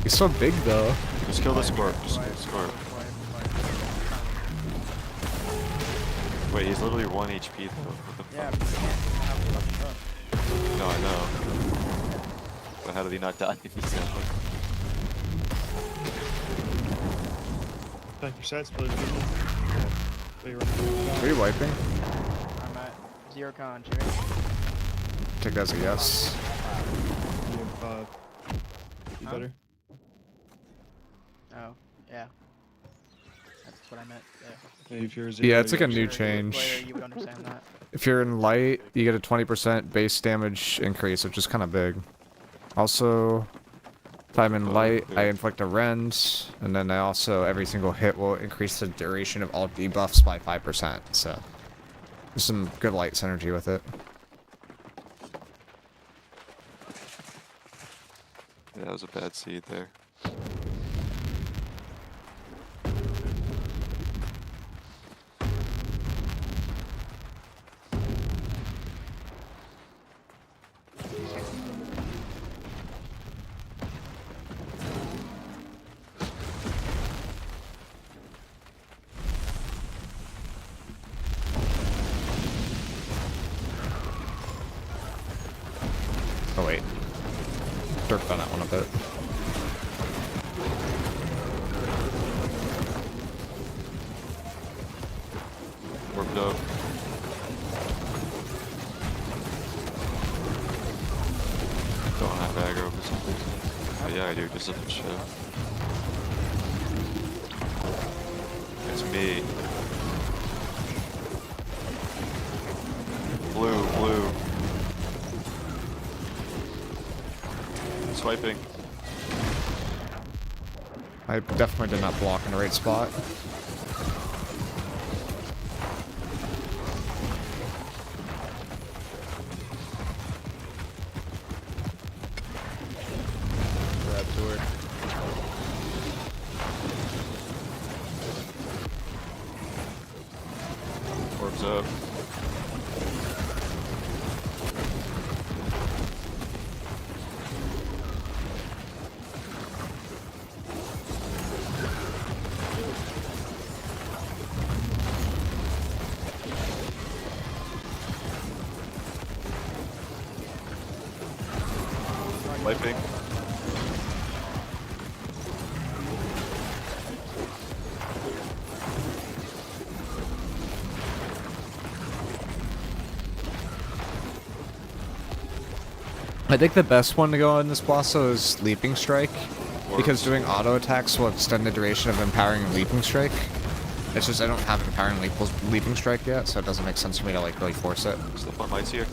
He's so big though. Just kill the Scorp. Just kill the Scorp. Wait, he's literally 1 HP though. What the Yeah, fuck? but you can't even have a fucking truck. No, I know. But how did he not die if he's that one? Back your side split. Are you wiping? I'm at 0 con, Jimmy. Take that as a yes. You Huh? better. Oh, yeah. That's what I meant. Yeah. If you're a zero, Yeah, it's like a you new If you're a good player, change. you would understand that. If you're in light, you get a 20% base damage increase, which is kind of big. Also, if I'm in light, I inflict a rend, and then I also, every single hit will increase the duration of all debuffs by 5%, so there's some good light synergy with it. Yeah, that was a bad seed there. Oh wait. Dirked on that one a bit. Warped up. Don't have aggro for some reason. Oh, yeah, I do, just doesn't show. It's me. Blue. Swiping. I definitely did not block in the right spot. Grab sword. Orbs up. Wiping. I think the best one to go on this Blossom is Leaping Strike, because doing auto attacks will extend the duration of Empowering Leaping Strike. It's just I don't have Empowering Leaping Strike yet, so it doesn't make sense for me to like really force it. Slip on lights here.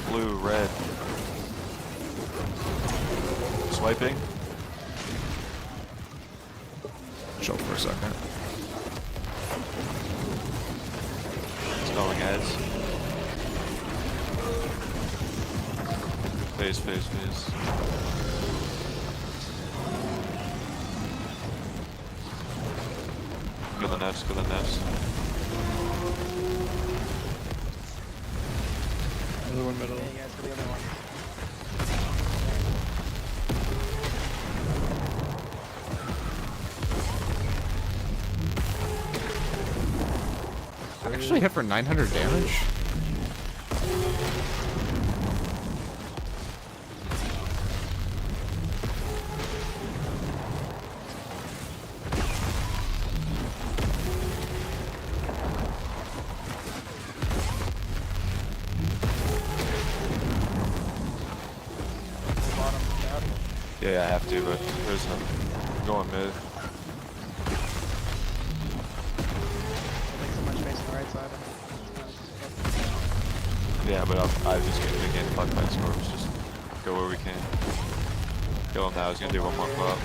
Blue, red. Swiping. Chill for a second. Spelling ads. Phase. Go the nest. Another one middle. Yeah, you guys for the other one. I actually hit for 900 damage. Bottom tab. Yeah, I have to, but there's no going mid. Make so much space on the right side. Yeah, but I'm just gonna get fucked by Scorps. Just go where we can. Kill him now. He's gonna do one more pop.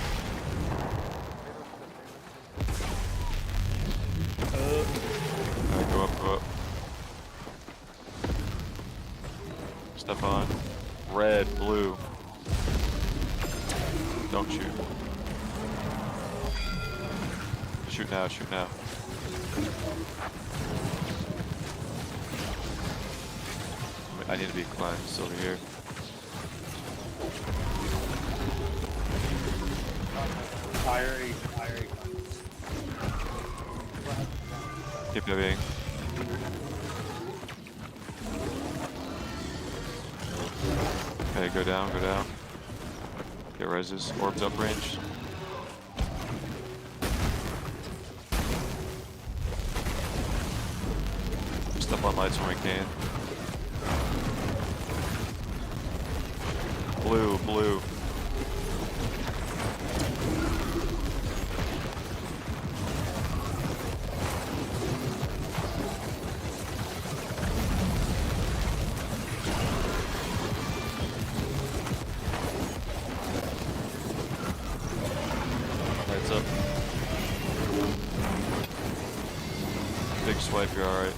Alright, go up. Step on. Red, blue. Don't shoot. Shoot now. I need to be cleansed over here. Fire 8, fire 8. Keep heavying. Okay, go down, go down. Get reses. Orbs up range. Step on lights when we can. Blue, blue. Lights up. Big swipe, you're alright.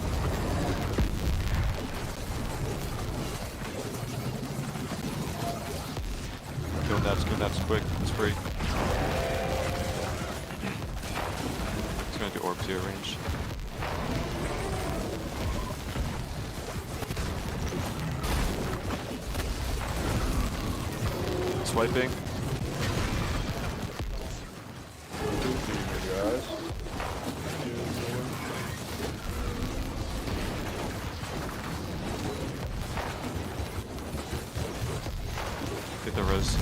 Kill naps quick, it's free. It's gonna do orb to your range. Swiping. Get the res.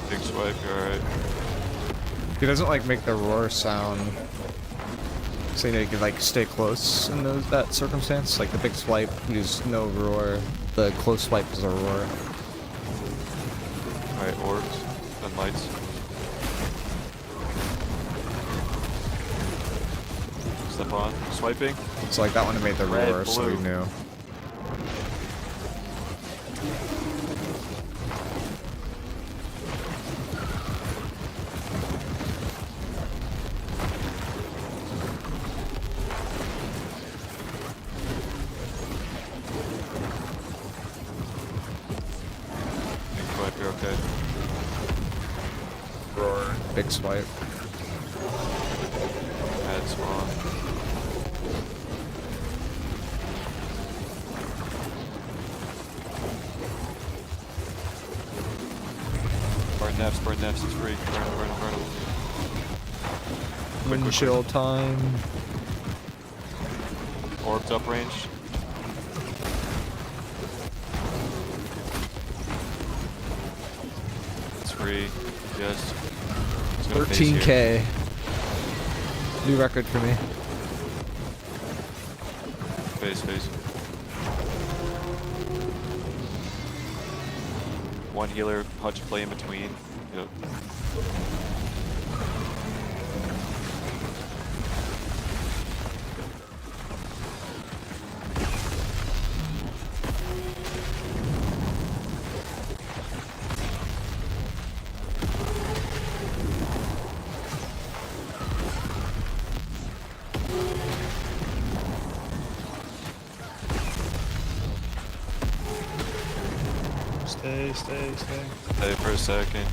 Big swipe, you're alright. He doesn't like make the roar sound, so you know you can like stay close in that circumstance. Like the big swipe, there's no roar. The close swipe is a roar. Alright, orbs, then lights. Step on, swiping. So like that one made the Red, roar, so we blue. knew. Big swipe, you're okay. Roar. Big swipe. Add spawn. Burn nets, it's free. Burn them. Wind chill time. Orbs up range. It's free. Yes. It's gonna phase here. 13k. New record for me. Phase. One healer, Hutch play in between. Yep. Stay. Stay for a second.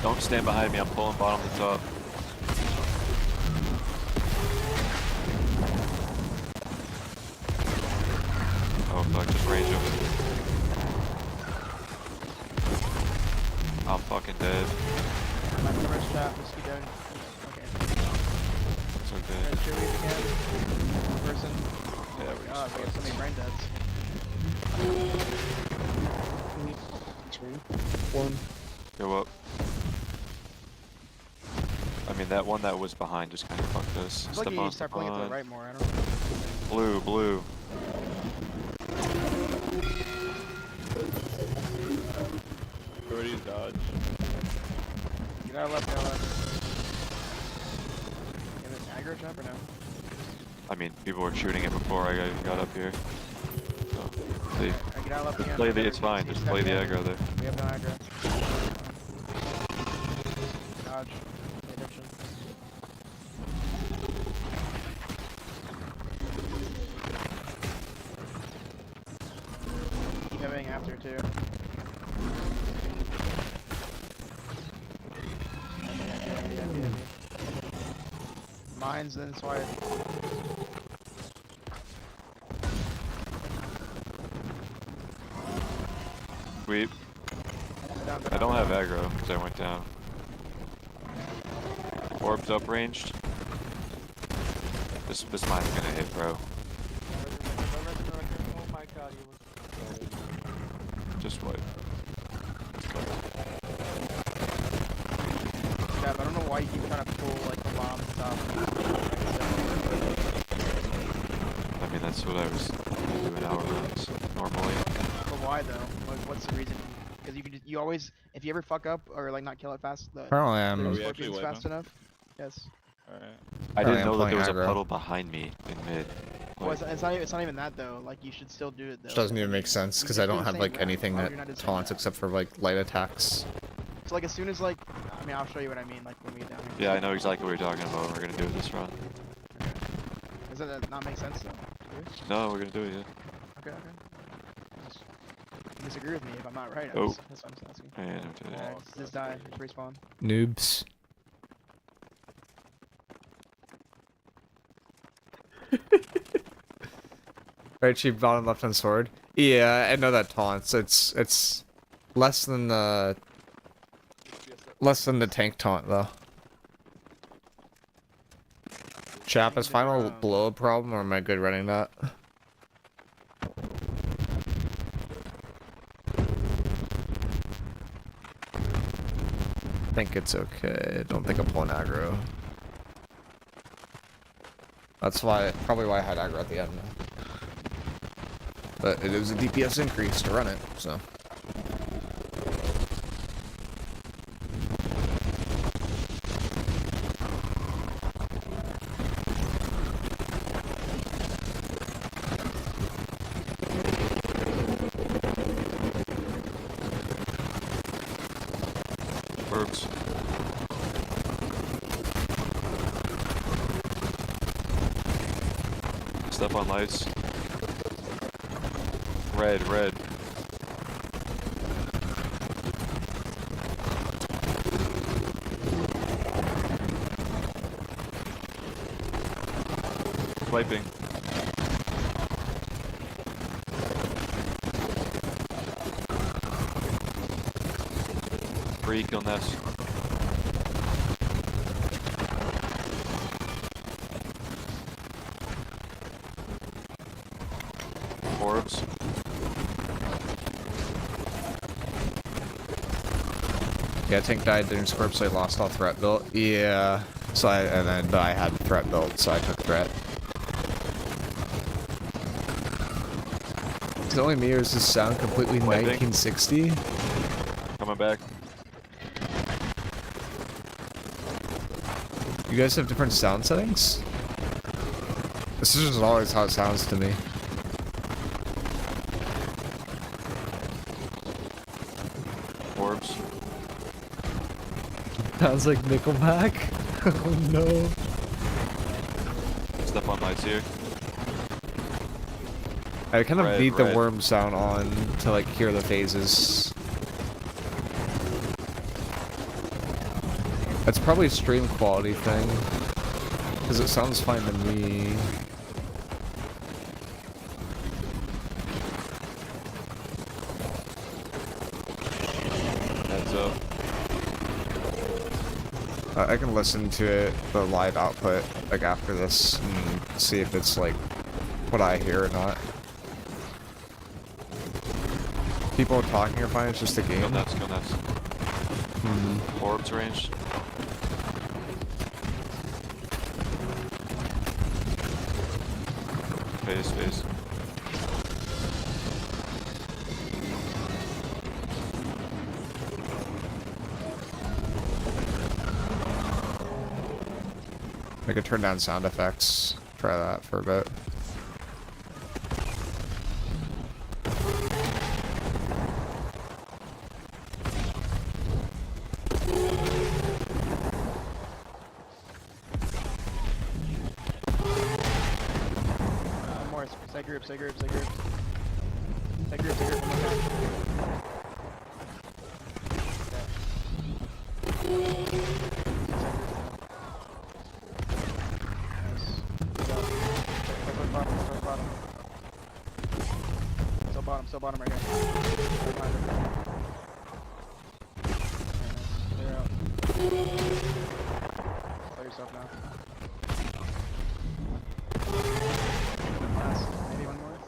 Don't stand behind me, I'm pulling bottom to top. Oh fuck, just range him. I'm fucking dead. I'm at the first shot. Let's keep going. Okay. It's okay. There's Chewie again. One person. Yeah, we God, we have so many brain deads. One. Go up. I mean, that one that was behind just kind of fucked us. It's like you start pulling it to the right more. I don't know. Blue. Already dodge. Get out left, get out left. Get an aggro jump or no? I mean, people were shooting it before I got up here. So, see. Alright, get out left Just again. play the, it's fine, just play the aggro there. We have no aggro. Dodge. Pay attention. Keep heavying after too. Mines, then swipe. Sweep. Down, I don't have aggro because I went down. Orbs upranged. This mine's gonna hit, bro. Oh my god, you was. Just wipe. Yeah, but I don't know why you keep trying to pull like the bomb stuff. I mean, that's what I was doing hour runs normally. But why though? Like, what's the reason? Because you can just, you always, if you ever fuck up or like not kill it fast, the Apparently Are I'm we scorpions actually fast wiping? enough. Yes. Alright. I didn't I'm know that playing there was a aggro. puddle behind me in mid. Well, it's not even that though. Like you should still do it though. Which doesn't I even mean, make sense you because just I do don't the have same like round. anything Why that would you not do the same taunts round? except for like light attacks. So like as soon as like, I mean, I'll show you what I mean. Like when we get down here. Yeah, I know exactly what you're talking about. We're gonna do it this run. Does that not make sense though? No, we're gonna do it, yeah. Okay. Just disagree with me if I'm not right. Oh. That's what I'm just asking. Yeah, don't do that. Alright, just die. Just respawn. Noobs. Right, cheap bottom left hand sword. Yeah, I know that taunts. It's less than the tank taunt though. Chap, is final blow a problem or am I good running that? I think it's okay. I don't think I'm pulling aggro. That's probably why I had aggro at the end. But it was a DPS increase to run it, so. Works. Step on lights. Red. Wiping. Freak on this. Orbs. Yeah, tank died during Scorp, so I lost all threat built. Yeah, so but I had threat built, so I took threat. Is it only me or does this sound completely Wiping. 1960? Coming back. You guys have different sound settings? This is just always how it sounds to me. Orbs. Sounds like Nickelback. Oh no. Step on lights here. I kind of Red, beat the red. worm sound on to like hear the phases. It's probably a stream quality thing. Because it sounds fine to me. Heads up. I can listen to it, the live output, like after this, and see if it's like what I hear or not. People talking are fine, it's just a game. Go nuts. Hmm. Orbs ranged. Phase. I could turn down sound effects. Try that for a bit. More. Say group. Say group. One more time. still bottom right here. Right behind it. Clear out. Play yourself now. Last, maybe one more.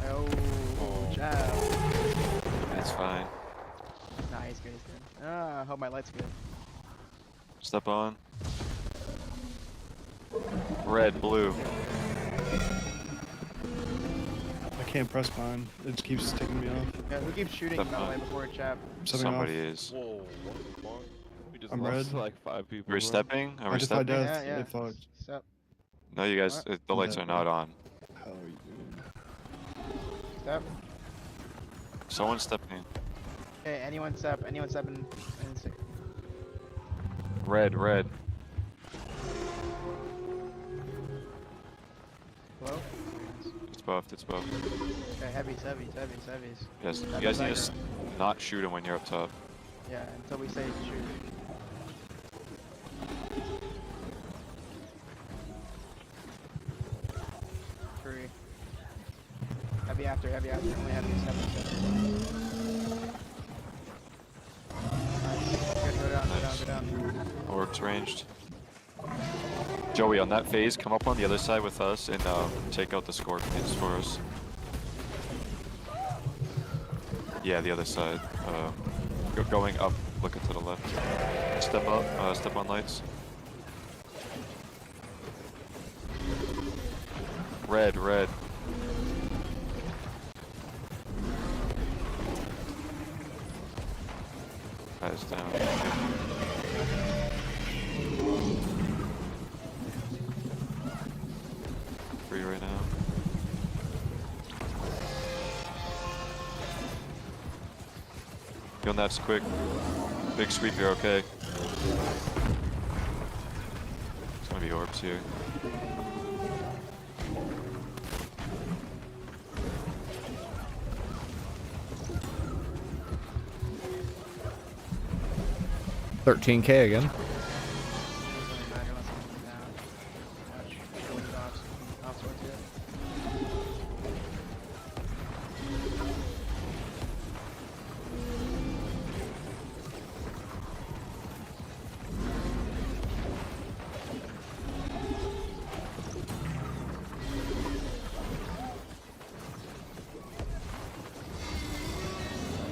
Oh, jab. It's fine. Nah, he's good, he's good. Ah, I hope my light's good. Step on. Red, blue. I can't press mine. It just keeps ticking me off. Yeah, who keeps shooting Step by the way on. before a jab? Stepping Somebody off. is. Whoa, what the fuck? We just I'm lost red. like 5 people. We're bro. stepping? Are I we just by stepping? death. Yeah, They fucked. Step, No, you guys, What? the I'm lights dead, are not bro. on. How are you doing? step. Someone's stepping. Okay, anyone step and stick. Red, red. Hello? It's buffed, it's buffed. Okay, heavies. Yes, you Step guys need to back not shoot him when you're up top. Yeah, until we say shoot. Three. Heavy after, only heavy, step. Nice. Good, go down. Orbs ranged. Joey, on that phase, come up on the other side with us and take out the scorpions for us. Yeah, the other side. Going up, looking to the left. Step up, step on lights. Red, red. Eyes down. Free right now. Kill nets quick. Big sweep here, okay. There's gonna be orbs here. $13K again. Doesn't matter unless I'm down. Watch. Go with the off swords here.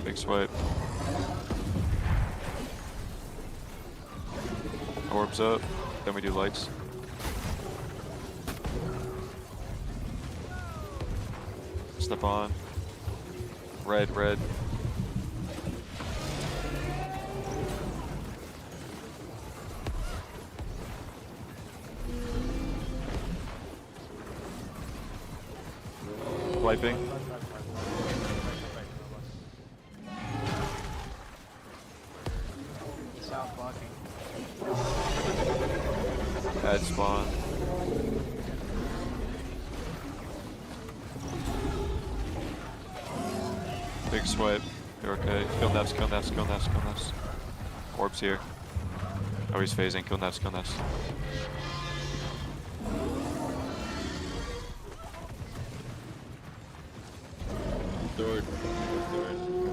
Big swipe. Orbs up, then we do lights. Step on. Red, red. Wiping. South blocking. Add spawn. Big swipe. You're okay. Kill nets, kill nets, kill nets, kill nets. Orbs here. Oh, he's phasing. Kill nets, kill nets. Sword.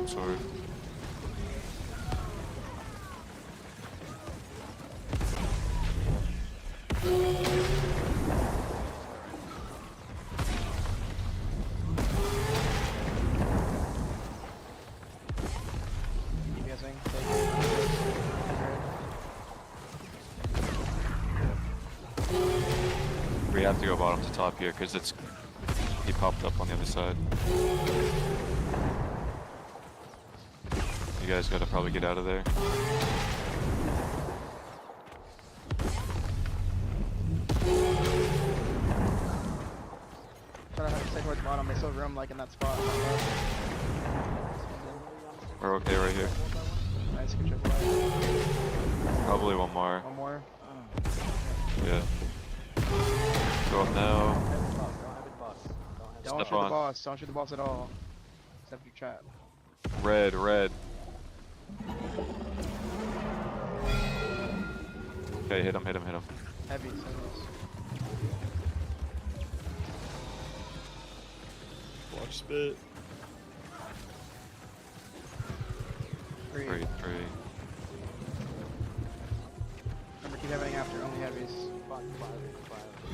Sword. Keep guessing. We have to go bottom to top here because he popped up on the other side. You guys gotta probably get out of there. Trying to stay towards bottom. They still room like in that spot. We're okay right here. Nice, good triple light. Probably one more. One more. Yeah. Go up now. Don't Step shoot on. the boss. Don't shoot the boss at all. Except your trap. Red, red. Okay, hit him, hit him, hit him. Heavy, heavies. Watch spit. 3. 3, 3. Remember, keep heavying after. Only heavies. Fuck, 5.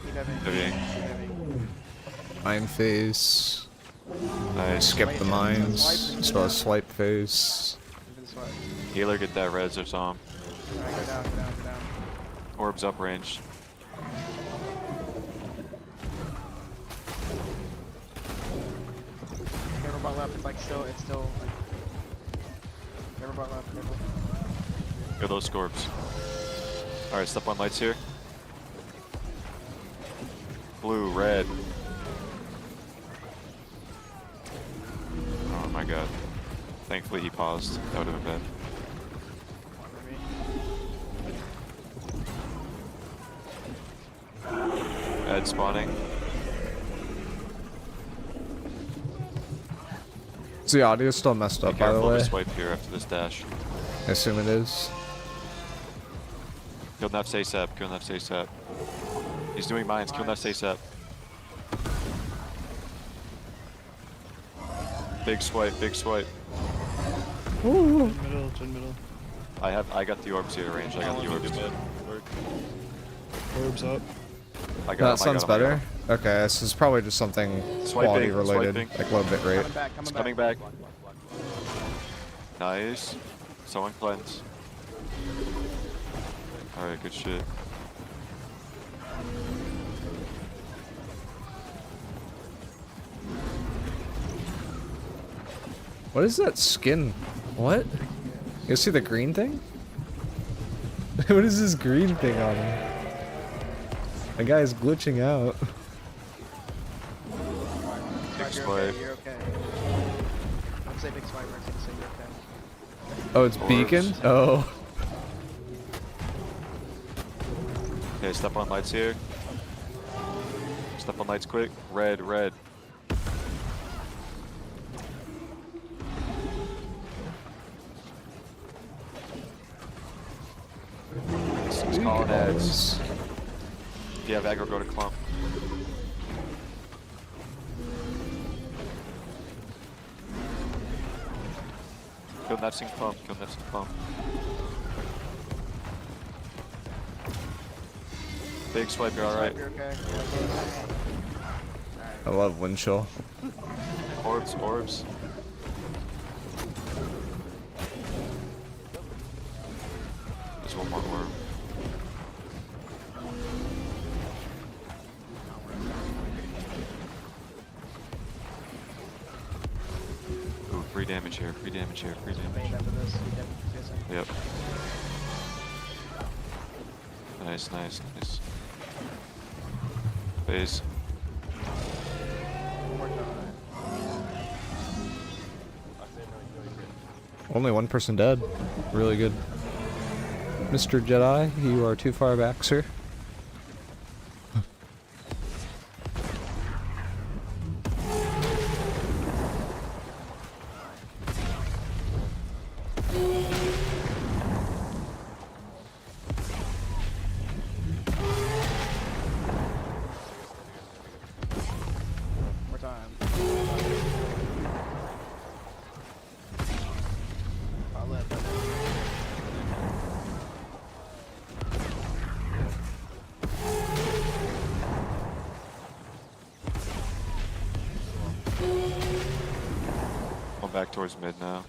Keep heavying. Heavying. Keep heavying. Mine phase. Nice. Skip the mines. So a swipe phase. Into the swipe. Healer, get that res or something. Alright, go down, go down, go down. Orbs up range. Careful bot left. It's like it's still like. Careful bot left. Careful. Go those scorbs. Alright, step on lights here. Blue, red. Oh my god. Thankfully he paused. That would have been bad. Ed spawning. Is the audio still messed Be up, by the careful of way? a swipe here after this dash. I assume it is. Kill Nefs ASAP, kill Nefs ASAP. He's doing mines, kill Nefs ASAP. Big swipe, big swipe. Gen middle. I got the orbs here to range, I got the orbs. Orbs up. I got That him, I sounds got him, I got better. him. Okay, this is probably just something Swiping, quality related, swiping. like low bit rate. Coming back, It's coming coming back. back. Nice. Someone cleanse. Alright, good shit. What is that skin? What? You see the green thing? What is this green thing on him? The guy's glitching out. Big You're swipe. okay, you're okay. Don't say big swipe, Mercy. Say you're okay. Oh, it's Orbs. beacon? Oh. Okay, step on lights here. Step on lights quick. Red, red. He's calling ads. If you have aggro, go to clump. Kill Nefs in clump, kill Nefs in clump. Big swipe, you're alright. You're okay. I love wind chill. Orbs, orbs. There's one more orb. Ooh, free damage here, free damage here, free damage. Made after this. You definitely Yep. Nice, nice, nice. Phase. One more time. Only one person dead. Really good. Mr. Jedi, you are too far back, sir. One more time. Bot left. Going back towards mid now.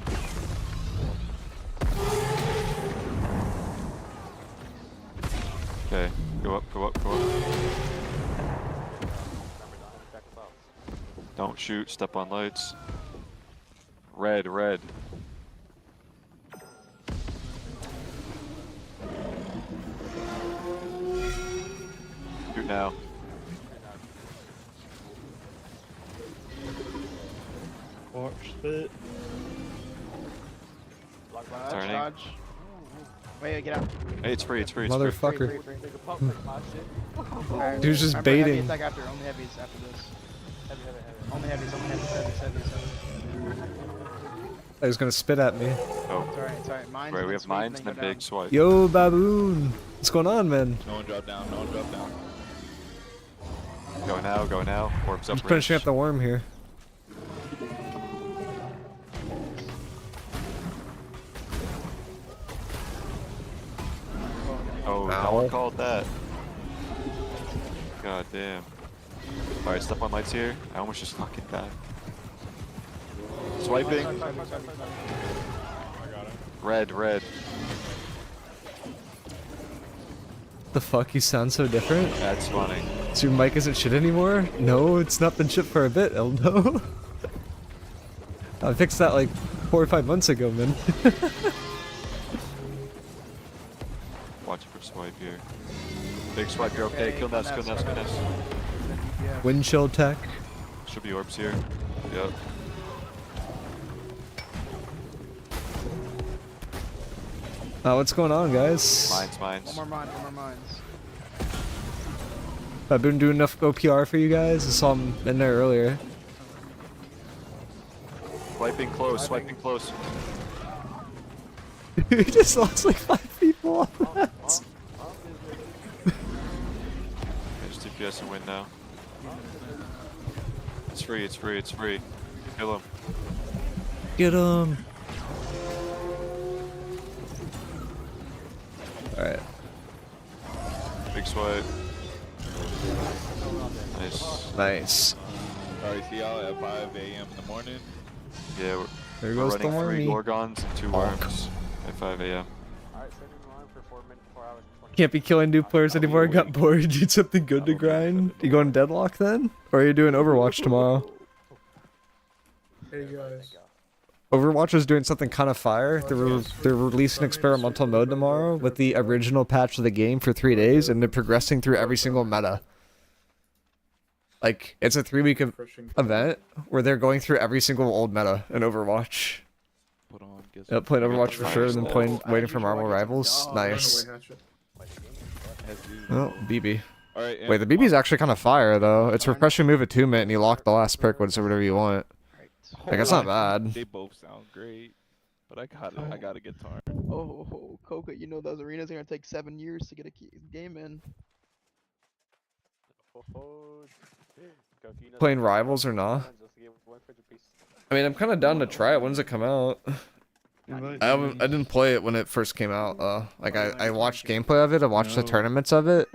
Okay, go up, go up, go up. Don't shoot, step on lights. Red, red. Shoot now. Watch spit. Dodge, Turning. dodge. Wait, get out. Hey, it's free, it's free, it's free. Motherfucker. Free. Take a pump, like hot shit. Alright, He was just remember, heavy baiting. attack after. Only heavies after this. Heavy, heavy, heavy. Only heavies, heavies. He was gonna spit at me. Oh, It's alright. Mines. right, and we then have sweep, mines and and then then go big swipe. Yo, baboon. What's going on, man? No one drop down. No one drop down. Go now, go now. Orbs I'm up just finishing range. up the worm here. No, no Ow. one called that. God damn. Alright, step on lights here. I almost just fucking died. Swiping. I got him. Red. The fuck, you sound so different? That's funny. So your mic isn't shit anymore? No, it's not been shit for a bit, Eldo. I fixed that like 4 or 5 months ago, man. Watch for swipe here. Big swipe, you're okay. Kill Nest. Yeah. Wind chill tech. Should be orbs here. Yep. What's going on, guys? Mines. One more mines. I've been doing enough OPR for you guys. I saw him in there earlier. Swiping close. You just lost like 5 people. Just DPS and win now. It's free. Kill him. Get him. Alright. Big swipe. Nice. Nice. Alright, see y'all at 5 a.m. in the morning. Yeah, There we're goes the running 3 army. Gorgons and 2 worms at 5 a.m. Alright, send me alarm for 4 hours and 20 Can't be killing new players anymore. I got bored. Need something good to grind. You going deadlock then? Or are you doing Overwatch tomorrow? Hey guys. Overwatch is doing something kind of fire. They're releasing experimental mode tomorrow with the original patch of the game for 3 days, and they're progressing through every single meta. Like, it's a 3-week event where they're going through every single old meta in Overwatch. Put on. Yep, playing Overwatch for sure, and then waiting for Marvel Rivals. Nice. Oh, BB. Alright, Wait, the BB's actually kind of fire, though. It's refreshing move attunement, and you lock the last perk with whatever you want. Like, it's not bad. They both sound great, but I got a guitar. Oh, Coca, you know those arenas are gonna take 7 years to get a game in. Playing Rivals or not? I mean, I'm kind of down to try it. When's it come out? I didn't play it when it first came out. Like I watched gameplay of it. I watched the tournaments of it.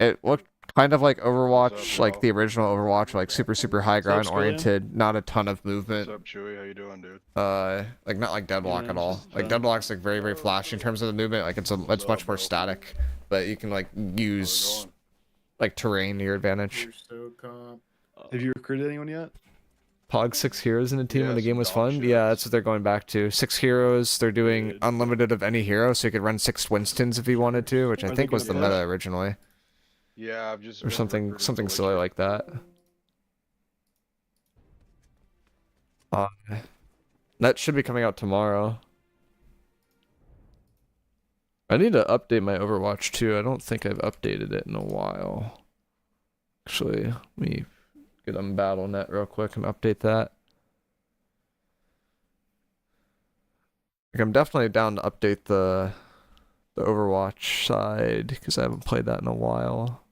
It looked kind of like Overwatch, like the original Overwatch, like super high ground oriented. Not a ton of movement. What's up, Chewy? How you doing, dude? Like not like Deadlock at all. Like Deadlock's like very flashy in terms of the movement. Like it's much more static, but you can like use like terrain to your advantage. Have you recruited anyone yet? Pog 6 heroes in a team when the game was fun. Yeah, that's what they're going back to. 6 heroes. They're doing unlimited of any hero, so you could run 6 Winstons if you wanted to, which I think was the meta originally. Yeah, I've just Or something silly like that. That should be coming out tomorrow. I need to update my Overwatch too. I don't think I've updated it in a while. Actually, let me get on Battle.net real quick and update that. Like, I'm definitely down to update the Overwatch side because I haven't played that in a while.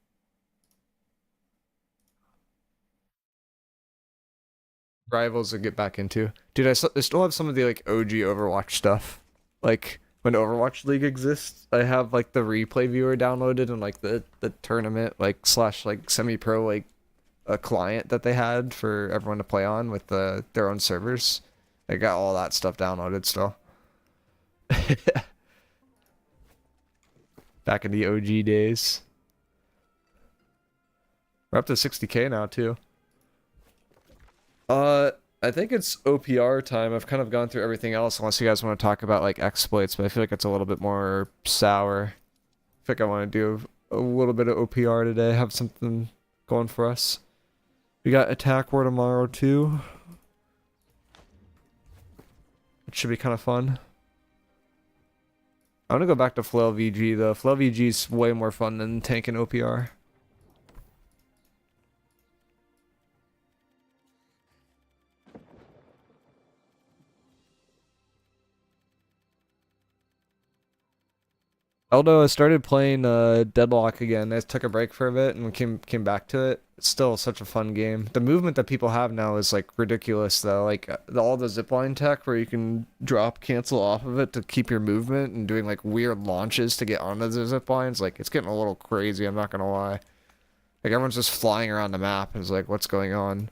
Rivals to get back into. Dude, I still have some of the like OG Overwatch stuff. Like when Overwatch League exists, I have like the replay viewer downloaded and like the tournament like / like semi-pro like a client that they had for everyone to play on with their own servers. I got all that stuff downloaded still. Back in the OG days. We're up to 60k now too. I think it's OPR time. I've kind of gone through everything else unless you guys want to talk about like exploits, but I feel like it's a little bit more sour. I think I want to do a little bit of OPR today, have something going for us. We got Attack War tomorrow too. It should be kind of fun. I want to go back to Flail VG though. Flail VG is way more fun than tank and OPR. Although I started playing Deadlock again, I took a break for a bit and came back to it. It's still such a fun game. The movement that people have now is like ridiculous though. Like all the zipline tech where you can drop cancel off of it to keep your movement and doing like weird launches to get onto the ziplines. Like it's getting a little crazy, I'm not gonna lie. Like everyone's just flying around the map and it's like, what's going on?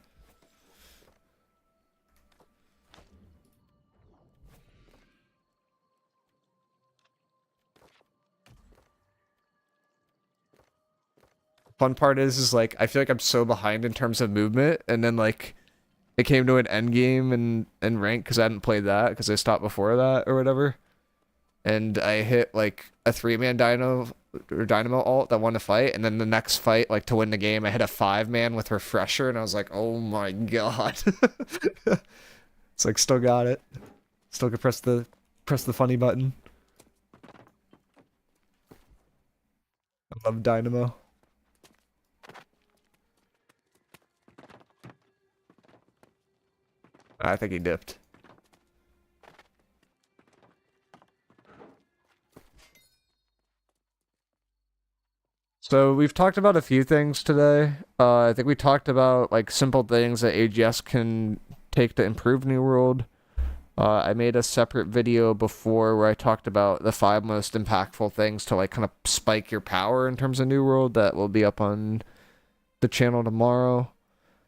Fun part is like I feel like I'm so behind in terms of movement, and then like it came to an end game and rank because I hadn't played that because I stopped before that or whatever, and I hit like a 3-man dynamo alt that won the fight, and then the next fight like to win the game I hit a 5-man with refresher, and I was like, oh my god. It's like still got it, still can press the funny button. I love dynamo. I think he dipped. So we've talked about a few things today. I think we talked about like simple things that AGS can take to improve New World. I made a separate video before where I talked about the 5 most impactful things to like kind of spike your power in terms of New World that will be up on the channel tomorrow.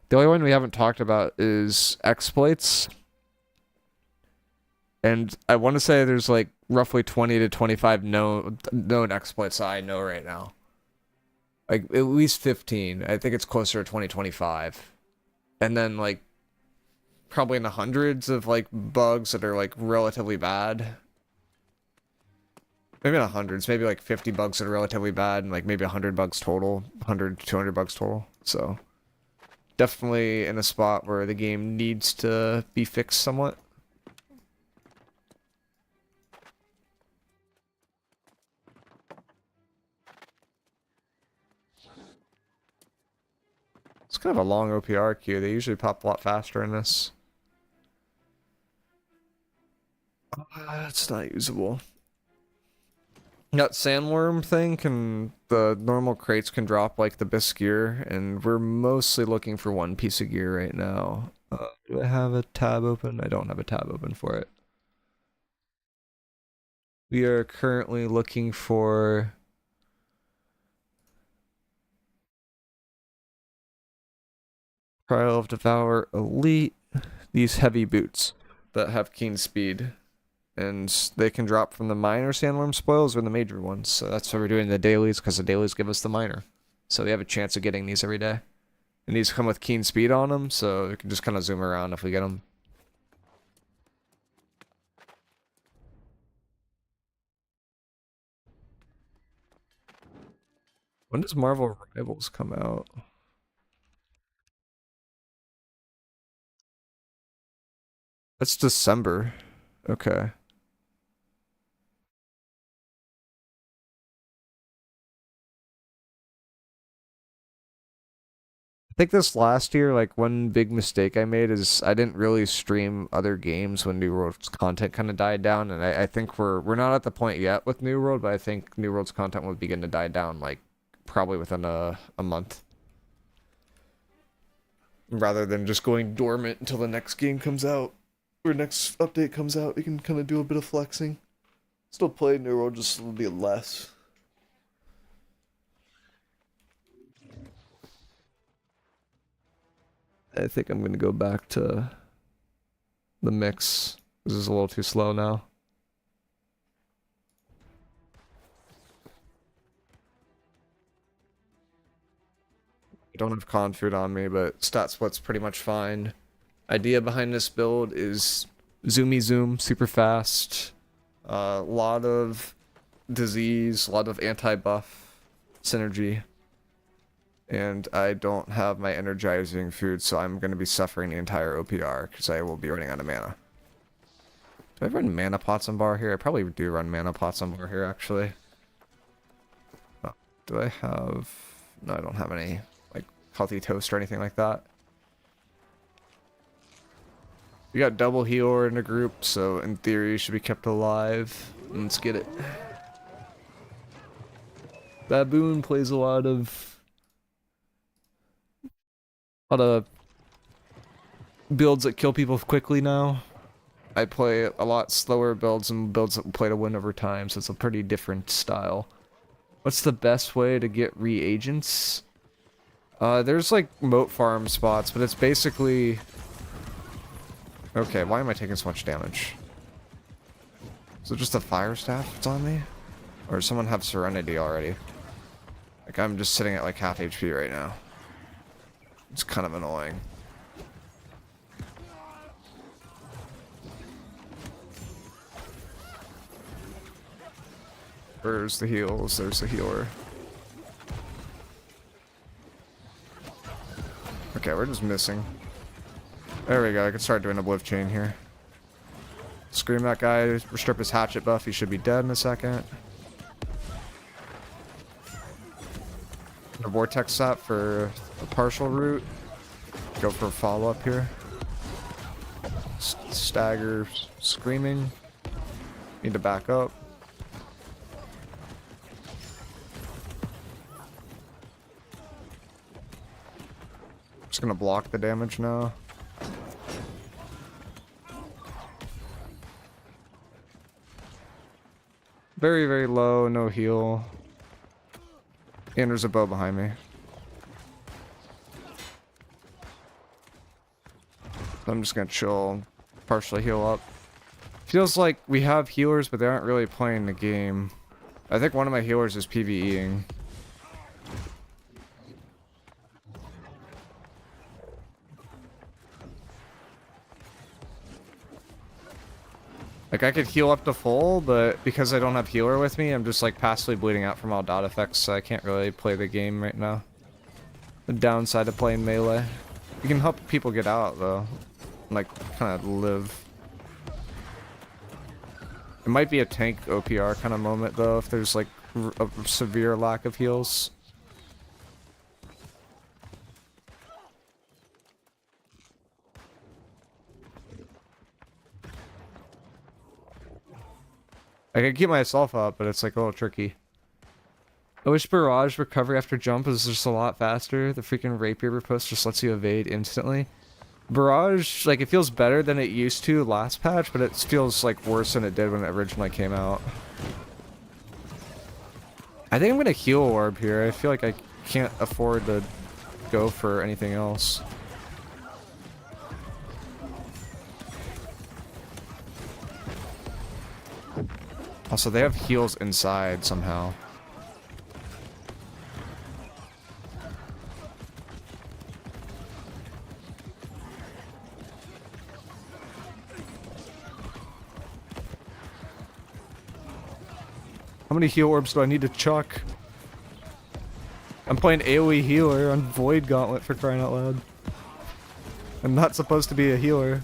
The only one we haven't talked about is exploits. And I want to say there's like roughly 20 to 25 known exploits that I know right now. Like at least 15. I think it's closer to 20, 25. And then like probably in the hundreds of like bugs that are like relatively bad. Maybe not hundreds, maybe like 50 bugs that are relatively bad and like maybe 100 bugs total, 100 to 200 bugs total. So definitely in a spot where the game needs to be fixed somewhat. It's kind of a long OPR queue. They usually pop a lot faster in this. It's not usable. That Sandworm thing the normal crates can drop like the best gear, and we're mostly looking for one piece of gear right now. Do I have a tab open? I don't have a tab open for it. We are currently looking for Trial of Devour Elite, these heavy boots that have keen speed. And they can drop from the minor Sandworm spoils or the major ones. So that's why we're doing the dailies, because the dailies give us the minor. So we have a chance of getting these every day. And these come with keen speed on them, so we can just kind of zoom around if we get them. When does Marvel Rivals come out? That's December. Okay. I think this last year, like, one big mistake I made is I didn't really stream other games when New World's content kind of died down, and I think we're not at the point yet with New World, but I think New World's content will begin to die down, like, probably within a month. Rather than just going dormant until the next game comes out, or next update comes out, we can kind of do a bit of flexing. Still play New World, just a little bit less. I think I'm gonna go back to the mix. This is a little too slow now. I don't have con food on me, but stat split's pretty much fine. Idea behind this build is zoomy zoom, super fast. A lot of disease, a lot of anti-buff synergy. And I don't have my energizing food, so I'm going to be suffering the entire OPR, because I will be running out of mana. Do I run mana pots on bar here? I probably do run mana pots on bar here, actually. Oh, do I have... No, I don't have any, like, healthy toast or anything like that. We got double healer in the group, so in theory, should be kept alive. Let's get it. Baboon plays a lot of builds that kill people quickly now. I play a lot slower builds and builds that play to win over time, so it's a pretty different style. What's the best way to get reagents? There's like moat farm spots, but it's basically... Okay, why am I taking so much damage? Is it just a fire staff that's on me? Or does someone have Serenity already? Like, I'm just sitting at like half HP right now. It's kind of annoying. Where's the heals? There's the healer. Okay, we're just missing. There we go, I can start doing a Bliv chain here. Scream that guy, strip his hatchet buff, he should be dead in a second. A vortex set for a partial route. Go for a follow-up here. Stagger, screaming. Need to back up. Just gonna block the damage now. Very, very low, no heal. And there's a bow behind me. So I'm just gonna chill, partially heal up. Feels like we have healers, but they aren't really playing the game. I think one of my healers is PvEing. Like, I could heal up to full, but because I don't have healer with me, I'm just, like, passively bleeding out from all dot effects, so I can't really play the game right now. The downside of playing melee. You can help people get out, though. Like, kind of live. It might be a tank OPR kind of moment, though, if there's, like, a severe lack of heals. I can keep myself up, but it's like a little tricky. I wish Barrage recovery after jump was just a lot faster. The freaking rapier riposte just lets you evade instantly. Barrage, like, it feels better than it used to last patch, but it feels like worse than it did when it originally came out. I think I'm gonna heal orb here. I feel like I can't afford to go for anything else. Also, they have heals inside somehow. How many heal orbs do I need to chuck? I'm playing AoE healer on Void Gauntlet, for crying out loud. I'm not supposed to be a healer.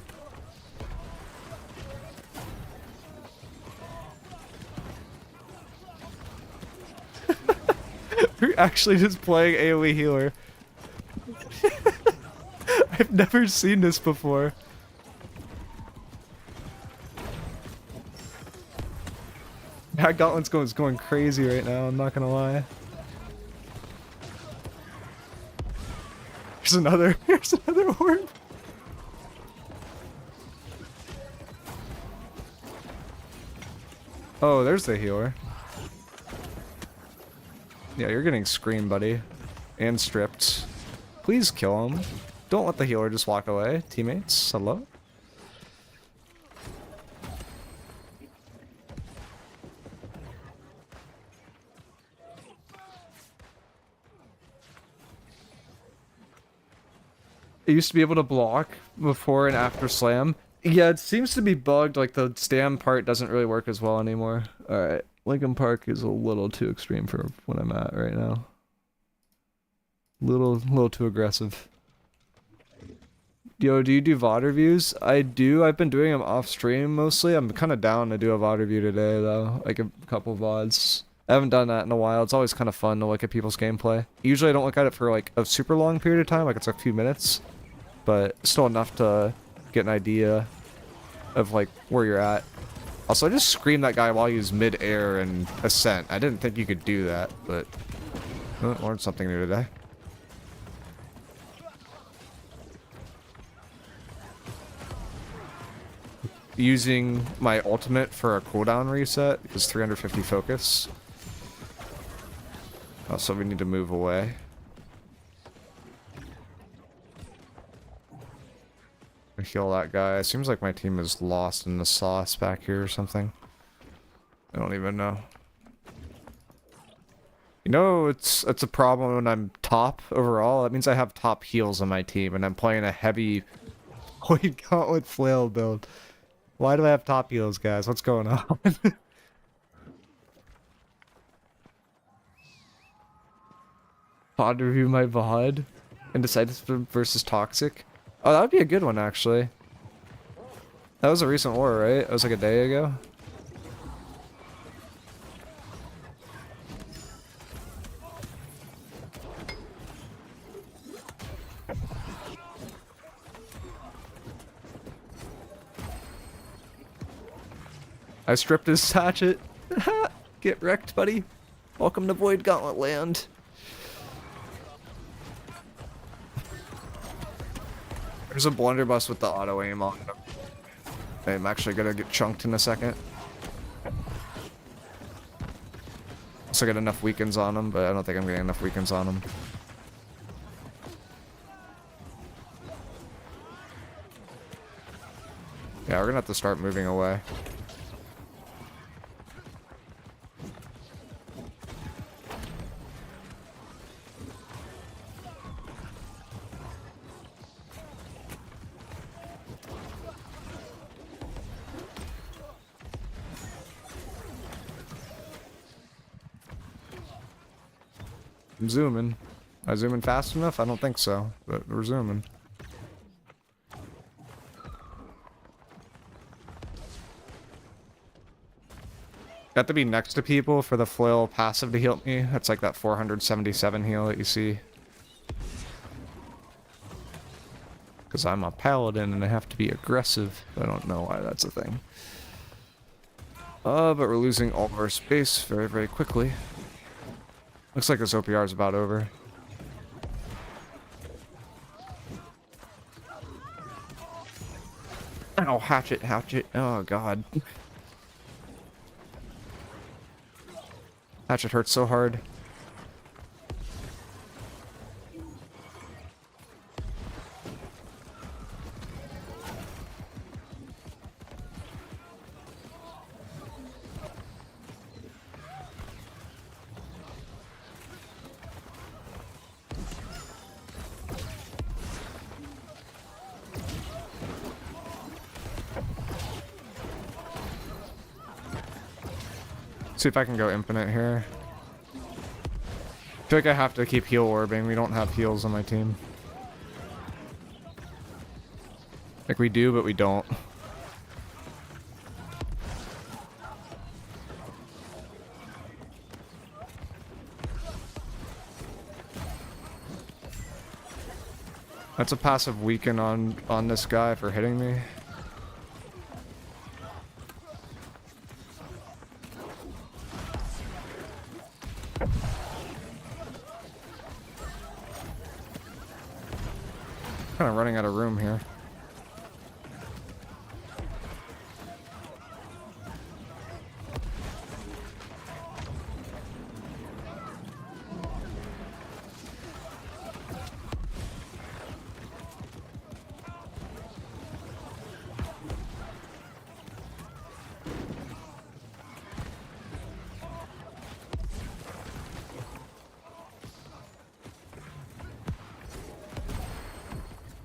We're actually just playing AoE healer. I've never seen this before. That Gauntlet's going crazy right now, I'm not gonna lie. Here's another orb. Oh, there's the healer. Yeah, you're getting screamed, buddy. And stripped. Please kill him. Don't let the healer just walk away. Teammates, hello? It used to be able to block before and after slam. Yeah, it seems to be bugged, like the stam part doesn't really work as well anymore. Alright, Lincoln Park is a little too extreme for what I'm at right now. Little too aggressive. Yo, do you do VOD reviews? I do, I've been doing them off stream mostly. I'm kind of down to do a VOD review today though, like a couple VODs. I haven't done that in a while. It's always kind of fun to look at people's gameplay. Usually I don't look at it for like a super long period of time, like it's a few minutes. But still enough to get an idea of like where you're at. Also, I just screamed that guy while he was mid-air and ascent. I didn't think you could do that, but... Oh, learned something new today. Using my ultimate for a cooldown reset is 350 focus. Also, we need to move away. I heal that guy. It seems like my team is lost in the sauce back here or something. I don't even know. You know, it's a problem when I'm top overall. That means I have top heals on my team, and I'm playing a heavy Void Gauntlet flail build. Why do I have top heals, guys? What's going on? VOD review my VOD? Indecisive versus Toxic? Oh, that would be a good one, actually. That was a recent war, right? It was like a day ago? I stripped his hatchet. Get wrecked, buddy. Welcome to Void Gauntlet land. There's a blunderbuss with the auto aim on him. I'm actually gonna get chunked in a second. So I get enough weakens on him, but I don't think I'm getting enough weakens on him. Yeah, we're gonna have to start moving away. I'm zooming. Am I zooming fast enough? I don't think so, but we're zooming. Got to be next to people for the flail passive to heal me. That's like that 477 heal that you see. Because I'm a paladin and I have to be aggressive. I don't know why that's a thing. But we're losing all of our space very, very quickly. Looks like this OPR is about over. Ow, hatchet, hatchet. Oh, God. Hatchet hurts so hard. See if I can go infinite here. I feel like I have to keep heal orbing. We don't have heals on my team. Like we do, but we don't. That's a passive weaken on this guy for hitting me. Kind of running out of room here.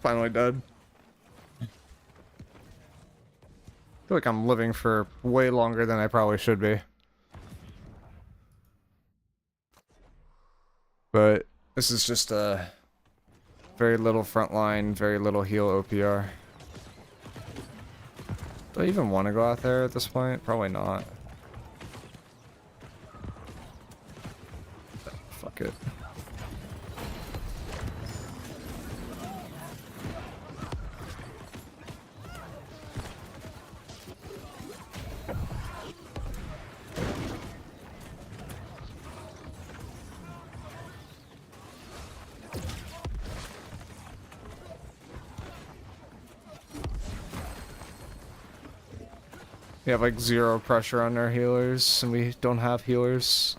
Finally dead. I feel like I'm living for way longer than I probably should be. But this is just a very little frontline, very little heal OPR. Do I even want to go out there at this point? Probably not. Fuck it. We have like 0 pressure on our healers, and we don't have healers.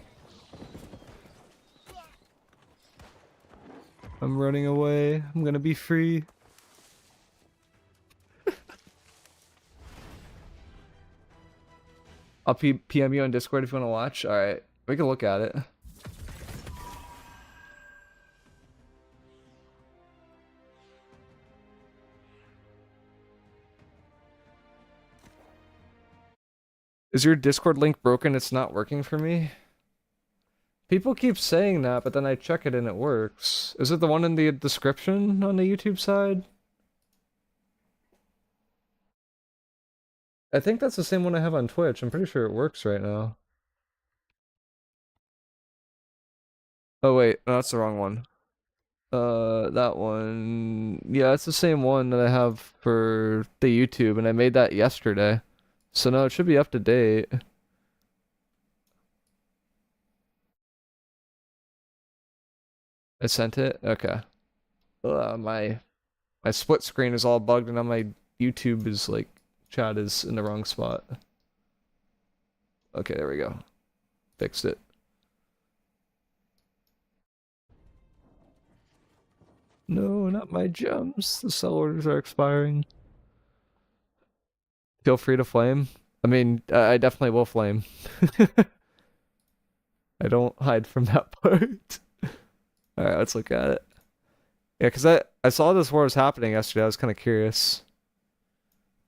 I'm running away. I'm gonna be free. I'll PM you on Discord if you want to watch. Alright, we can look at it. Is your Discord link broken? It's not working for me? People keep saying that, but then I check it and it works. Is it the one in the description on the YouTube side? I think that's the same one I have on Twitch. I'm pretty sure it works right now. Oh wait, no, that's the wrong one. That one... Yeah, it's the same one that I have for the YouTube, and I made that yesterday. So no, it should be up to date. I sent it? Okay. My split screen is all bugged, and on my YouTube is like... Chat is in the wrong spot. Okay, there we go. Fixed it. No, not my gems. The sell orders are expiring. Feel free to flame. I mean, I definitely will flame. I don't hide from that part. Alright, let's look at it. Yeah, because I saw this war was happening yesterday. I was kind of curious.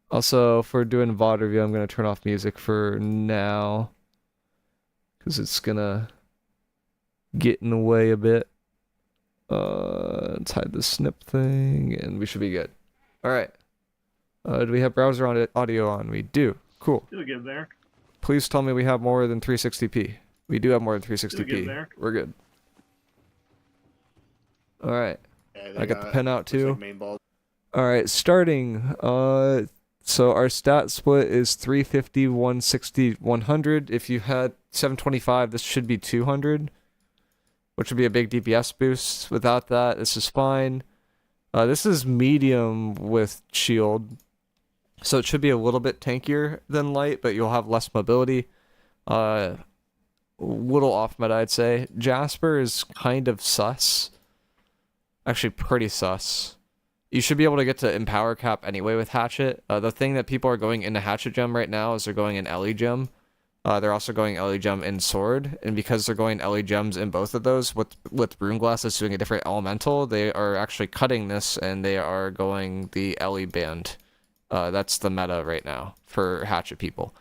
Also, if we're doing VOD review, I'm going to turn off music for now. Because it's going to get in the way a bit. Let's hide the snip thing, and we should be good. Alright. Do we have browser on audio on? We do. Cool. You'll get there. Please tell me we have more than 360p. We do have more than 360p. We're good. Alright. Yeah, I got the pen out too. Like main ball. Alright, starting. So our stat split is 350, 160, 100. If you had 725, this should be 200, which would be a big DPS boost. Without that, this is fine. This is medium with shield, so it should be a little bit tankier than light, but you'll have less mobility. Little off meta, I'd say. Jasper is kind of sus. Actually, pretty sus. You should be able to get to Empower Cap anyway with Hatchet. The thing that people are going into Hatchet Gem right now is they're going in Ellie Gem. They're also going Ellie Gem in Sword, and because they're going Ellie Gems in both of those, with Rune Glasses doing a different elemental, they are actually cutting this, and they are going the Ellie Band. That's the meta right now for Hatchet people.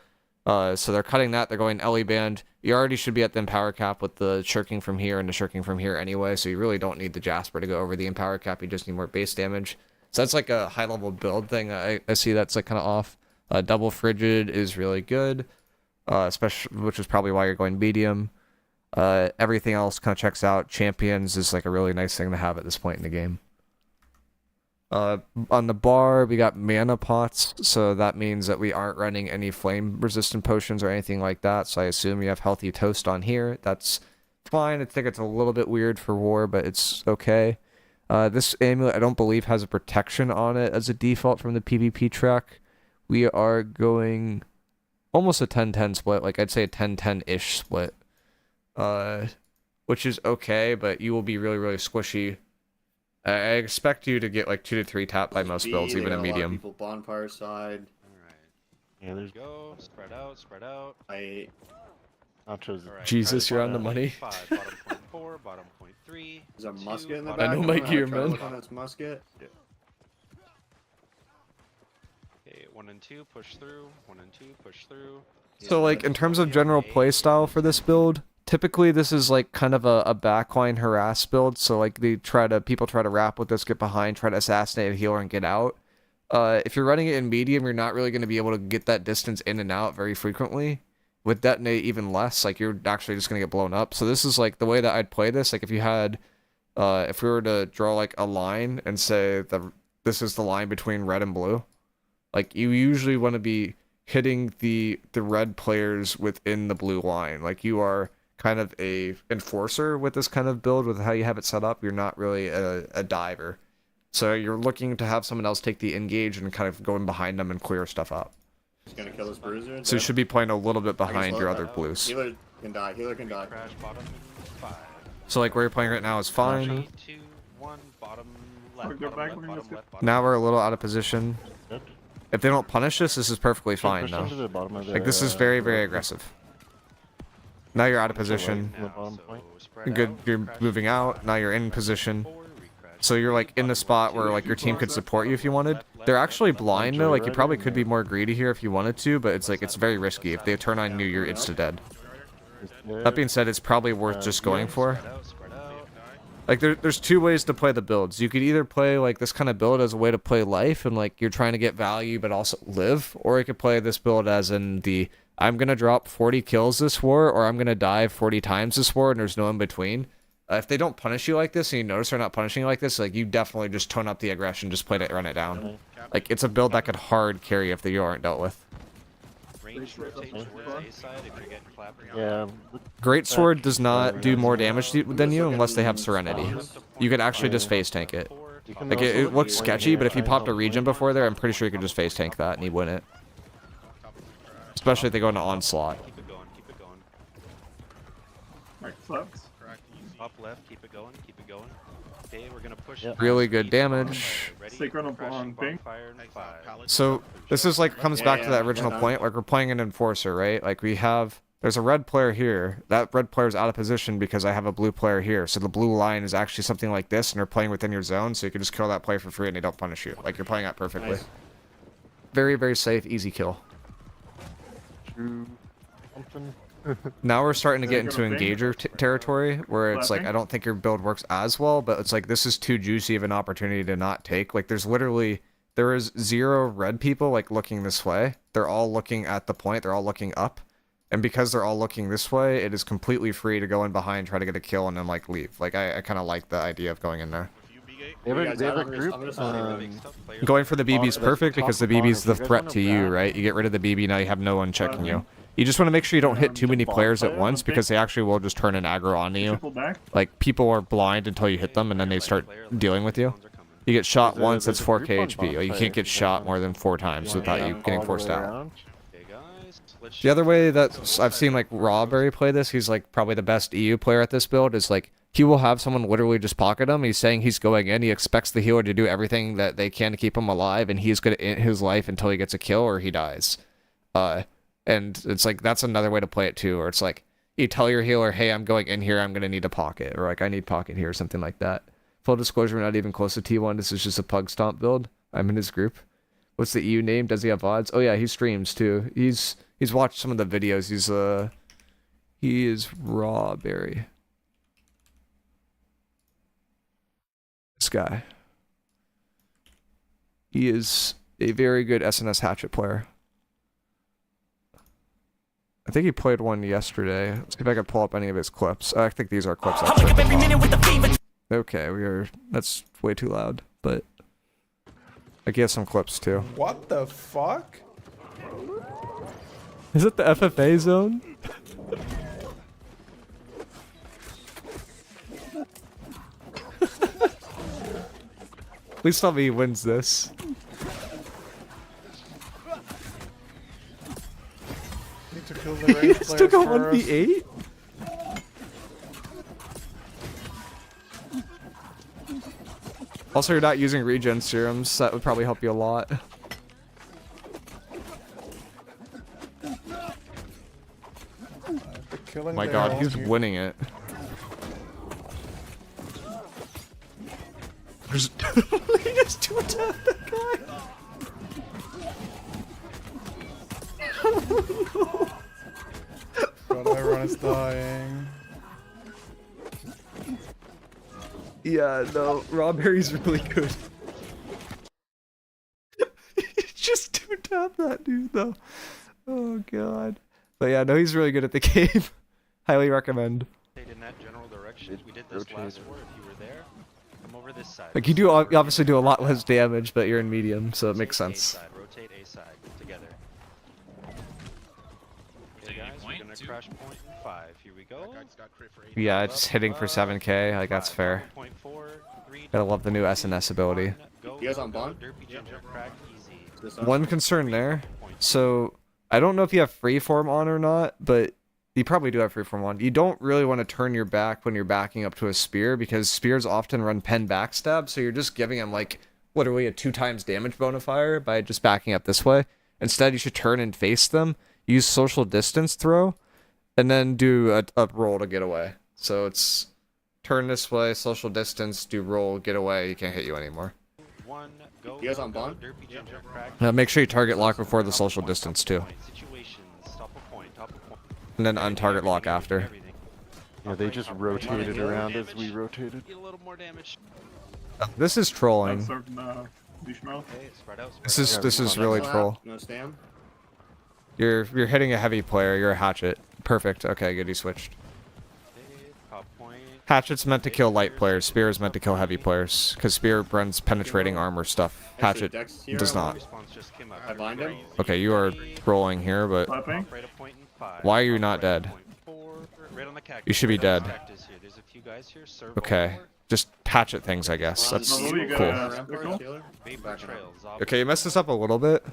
So they're cutting that, they're going Ellie Band. You already should be at the Empower Cap with the shirking from here and the shirking from here anyway, so you really don't need the Jasper to go over the Empower Cap, you just need more base damage. So that's like a high-level build thing. I see that's like kind of off. Double Frigid is really good. Especially, which is probably why you're going medium. Everything else kind of checks out. Champions is like a really nice thing to have at this point in the game. On the bar, we got mana pots, so that means that we aren't running any flame resistant potions or anything like that, so I assume you have healthy toast on here. That's fine. I think it's a little bit weird for war, but it's okay. This amulet, I don't believe, has a protection on it as a default from the PvP track. We are going almost a 10-10 split, like I'd say a 10-10-ish split. Which is okay, but you will be really, really squishy. I expect you to get like 2 to 3 tap by most builds, even in medium. People bonfire side. Alright. Yeah, there's Go. Spread out. Spread out. Nachos. Alright, Jesus, try you're to on the bottom money. 5, bottom point 4, bottom point 3. Is a 2, musket in the bottom back? I know my Try gear, to man. look on its musket. Okay, 1 and 2, push through. 1 and 2, push through. So like in terms of general playstyle for this build, typically this is like kind of a backline harass build, so like people try to wrap with this, get behind, try to assassinate a healer and get out. If you're running it in medium, you're not really going to be able to get that distance in and out very frequently. With detonate even less, like you're actually just going to get blown up. So this is like the way that I'd play this, like if you had, if we were to draw like a line and say this is the line between red and blue, like you usually want to be hitting the red players within the blue line. Like you are kind of a enforcer with this kind of build, with how you have it set up. You're not really a diver. So you're looking to have someone else take the engage and kind of go in behind them and clear stuff up. He's gonna kill this bruiser. So you should be playing a little bit I can behind slow your it. other blues. Healer can die. Healer can die. Crash bottom 5. So like where you're playing right now is fine. 3, 2, 1, bottom left, go bottom back left, when he bottom was left, bottom Now we're a left. little out of position. Good. If they don't punish this is perfectly fine Push though. into the bottom of Like this is the, very, very aggressive. Now you're out of So, like, position. the bottom point. spread Good, out, you're crash moving out. Now you're in position. 4, recrash So you're like in the spot where like your team could support you if you wanted. They're actually blind though. Like you probably could be more greedy here if you wanted to, but it's like it's very risky. If they turn on you, you're insta dead. That being said, it's probably worth just going for. spread out, spread out. Like there's two ways to play the builds. You could either play like this kind of build as a way to play life and like you're trying to get value but also live, or you could play this build as in the I'm gonna drop 40 kills this war, or I'm gonna die 40 times this war, and there's no in between. If they don't punish you like this, and you notice they're not punishing you like this, like you definitely just tone up the aggression, just play it, run it down. Like it's a build that could hard carry if you aren't dealt with. Range rotate towards A side if you're getting clapped. Yeah. Greatsword does not do more damage than you unless they have Serenity. You could actually just face tank it. You can Like also it looks when sketchy, but if you I popped a don't regen play- before there, I'm pretty sure you could just face tank that and you win it. Especially if they go into onslaught. Keep it going, keep it going. Right, flex. Up left, keep it going, keep it going. Okay, we're gonna push. Yep. Really good damage. Ready? Synchron up Crashing on ping. bonfire in 5. So this is like comes back to that original point. Like we're playing an enforcer, right? Like we have there's a red player here. That red player is out of position because I have a blue player here. So the blue line is actually something like this, and they're playing within your zone, so you can just kill that player for free and they don't punish you. Like you're playing that perfectly. Nice. Very, very safe, easy kill. True. Something. Now we're starting to They're get into gonna ping. engager territory, where it's like Clapping. I don't think your build works as well, but it's like this is too juicy of an opportunity to not take. Like there is 0 red people like looking this way. They're all looking at the point. They're all looking up, and because they're all looking this way, it is completely free to go in behind, try to get a kill, and then like leave. Like I kind of like the idea of going in there. They have a, guys they have a I'm just- group. I'm just not Going for the BB is Well, perfect that's because the top of BB is the bottom. If you guys threat wanna to you, back- right? You get rid of the BB, now you have no one checking you. You just want to make sure you don't hit too many players at once because they actually will just turn an aggro onto you. Triple back. Like people are blind until you hit them and then they start dealing with you. You get shot There's a- once, that's there's a group 4k on HP. Like, you bonfire can't if get you shot guys more than 4 times want without to you all getting the forced way out. around. Okay, guys, let's The other way that I've seen like Rawberry play this, he's like probably the best EU player at this build, is like he will have someone literally just pocket him. He's saying he's going in. He expects the healer to do everything that they can to keep him alive, and he's going to end his life until he gets a kill or he dies. And it's like that's another way to play it too, or it's like you tell your healer, hey, I'm going in here, I'm going to need a pocket, or like I need pocket here, or something like that. Full disclosure, we're not even close to T1. This is just a pug stomp build. I'm in his group. What's the EU name? Does he have VODs? Oh yeah, he streams too. He's watched some of the videos. He is Rawberry. This guy. He is a very good SNS Hatchet player. I think he played one yesterday. Let's see if I can pull up any of his clips. I think these are clips. Actually. Okay, that's way too loud, but I get some clips too. What the fuck? Is it the FFA zone? Please tell me he wins this. Need to kill the range Still player got first. 1v8? Also, you're not using regen serums. That would probably help you a lot. They're killing My their god, own he's here. winning it. There's he has to attack that guy. God, everyone is dying. Yeah, no, Rawberry's really good. Just two tap that dude though. Oh god. But yeah, no, he's really good at the game. Highly recommend. in that general direction. We did this last war. If you were there, come over this side. Like you obviously do a lot less damage, but you're in medium, so it makes sense. Rotate A side together. Okay, guys, we're gonna crash point in 5. Here we go. Yeah, just hitting for 7k, like that's fair. Gotta love the new SNS ability. You guys on bond? Derpy ginger crack easy. This on? One concern there, So I don't know if you have freeform on or not, but you probably do have freeform on. You don't really want to turn your back when you're backing up to a spear, because spears often run pen backstab, so you're just giving them like literally a 2 times damage bonafire by just backing up this way. Instead, you should turn and face them, use social distance throw, and then do a roll to get away. So it's turn this way, social distance, do roll, get away, you can't hit you anymore. You guys on bond? Make sure you target lock before the social distance too. And then untarget lock after. Yeah, they just rotated around as we rotated. This is trolling. This is really troll. No stam. You're hitting a heavy player, you're a hatchet. Perfect. Okay, good, you switched. Hatchet's meant to kill light players, spear is meant to kill heavy players, because spear runs penetrating armor stuff. Hatchet does not. I bind him. Okay, you are rolling here, but why are you not dead? You should be dead. Okay, just hatchet things, I guess. That's cool. Okay, you messed this up a little bit.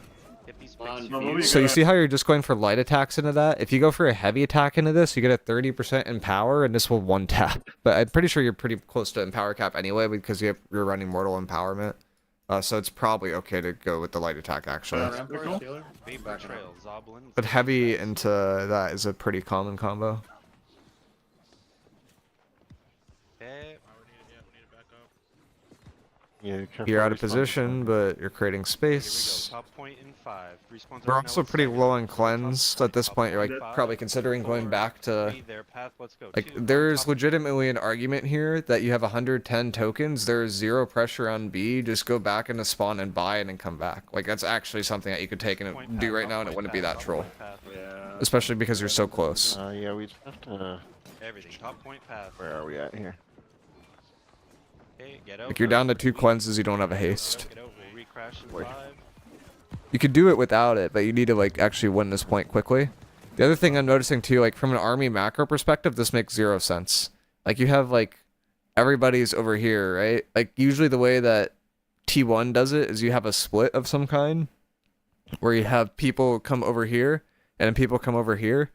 So you see how you're just going for light attacks into that? If you go for a heavy attack into this, you get a 30% empower, and this will one tap. But I'm pretty sure you're pretty close to empower cap anyway, because you're running mortal empowerment. So it's probably okay to go with the light attack, actually. But heavy into that is a pretty common combo. Yeah, You're out of position, but you're creating space. We're also pretty low on cleanse. At this point, you're like probably considering going back to... Like, there's legitimately an argument here that you have 110 tokens, there's 0 pressure on B, just go back into spawn and buy it and come back. Like, that's actually something that you could take and do right now, and it wouldn't be that troll. Especially because you're so close. Yeah, we just have to... Where are we at here? Like, you're down to 2 cleanses, you don't have a haste. You could do it without it, but you need to, like, actually win this point quickly. The other thing I'm noticing, too, like, from an army macro perspective, this makes 0 sense. Like, you have, like, everybody's over here, right? Like, usually the way that T1 does it is you have a split of some kind, where you have people come over here, and then people come over here,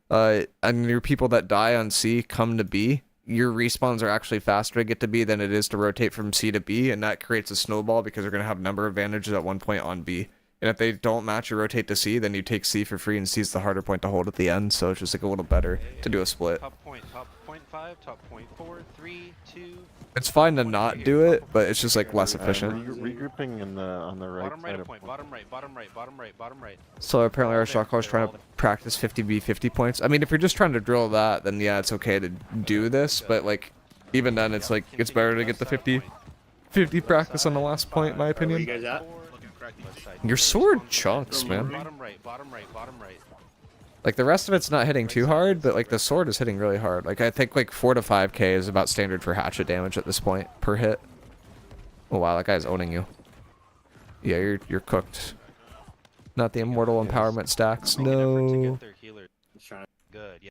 and your people that die on C come to B. Your respawns are actually faster to get to B than it is to rotate from C to B, and that creates a snowball because they're going to have number advantages at one point on B. And if they don't match or rotate to C, then you take C for free, and C is the harder point to hold at the end, so it's just like a little better to do a split. Top point 5, top point 4, 3, 2. It's fine to not do it, but it's just like less efficient. Regrouping in on the right Bottom right of point, bottom right, bottom right, bottom right, bottom right. So apparently our shot caller is trying to practice 50B 50 points. I mean, if you're just trying to drill that, then yeah, it's okay to do this, but like, even then, it's like, it's better to get the 50 practice on the last point, in my Where you opinion. guys at? Your sword chunks, man. Bottom right, bottom right, bottom right. Like, the rest of it's not hitting too hard, but like the sword is hitting really hard. Like, I think like 4 to 5k is about standard for hatchet damage at this point per hit. Oh wow, that guy's owning you. Yeah, you're cooked. Not the immortal empowerment stacks. No. Good. Yeah.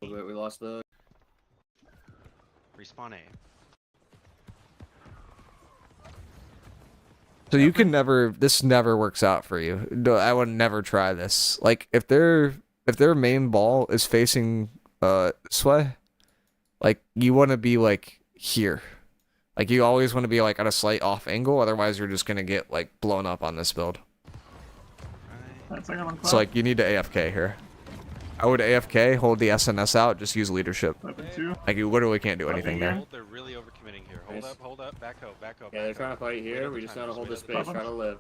We lost the. Respawn A. So you can never, this never works out for you. No, I would never try this. Like, if their main ball is facing this way, like, you want to be like here. Like, you always want to be like at a slight off angle, otherwise you're just gonna get like blown up on this build. So like, you need to AFK here. I would AFK, hold the SNS out, just use leadership. Like, you literally can't do anything there. They're really overcommitting here. Hold up, back up, back up. Yeah, they're trying to fight here. We just gotta hold the space, try to live.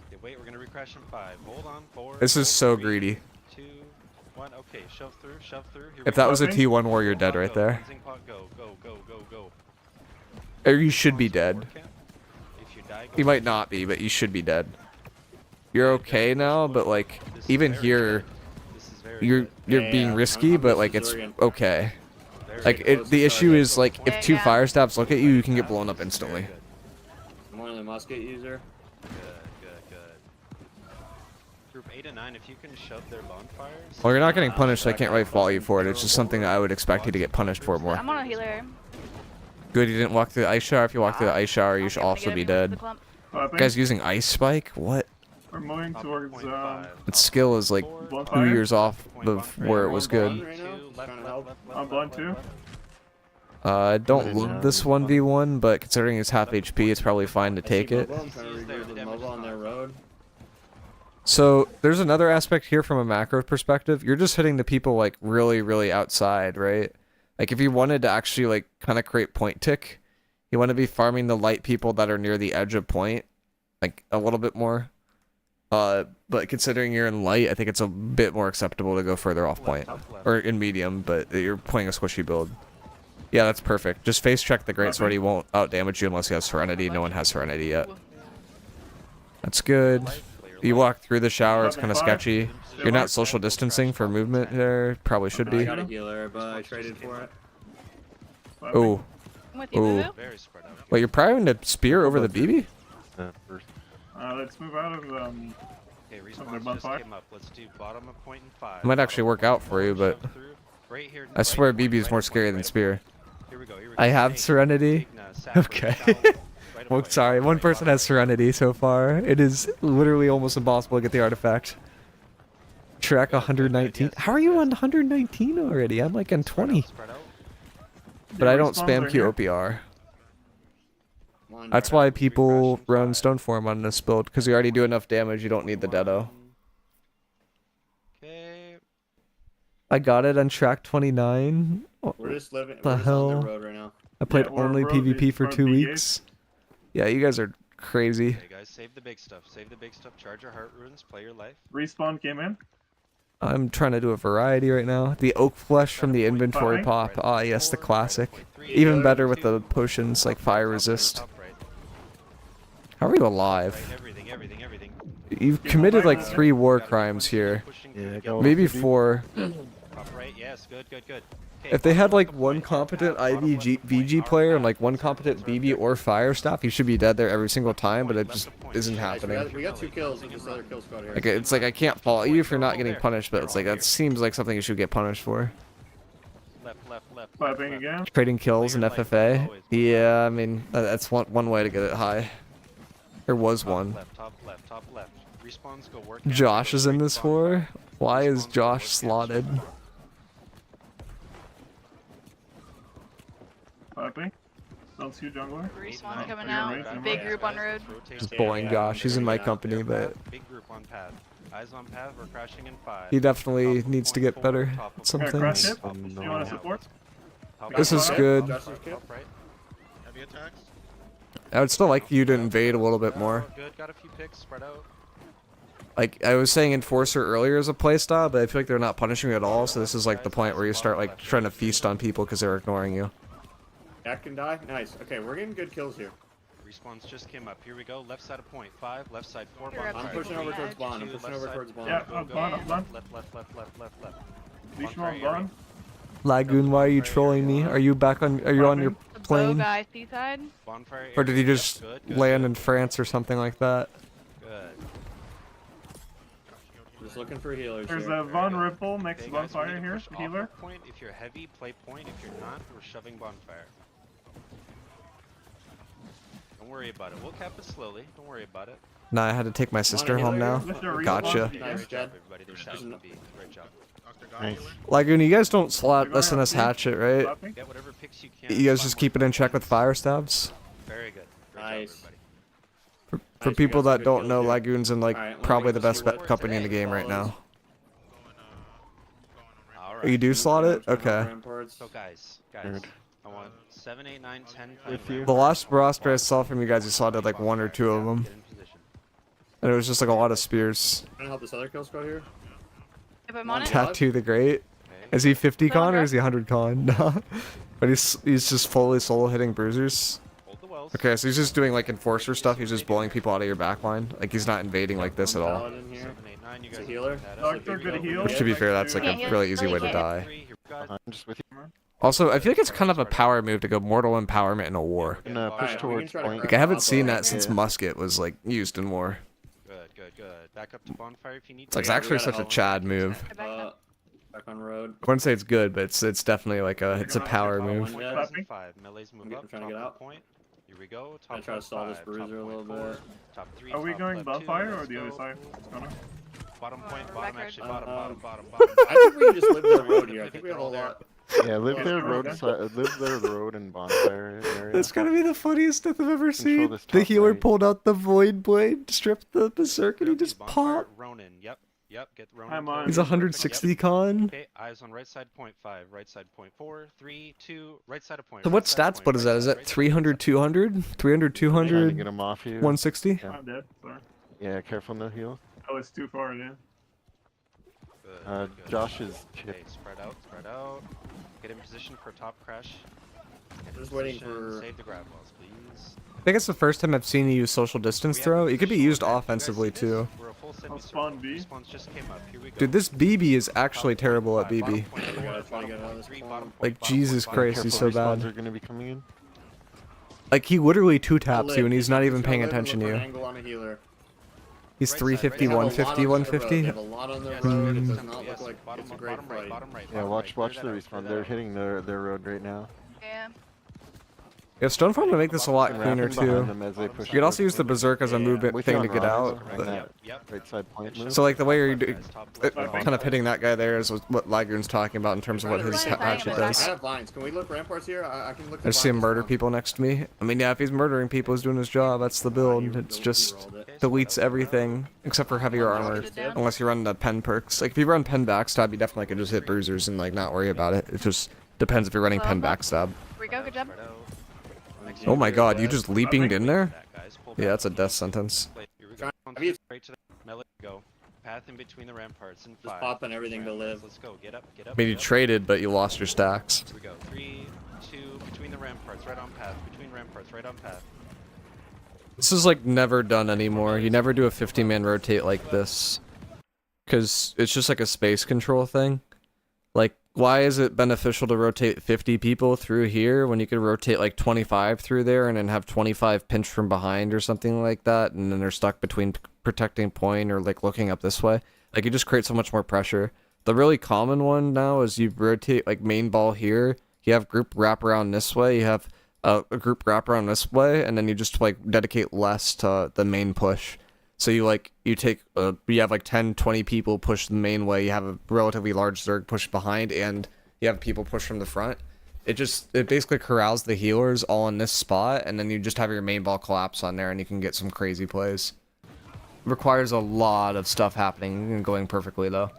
Okay, wait, we're gonna recrash in 5. Hold on, 4. This is so greedy. 2, 1. Okay, shove through, shove through. Here If that was a T1 warrior dead right there. Go, go, go, go, go. Or you should be dead. If you die, go. You might not be, but you should be dead. You're okay now, but like, even here, you're being risky, but like, it's okay. Like, the issue is like, if 2 fire stabs look at you, you can get blown up instantly. I'm one of the musket user. Good. Group 8 and 9, if you can shove their bonfires. Well, you're not getting punished, so I can't really fault you for it. It's just something that I would expect you to get punished for more. I'm on a healer. Good, you didn't walk through the ice shower. If you walk through the ice shower, you should also be dead. Guy's using ice spike? What? moving towards Its skill is like 2 Bonfire. years off of where it was good. Right now? Just trying to help. I'm blind too. I don't love this 1v1, but considering it's half HP, it's probably fine to take it. I'm trying to regroup with mobile on their road. So there's another aspect here from a macro perspective. You're just hitting the people like really outside, right? Like if you wanted to actually like kind of create point tick, you want to be farming the light people that are near the edge of point, like a little bit more. But considering you're in light, I think it's a bit more acceptable to go further off point, or in medium. But you're playing a squishy build. Yeah, that's perfect. Just face check the greatsword. He won't out damage you unless he has Serenity. No one has Serenity yet. That's good. You walk through the shower, it's kind of sketchy. You're not social distancing for movement there. Probably should I be. got a healer, but I traded for it. Oh. Oh. Wait, you're probably to spear over the BB? Let's move out of Okay, their respawn just bonfire. came up. Let's do bottom of point and 5. It might actually work out for you, but Right here, I swear BB is more scary than spear. Here we go. I have Serenity. Okay. Well, sorry, one person has Serenity so far. It is literally almost impossible to get the artifact. Track 119. How are you on 119 already? I'm like on 20. But I don't spam Q OPR. That's why people run Stoneform on this build, because you already do enough damage, you don't need the Deado. Okay. I got it on track 29. We're just living. The We're just hell? on the road right now. I played Yeah, we're only road PvP for from 2 V8. weeks. Yeah, you guys are crazy. Hey guys, save the big stuff. Save the big stuff. Charge your heart runes. Play your life. Respawn came in. I'm trying to do a variety right now. The oak flesh from the inventory pop. Ah, yes, the classic. Even better with the potions like fire resist. How are you alive? Everything. You've committed like 3 war crimes here. Maybe 4. Top right. Yes. Good. If they had like one competent IVG VG player and like one competent BB or fire staff, you should be dead there every single time, but it just isn't happening. We got 2 kills with this other kill squad here. Like it's like I can't fault you if you're not getting punished, but it's like that seems like something you should get punished for. Left. Clapping again. Trading kills and FFA. Yeah, I mean that's one way to get it high. There was one. Top left. Respawns go work. Josh is in this war. Why is Josh slotted? Clapping. Don't see you, jungler. Respawn coming out. Big group on road. Just bullying Josh. He's in my company, but Big group on path. Eyes on path. We're crashing in 5. he definitely needs to get better at some Yeah, crash things. it. You want to support? This is good. Josh's kill. Top right. Heavy attacks. I would still like you to invade a little bit more. Good. Got a few picks. Spread out. Like I was saying Enforcer earlier as a playstyle, but I feel like they're not punishing you at all, so this is like the point where you start like trying to feast on people because they're ignoring you. Jack can die. Nice. Okay, we're getting good kills here. Respawns just came up. Here we go. Left side of point 5. Left side 4. You're up I'm to pushing over the towards edge. Bond. I'm pushing over towards Bond. Yeah, I'm blind. Left. Vishma blind. Lagoon, why are you trolling me? Are you back on? Are you on your The bow plane? guy, seaside. Bonfire Or did you area. just Good. land in France or something like that? Good. Just looking for healers There's here. a Von Ripple next Okay, to guys, we bonfire need to here. push off Healer. of point. If you're heavy, play point. If you're not, we're shoving bonfire. Don't worry about it. We'll cap it slowly. Don't worry about it. Nah, I had to take my sister home now. Gotcha. Nice, Jed. Everybody, there's south of B. Great job. Lagoon, you guys don't slot SNS hatchet, right? Clapping. Get whatever picks you can. You guys just keep it in check with fire stabs? Very good. Great Nice. job, everybody. For Nice, we people got some that good don't kills know, here. Lagoon's in like Alright, probably the best let's company in the game right follows. now. All Oh, right. you do slot it? Okay. So guys, I want 7, 8, 9, 10. With you. The last roster I saw from you guys, you slotted like 1 or 2 of them. Get in position. And it was just like a lot of spears. Trying to help this other kill squad here. If I'm on it. Tattoo the Great. Okay. Is he 50 con or is he 100 con? No. But he's just fully solo hitting bruisers. Hold the wells. Okay, so he's just doing like enforcer stuff. He's just blowing people out of your backline. Like he's not invading like this at all. Paladin here. 7, 8, 9. You It's a guys healer. Doctor, good heal. To be fair, that's like a Yeah, really yeah, easy way to yeah. die. 3, here, guys. I'm just with you. Also, I feel like it's kind of a power move to go mortal empowerment in a war. And Alright, push we can towards try to point. crack Like I haven't up, seen but- that since Yeah. musket was like used in war. Good. Back up to bonfire if you need It's like to. Yeah, we actually gotta such a help. Chad move. Get back up. Back on road. I wouldn't say it's good, but it's definitely like a power move. Melees in 5. Melees move I'm up. trying to Top get of out. point. Here we go. I Top try to stall this 5, bruiser a little bit. Top 3. Are we top going left above 2, fire or let's the other go. side? What's going on? Bottom point, Oh, bottom record. actually, bottom. I think we can just live their road here. I think we have a lot. Yeah, live Yeah, their okay. live their road and bonfire area. That's gotta be the funniest death I've ever seen. this The top healer right. pulled out the void blade, stripped the berserk, and he Yep, just bonfire, popped. Ronin. Yep. Get Ronin. I'm on. He's close. 160 con. Okay, eyes on right side, 0.5, right side, 0.4, 3, 2, right side of point. So right what side of stats? point, What is right that? Is side, that right side, 300, 200? 300, Trying to 200, get him off you. 160? Yeah. I'm dead. Sorry. Yeah, careful no heal. Oh, it's too far, yeah. Good, good. Josh is Okay, spread out, spread out. Get in position for top crash. Get in Just waiting position, for- Save the grab balls, please. I think it's the first time I've seen you use social distance We have throw. a It could be visual used event. You guys offensively see this? too. We're a full I'll semicircle. spawn B. Response just came up. Here we go. Dude, this BB is actually Top terrible at 0.5, bottom BB. point, We gotta bottom try to get point, out of this three, corner. bottom point, Like, bottom Jesus point, Christ, bottom he's point. so bad. Respawns are gonna be coming in. Like, he literally two I'll taps live. you and he's not Just even gotta paying live and attention to look for you. an angle on a healer. He's Right side, 350, right side. 150, 150. They have a lot on their Yes. road. It does Mm. not Yes, look like bottom, it's a great bottom right, fight. bottom right, Yeah, bottom watch right. Clear the that out, respawn. clear They're that out. hitting their road right now. Yeah. Yeah, Stoneform to make this a lot Wrapping cleaner behind too. them as they push You could also use the berserk as a Yeah, movement With thing you to on get Ronald, out. right but- that Yep. right side point move. So like the way you're Top do, left, top it, left, kind of hitting that guy there is what Lagoon's talking about in terms of what his Right, hatchet right, I does. have vines. Can we look ramparts here? I can look. I just see him murder people next to me. I mean, yeah, if he's murdering people, he's doing his job. That's the build. It's just deletes everything except for heavier armor, unless you run the pen perks. Like if you run pen backstab, you definitely could just hit bruisers and like not worry about it. It just depends if you're running pen backstab. Here we go. Good job. Spread out. Oh my God, you just leaping in there? That, guys. Pull Yeah, back. that's a death sentence. Here we go. Straight to the melee. Go. Path in between the ramparts and 5. Just popping everything to ramparts. live. Let's go. Get up. Get up. I mean, you get up. traded, but you lost your stacks. Here we go. 3, 2, between the ramparts, right on path. Between ramparts, right on path. This is like never done anymore. You never do a 50-man rotate like this. Because it's just like a space control thing. Like, why is it beneficial to rotate 50 people through here when you could rotate like 25 through there and then have 25 pinch from behind or something like that, and then they're stuck between protecting point or like looking up this way? Like, you just create so much more pressure. The really common one now is you rotate like main ball here, you have group wrap around this way, you have a group wrap around this way, and then you just like dedicate less to the main push. So you have like 10, 20 people push the main way, you have a relatively large Zerg push behind, and you have people push from the front. It basically corrals the healers all in this spot, and then you just have your main ball collapse on there, and you can get some crazy plays. Requires a lot of stuff happening and going perfectly though.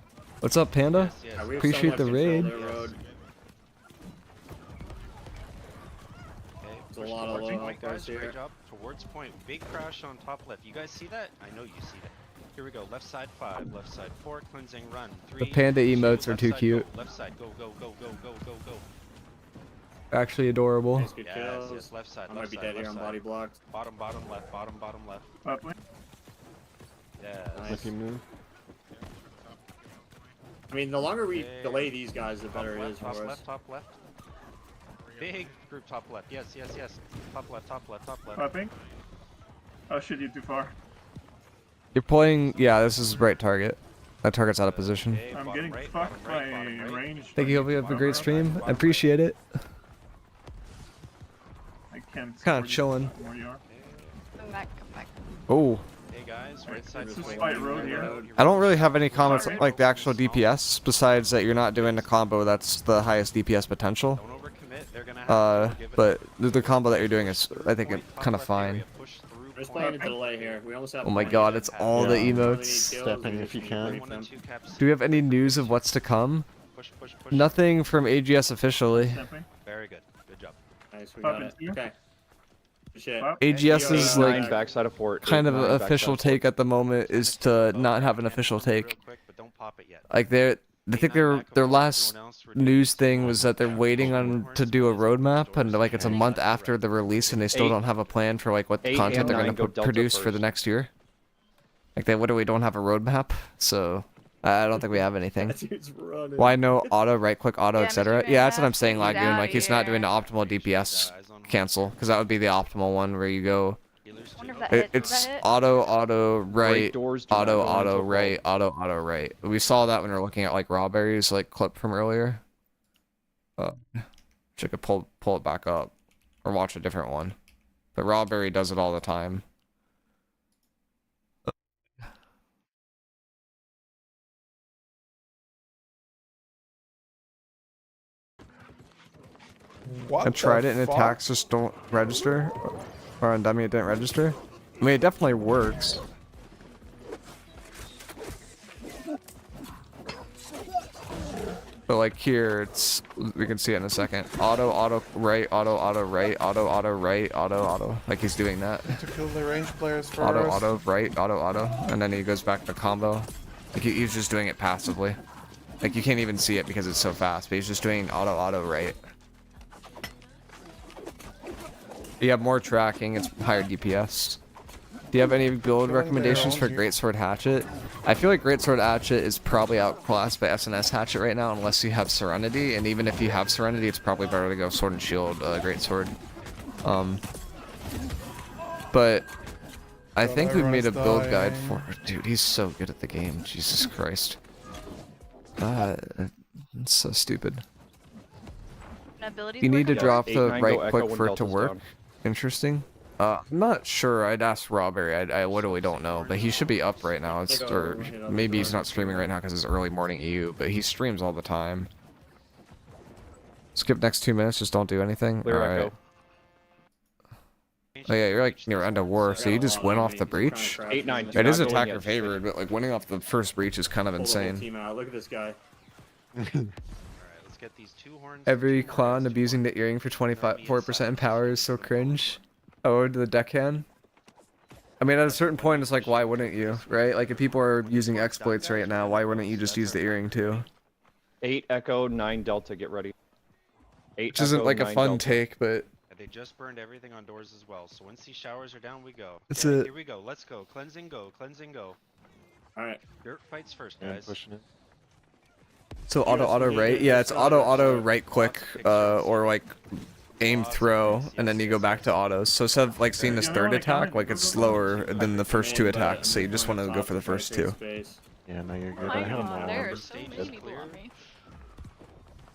What's up, Panda? Yes, yes. Yeah, we have Appreciate so the much control raid. their road. Okay, There's a push lot of towards low point, health guys. here. Great job. Towards point. Big crash on top left. You guys see that? I know you see that. Here we go. Left side 5, left side 4, cleansing run. 3, The panda 2, emotes are left too side, cute. Go. Left side, go, go, go, go, go, go, go. Actually adorable. Nice, good Yes, kills. yes, left side, I left might be side, dead here. left I'm side. body blocked. Bottom, bottom left, bottom, bottom left. Up lane. Yes. Nice. With you move. I mean, the longer we Okay. delay these guys, the better it is for top us. left, top left. Big group top left. Yes, yes, yes. Top left, top left, top left. Popping. Oh shit, you're too far. You're playing, yeah, this is right target. That target's out of position. Okay, I'm bottom getting right, fucked bottom by right, bottom right. range. Thank you, hope you have a great stream. I appreciate it. I can't. Kinda chilling. Where you are. Come back. Come back. Oh, Hey guys, right side. It's a swing. slight road here. I don't really have any comments on, like the actual DPS, besides that you're not doing the combo that's the highest DPS potential. Don't overcommit. They're gonna have to give it But up. the combo that you're doing is, I think, Point, top kind of left fine. area, push through We're just point. playing a delay here. We almost have. Oh my point. god, it's all the Yeah. emotes. Stepping if you can. 1 and 2 caps. Do we have any news of what's to come? Push, push, push. Nothing from AGS officially. Stepping. Very good. Good job. Nice, we Pop got in it. here. Okay. Good shit. Pop. AGS is like backside of fort. kind of an official take at the moment is to not have an official take. Like I think their last news thing was that they're waiting on to do a roadmap, and like it's a month after the release, and they still don't have a plan for like what 8 content and they're 9 gonna go Delta produce for the first. next year. Like they literally don't have a roadmap, so I don't think we have anything. That dude's running. Why no auto, right click auto, Yeah, etc. Mr. Yeah, that's what Van I'm saying, Basten, he's Lagoon. out Like he's not here. doing the optimal DPS cancel, because that would be the optimal one where you go. I wonder if that It, hit. Did it's that hit? auto right, doors do not auto go into a right, auto right. We saw that when we were looking at like Rawberry's like clip from earlier. Which I could pull it back up or watch a different one. But Rawberry does it all the time. What I tried the it and fuck? attacks just don't register. Or on dummy it didn't register. I mean, it definitely works. But like here, it's we can see it in a second. Auto right, auto right, auto right, auto. Like he's doing that. To kill the range players first. Auto right, auto, and then he goes back to combo. Like he's just doing it passively. Like you can't even see it because it's so fast, but he's just doing auto right. You have more tracking, it's higher DPS. Do you have any build recommendations for Greatsword Hatchet? I feel like Greatsword Hatchet is probably outclassed by SNS Hatchet right now unless you have Serenity, and even if you have Serenity, it's probably better to go Sword and Shield Greatsword. But I think we made a build guide for dude, he's so good at the game, Jesus Christ. It's so stupid. You need to drop the right click for it to work. Interesting. I'm not sure. I'd ask Rawberry. I literally don't know, but he should be up right now. It's, or maybe he's not streaming right now because it's early morning EU, but he streams all the time. Skip next 2 minutes. Just don't do anything. All right. Oh yeah, you're like near end of war, so you just win off the breach. 8-9. It is attacker favored, but like winning off the first breach is kind of insane. Look at this guy. Get these 2 horns. Every clown abusing the earring for 4% in power is so cringe. Oh, to the deckhand. I mean, at a certain point, it's like, why wouldn't you, right? Like, if people are using exploits right now, why wouldn't you just use the earring too? 8 Echo, 9 Delta, get ready. 8 Which isn't like a fun take, but They just burned everything on doors as well, so once these showers are down, we go. That's Yeah, it. Here we go. Let's go. Cleansing, go. Cleansing, go. All right. Dirt fights first, guys. Pushing it. so auto right. Yeah, it's auto right click, or like aim throw, and then you go back to autos. So instead of like seeing this third attack, like it's slower than the first 2 attacks. So you just want to go for the first 2. Yeah, no, you're good. Oh my I have them god, all. there are so Stage many is people clear. on me.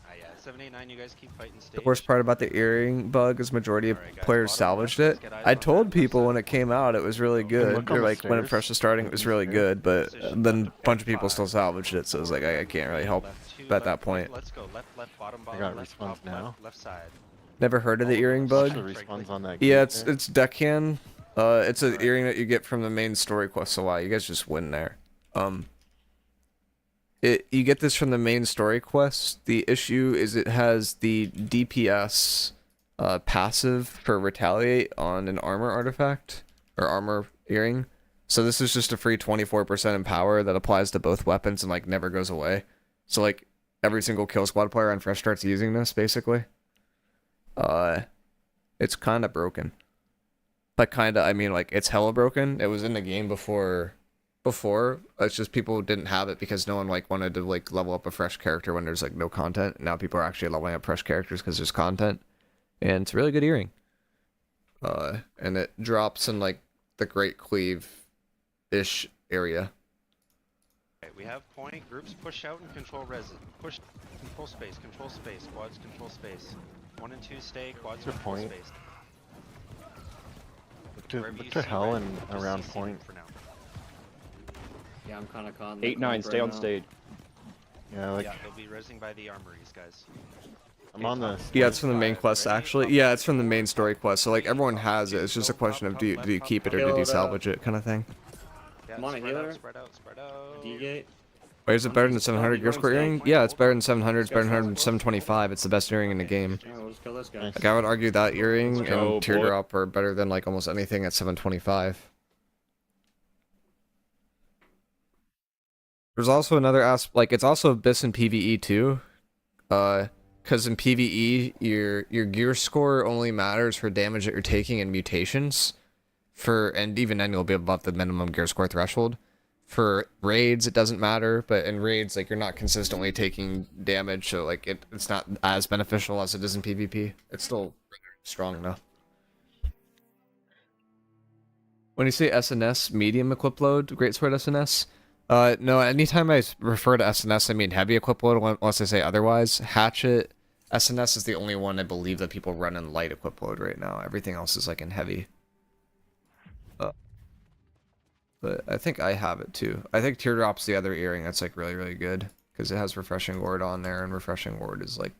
Yeah, 789, you guys keep fighting stage. The worst part about the earring bug is majority of players salvaged it. I told people when it came out it was really good. They're like when it first was starting it was really good, but then a bunch of people still salvaged it, so it was like I can't really help at that point. Let's go. Left, bottom, I got left, respawns top, now. left side. Never heard of the earring bug? The respawns on that Yeah, gate it's deckhand. It's an earring that you get from the main story quest a lot. You guys just win there. You get this from the main story quest. The issue is it has the DPS passive for retaliate on an armor artifact or armor earring. So this is just a free 24% in power that applies to both weapons and like never goes away. So like every single kill squad player on fresh starts using this basically. It's kind of broken. But kind of, I mean like it's hella broken. It was in the game before. It's just people didn't have it because no one like wanted to like level up a fresh character when there's like no content. Now people are actually leveling up fresh characters because there's content, and it's a really good earring. And it drops in like the Great Cleave ish area. Okay, we have point. Groups push out and control resin. Push, control space, quads control space. 1 and 2 stay, quads Good control point. space. Look to hell and around point. For now. Yeah, I'm kind of con. 8-9, stay on stage. Yeah, like Yeah, they'll be resing by the armories, guys. I'm on the. Yeah, it's from the main quest actually. Yeah, it's from the main story quest. So like everyone has it. It's just a question of do you keep it or do you salvage it kind of thing. Yeah, Come on, spread healer. out, spread out, spread out. D-gate. Wait, is it better than 700 Gear Square earring? Yeah, it's better than 700. It's better than 725. It's the best earring in the game. Alright, we'll just kill this guy. Like I would argue that earring Let's go, and teardrop are better than like almost anything at 725. There's also another aspect, like it's also Abyss in PvE too, because in PvE your gear score only matters for damage that you're taking and mutations, and even then you'll be above the minimum gear score threshold. For raids it doesn't matter, but in raids like you're not consistently taking damage, so like it's not as beneficial as it is in PvP. It's still strong though. When you say SNS, medium equip load, Greatsword SNS. No, anytime I refer to SNS, I mean heavy equip load unless I say otherwise. Hatchet, SNS is the only one I believe that people run in light equip mode right now. Everything else is like in heavy. But I think I have it too. I think Teardrop's the other earring that's like really, really good. Because it has Refreshing Ward on there, and Refreshing Ward is like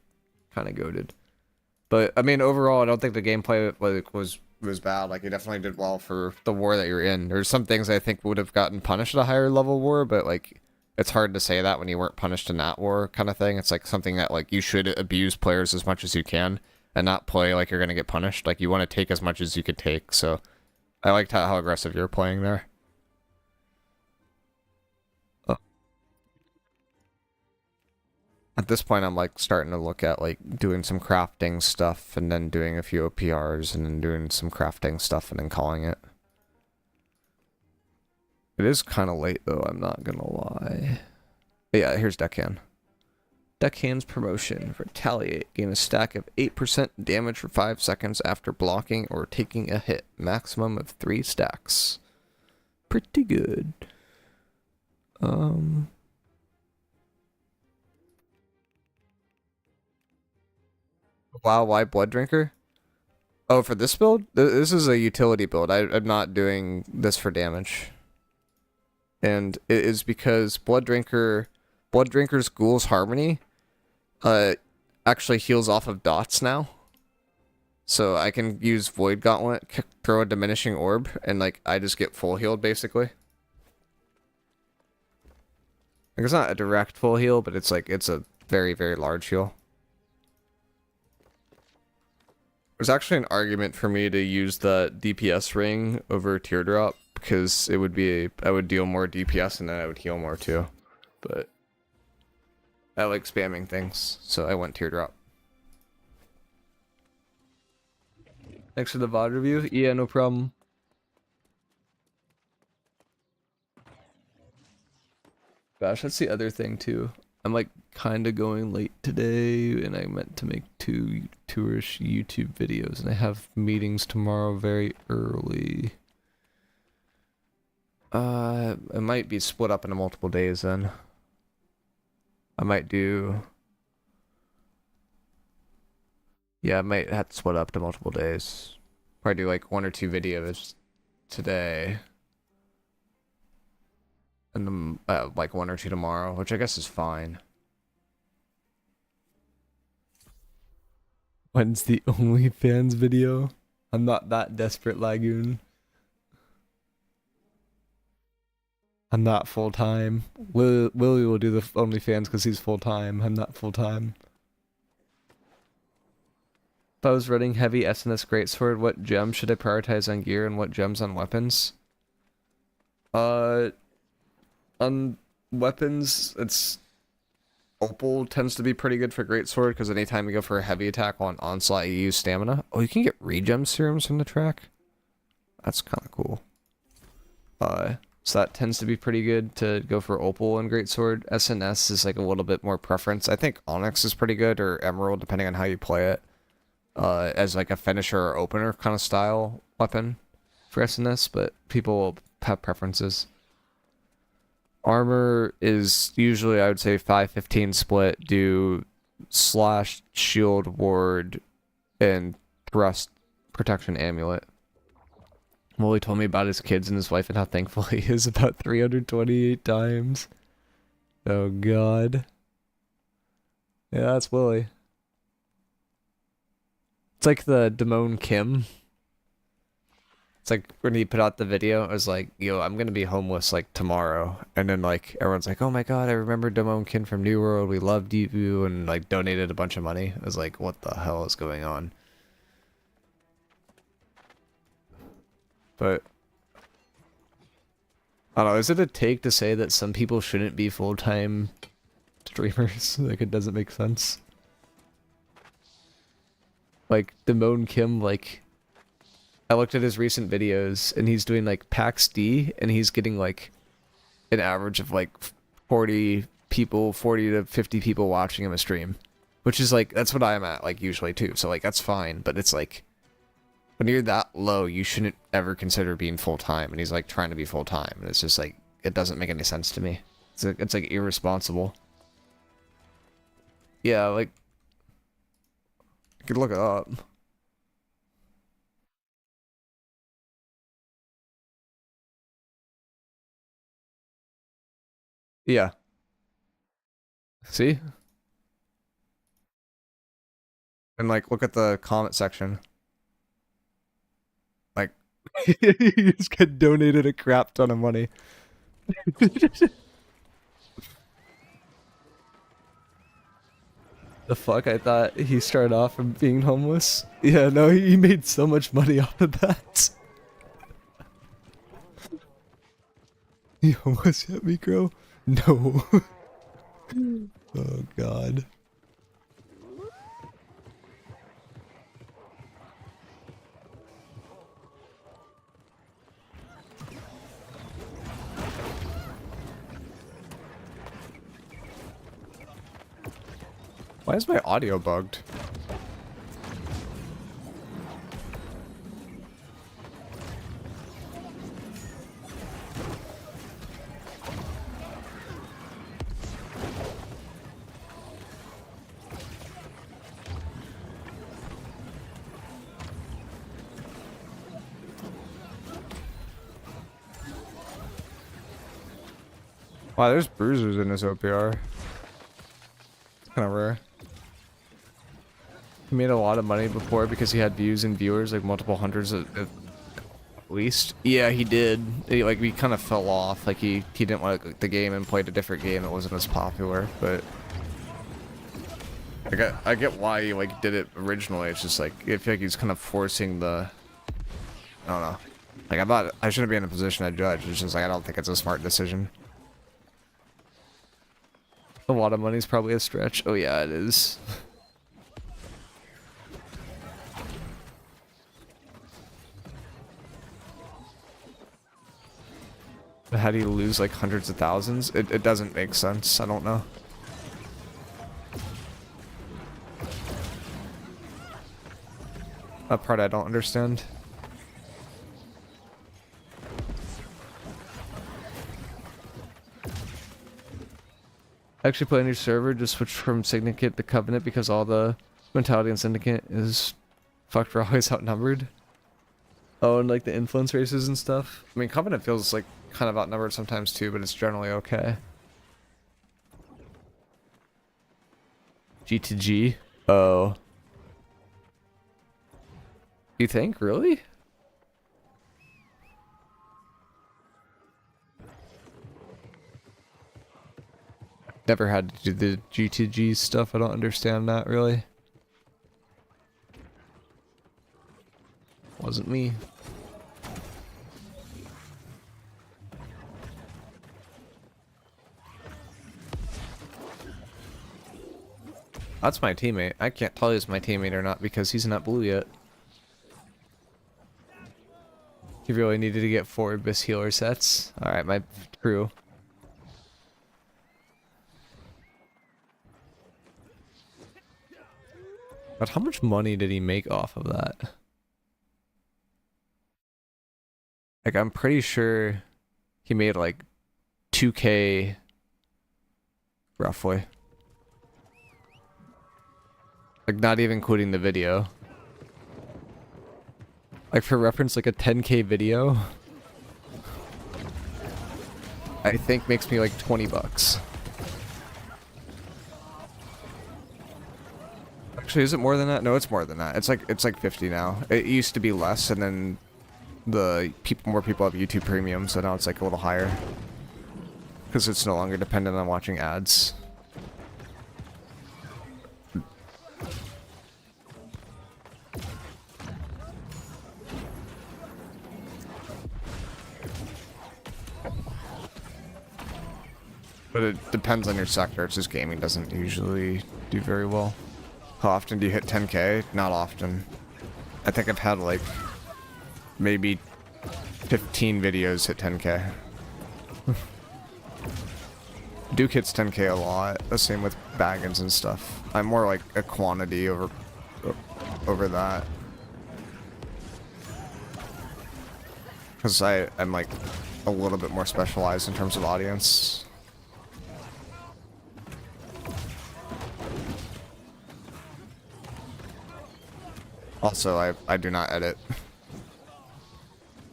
kind of goated. But I mean, overall, I don't think the gameplay like was bad. Like, you definitely did well for the war that you're in. There's some things I think would have gotten punished at a higher level war, but like, it's hard to say that when you weren't punished in that war kind of thing. It's like something that like you should abuse players as much as you can and not play like you're gonna get punished. Like, you want to take as much as you could take. So I liked how aggressive you're playing there. At this point, I'm like starting to look at like doing some crafting stuff and then doing a few OPRs and then doing some crafting stuff and then calling it. It is kind of late though, I'm not gonna lie. But yeah, here's Deckhand. Deckhand's promotion. Retaliate. Gain a stack of 8% damage for 5 seconds after blocking or taking a hit. Maximum of 3 stacks. Pretty good. Wow, why Blood Drinker? Oh, for this build? This is a utility build. I'm not doing this for damage. And it is because Blood Drinker's Ghoul's Harmony actually heals off of dots now. So I can use Void Gauntlet, throw a Diminishing Orb, and like I just get full healed basically. Like, it's not a direct full heal, but it's like it's a very, very large heal. There's actually an argument for me to use the DPS ring over Teardrop because it would be I would deal more DPS and then I would heal more too. But I like spamming things, so I went Teardrop. Thanks for the VOD review. Yeah, no problem. Gosh, that's the other thing too. I'm like kind of going late today, and I meant to make two-ish YouTube videos, and I have meetings tomorrow very early. It might be split up into multiple days then. I might do... Yeah, I might have to split up to multiple days. Probably do like 1 or 2 videos today. And then like 1 or 2 tomorrow, which I guess is fine. When's the OnlyFans video? I'm not that desperate, Lagoon. I'm not full-time. Willie will do the OnlyFans because he's full-time. I'm not full-time. If I was running heavy SNS Greatsword, what gems should I prioritize on gear and what gems on weapons? On weapons, it's... Opal tends to be pretty good for Greatsword, because anytime you go for a heavy attack on Onslaught, you use Stamina. Oh, you can get regen serums from the track? That's kind of cool. So that tends to be pretty good to go for Opal and Greatsword. SNS is like a little bit more preference. I think Onyx is pretty good, or Emerald, depending on how you play it. As like a finisher or opener kind of style weapon for SNS, but people have preferences. Armor is usually, I would say, 5-15 split, do slash, shield, ward, and thrust protection amulet. Wooly told me about his kids and his wife and how thankful he is about 328 times. Oh god. Yeah, that's Willy. It's like the Damone Kim. It's like when he put out the video, I was like, yo, I'm gonna be homeless like tomorrow. And then like everyone's like, oh my god, I remember Damone Kim from New World, we loved you, and like donated a bunch of money. I was like, what the hell is going on? But I don't know, is it a take to say that some people shouldn't be full-time streamers? Like, it doesn't make sense. Like, Damone Kim, like, I looked at his recent videos, and he's doing, like, PAX D, and he's getting, like, an average of, like, 40 to 50 people watching him a stream. Which is, like, that's what I'm at, like, usually, too. So, like, that's fine, but it's, like, when you're that low, you shouldn't ever consider being full-time, and he's, like, trying to be full-time, and it's just, like, it doesn't make any sense to me. It's like irresponsible. Yeah, like, could look it up. Yeah. See? And like, look at the comment section. Like, you just get donated a crap ton of money. The fuck? I thought he started off from being homeless. Yeah, no, he made so much money off of that. You almost hit me, Crow? No. Oh god. Why is my audio bugged? Wow, there's bruisers in this OPR. It's kind of rare. He made a lot of money before because he had views and viewers, like multiple hundreds at least. Yeah, he did. He kind of fell off. Like he didn't like the game and played a different game that wasn't as popular. But I get why he like did it originally. It's just like I feel like he's kind of forcing the. I don't know. Like I shouldn't be in a position to judge. It's just like I don't think it's a smart decision. A lot of money's probably a stretch. Oh yeah, it is. How do you lose like hundreds of thousands? It doesn't make sense. I don't know. That part I don't understand. I actually play on your server, just switched from Syndicate to Covenant because all the mentality in Syndicate is fucked, we're always outnumbered. Oh, and like the influence races and stuff. I mean, Covenant feels like kind of outnumbered sometimes too, but it's generally okay. G2G? Oh. You think? Really? Never had to do the G2G stuff. I don't understand that really. Wasn't me. That's my teammate. I can't tell he's my teammate or not because he's not blue yet. He really needed to get 4 Abyss healer sets. Alright, my crew. But how much money did he make off of that? Like, I'm pretty sure he made like 2K roughly. Like, not even including the video. Like, for reference, like a 10K video, I think makes me like 20 bucks. Actually, is it more than that? No, it's more than that. It's like 50 now. It used to be less, and then more people have YouTube Premium, so now it's like a little higher. Because it's no longer dependent on watching ads. But it depends on your sector. It's just gaming doesn't usually do very well. How often do you hit 10K? Not often. I think I've had like maybe 15 videos hit 10K. Duke hits 10K a lot. The same with Baggins and stuff. I'm more like a quantity over that. Because I'm like a little bit more specialized in terms of audience. Also, I do not edit.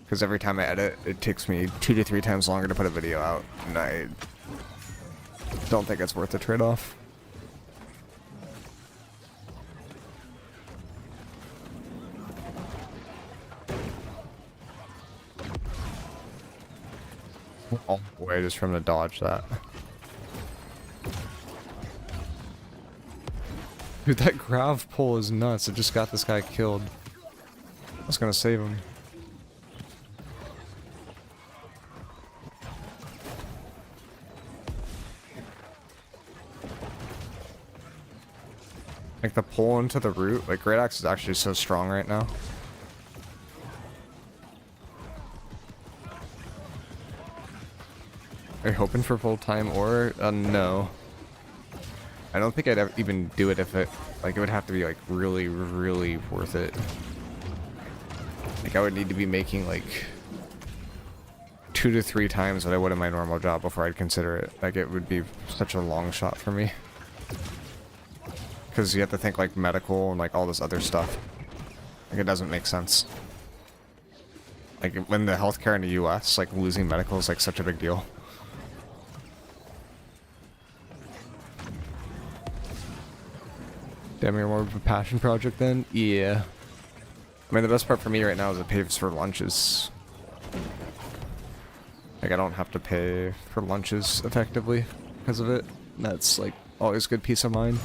Because every time I edit, it takes me 2 to 3 times longer to put a video out, and I don't think it's worth the trade-off. Oh boy, just from to dodge that. Dude, that grav pull is nuts. It just got this guy killed. I was gonna save him. Like the pull into the root, like Great Axe is actually so strong right now. Are you hoping for full time or no? I don't think I'd even do it if it like it would have to be like really, really worth it. Like I would need to be making like 2 to 3 times what I would in my normal job before I'd consider it. Like it would be such a long shot for me. Because you have to think like medical and like all this other stuff. Like it doesn't make sense. Like when the healthcare in the US, like losing medical is like such a big deal. Damn, you're more of a passion project then? Yeah. I mean the best part for me right now is it pays for lunches. Like I don't have to pay for lunches effectively because of it. And that's like always good peace of mind.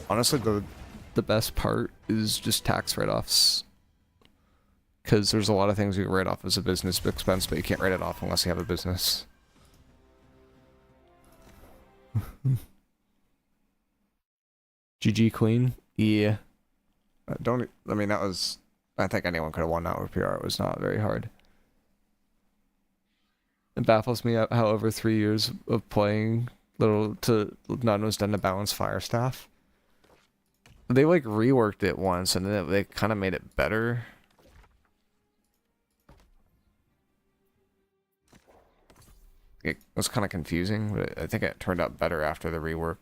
Honestly, the best part is just tax write-offs. Because there's a lot of things you can write off as a business expense, but you can't write it off unless you have a business. GG Queen? Yeah. I mean, that was... I think anyone could have won that with PR. It was not very hard. It baffles me how over 3 years of playing little to none was done to balance fire staff. They like reworked it once and then they kind of made it better. It was kind of confusing, but I think it turned out better after the rework.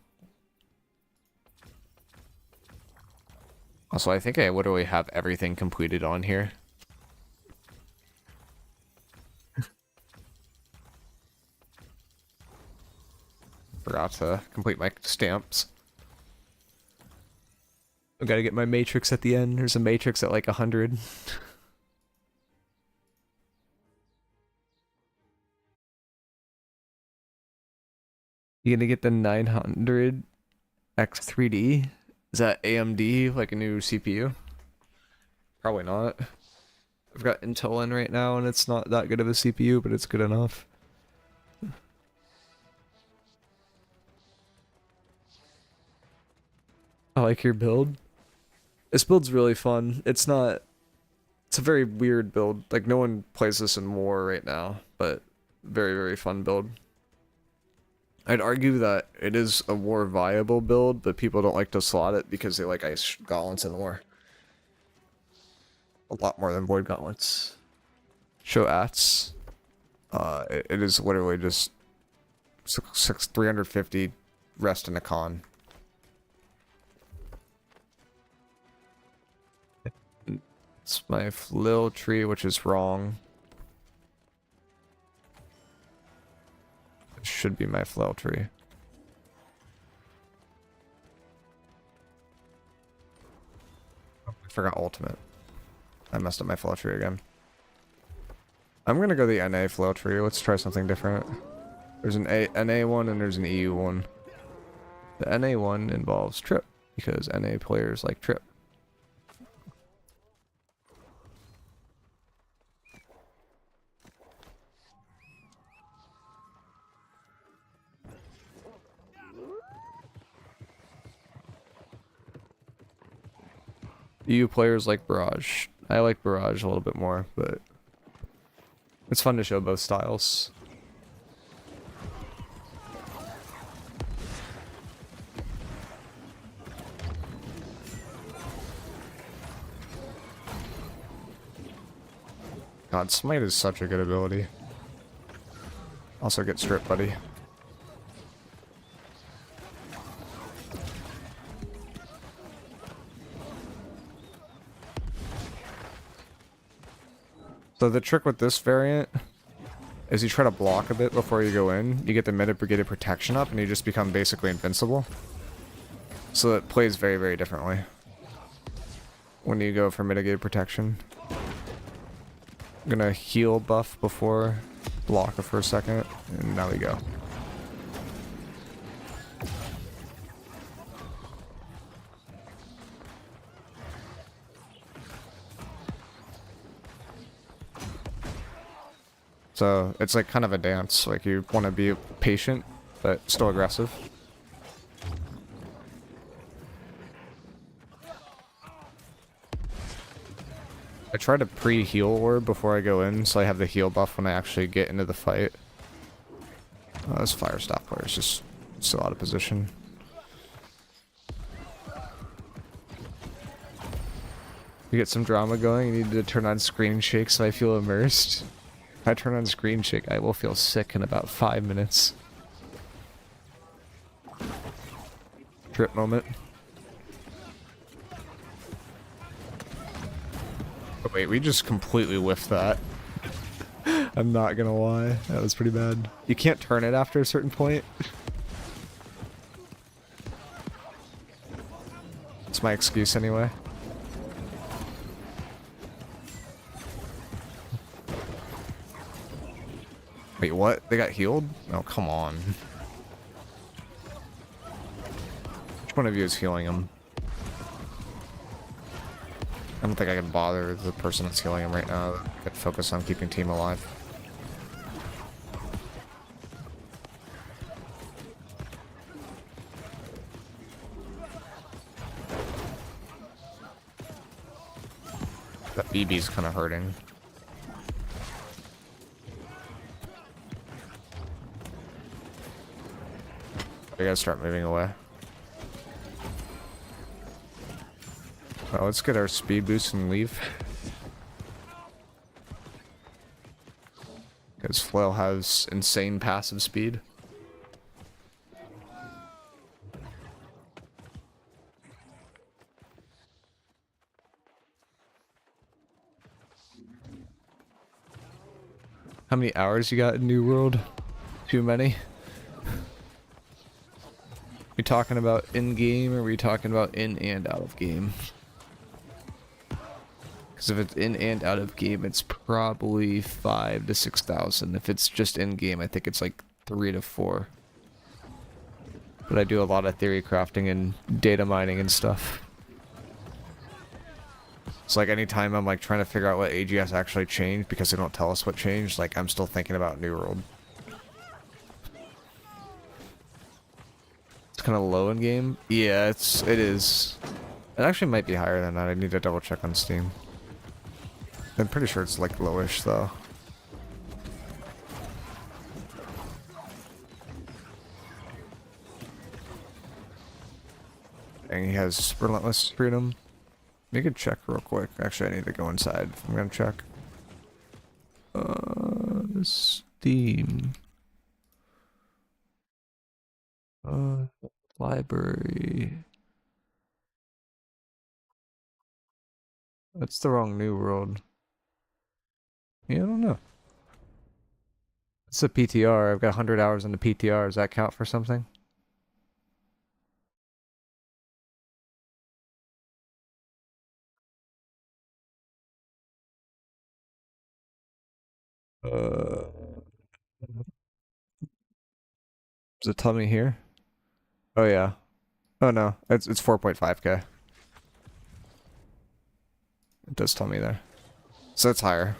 Also, I think I literally have everything completed on here. Forgot to complete my stamps. I gotta get my matrix at the end. There's a matrix at like 100. You gonna get the 900 X3D? Is that AMD, like a new CPU? Probably not. I've got Intel in right now and it's not that good of a CPU, but it's good enough. I like your build. This build's really fun. It's a very weird build. Like no one plays this in war right now, but very, very fun build. I'd argue that it is a war viable build, but people don't like to slot it because they like ice gauntlets in war. A lot more than void gauntlets. Show ats. It is literally just 350 rest in a con. It's my little tree, which is wrong. It should be my flail tree. Oh, I forgot ultimate. I messed up my flail tree again. I'm gonna go the NA flail tree. Let's try something different. There's an NA one and there's an EU one. The NA one involves trip because NA players like trip. EU players like Barrage. I like Barrage a little bit more, but it's fun to show both styles. God, Smite is such a good ability. Also get stripped, buddy. So the trick with this variant is you try to block a bit before you go in. You get the mitigated protection up, and you just become basically invincible. So it plays very, very differently when you go for mitigated protection. I'm gonna heal buff before block it for a second, and now we go. So it's like kind of a dance. Like you want to be patient, but still aggressive. I try to pre-heal orb before I go in, so I have the heal buff when I actually get into the fight. Oh, this fire stop player is just so out of position. You get some drama going, you need to turn on screen shake so I feel immersed. If I turn on screen shake, I will feel sick in about 5 minutes. Trip moment. Oh, wait, we just completely whiffed that. I'm not gonna lie, that was pretty bad. You can't turn it after a certain point. It's my excuse anyway. Wait, what? They got healed? Oh, come on. Which one of you is healing him? I don't think I can bother the person that's healing him right now. I could focus on keeping team alive. That BB's kind of hurting. We gotta start moving away. Well, let's get our speed boost and leave. Because Flail has insane passive speed. How many hours you got in New World? Too many? We talking about in-game, or are we talking about in and out of game? Because if it's in and out of game, it's probably 5,000 to 6,000. If it's just in-game, I think it's like 3 to 4. But I do a lot of theory crafting and data mining and stuff. It's like anytime I'm like trying to figure out what AGS actually changed because they don't tell us what changed, like I'm still thinking about New World. Kind of low in game. Yeah, it is. It actually might be higher than that. I need to double check on Steam. I'm pretty sure it's like lowish though. And he has relentless freedom. Make a check real quick. Actually, I need to go inside. I'm gonna check. Steam. Library. That's the wrong New World. Yeah, I don't know. It's a PTR. I've got 100 hours in the PTR. Does that count for something? Does it tell me here? Oh yeah. Oh no, it's 4.5k. It does tell me there. So it's higher.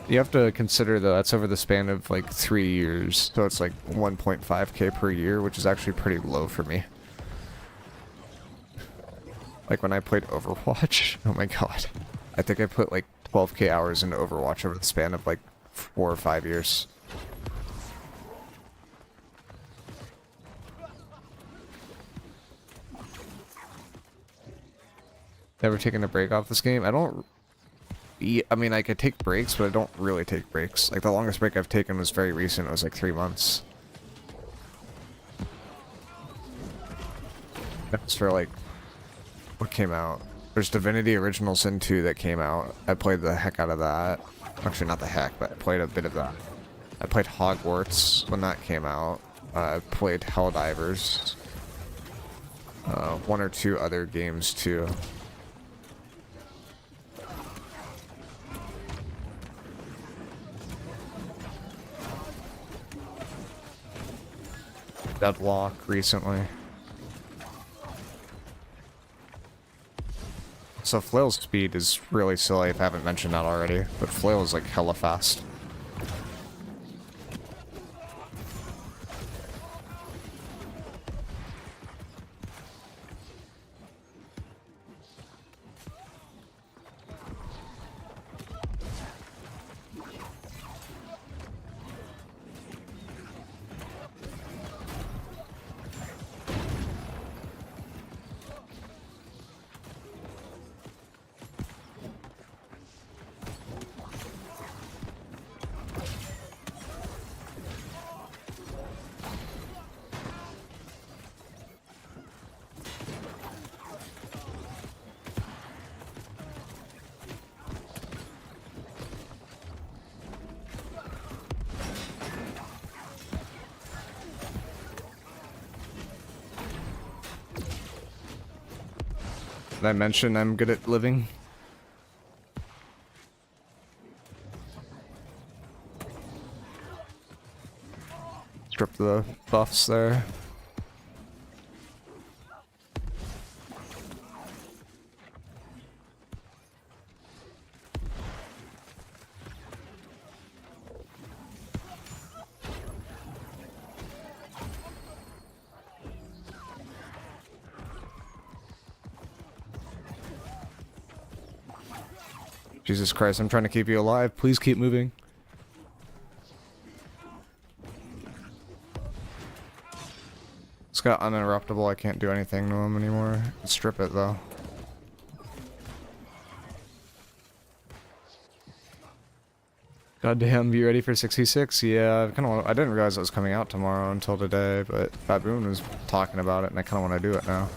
You have to consider though, that's over the span of like 3 years. So it's like 1.5k per year, which is actually pretty low for me. Like when I played Overwatch, oh my god. I think I put like 12k hours into Overwatch over the span of like 4 or 5 years. Never taken a break off this game? I don't... I mean, I could take breaks, but I don't really take breaks. Like, the longest break I've taken was very recent. It was like 3 months. That's for like what came out. There's Divinity Original Sin 2 that came out. I played the heck out of that. Actually, not the heck, but I played a bit of that. I played Hogwarts when that came out. I played Helldivers. One or two other games too. Deadlock recently. So Flail's speed is really silly if I haven't mentioned that already, but Flail is like hella fast. Did I mention I'm good at living? Strip the buffs there. Jesus Christ, I'm trying to keep you alive. Please keep moving. It's got uninterruptible. I can't do anything to him anymore. Strip it though. Goddamn, you ready for 66? Yeah, I didn't realize it was coming out tomorrow until today, but Baboon was talking about it and I kind of want to do it now.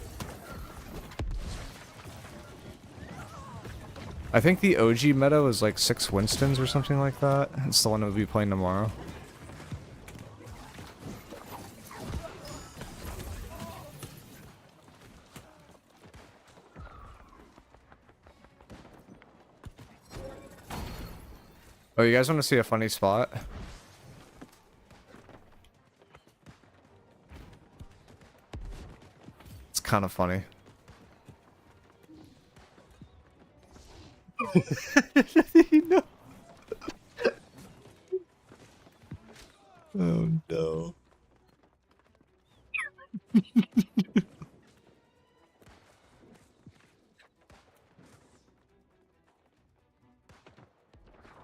I think the OG meta is like 6 Winstons or something like that. It's the one we'll be playing tomorrow. Oh, you guys want to see a funny spot? It's kind of funny. No. Oh no.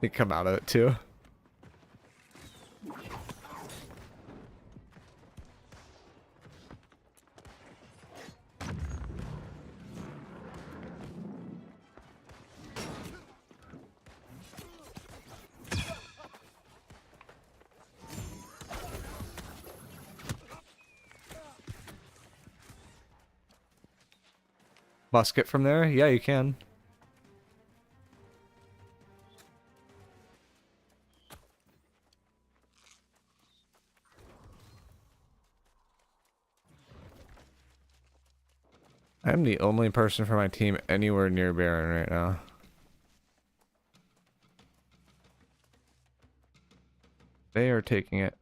He come out of it too. Musket from there? Yeah, you can. I am the only person from my team anywhere near Baron right now. They are taking it.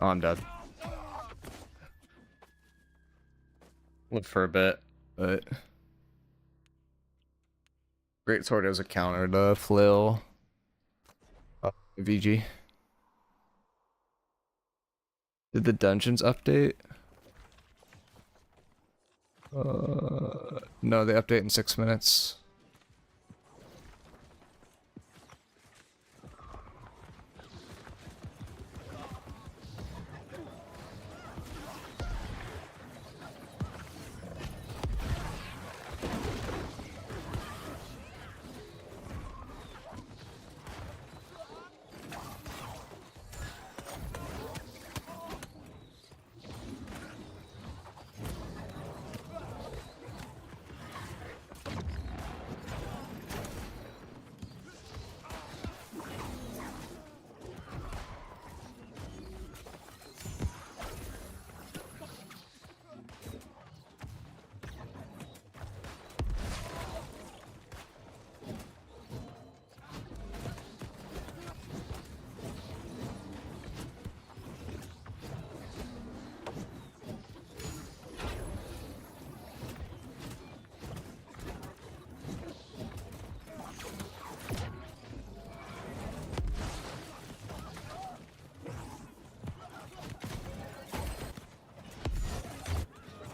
Oh, I'm dead. Live for a bit, but Great Sword is a counter to Flail. VG. Did the dungeons update? No, they update in 6 minutes.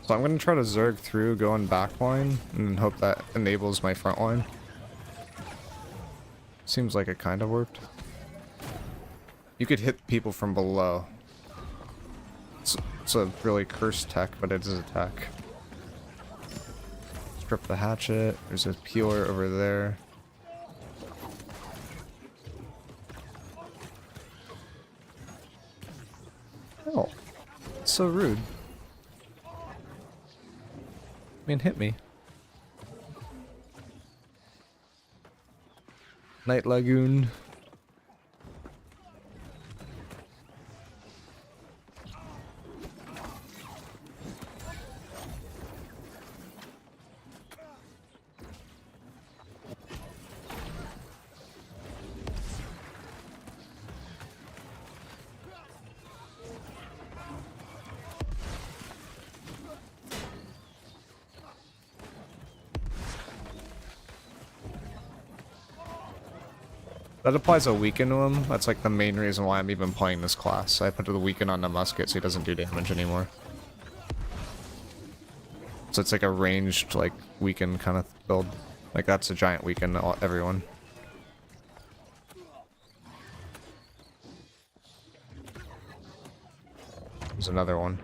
So I'm gonna try to zerg through, go in back line, and hope that enables my front line. Seems like it kind of worked. You could hit people from below. It's a really cursed tech, but it is a tech. Strip the hatchet. There's a peeler over there. Oh, it's so rude. Man, hit me. Night Lagoon. That applies a weaken to him. That's like the main reason why I'm even playing this class. I put the weaken on the musket so he doesn't do damage anymore. So it's like a ranged, like, weaken kind of build. Like, that's a giant weaken to everyone. There's another one.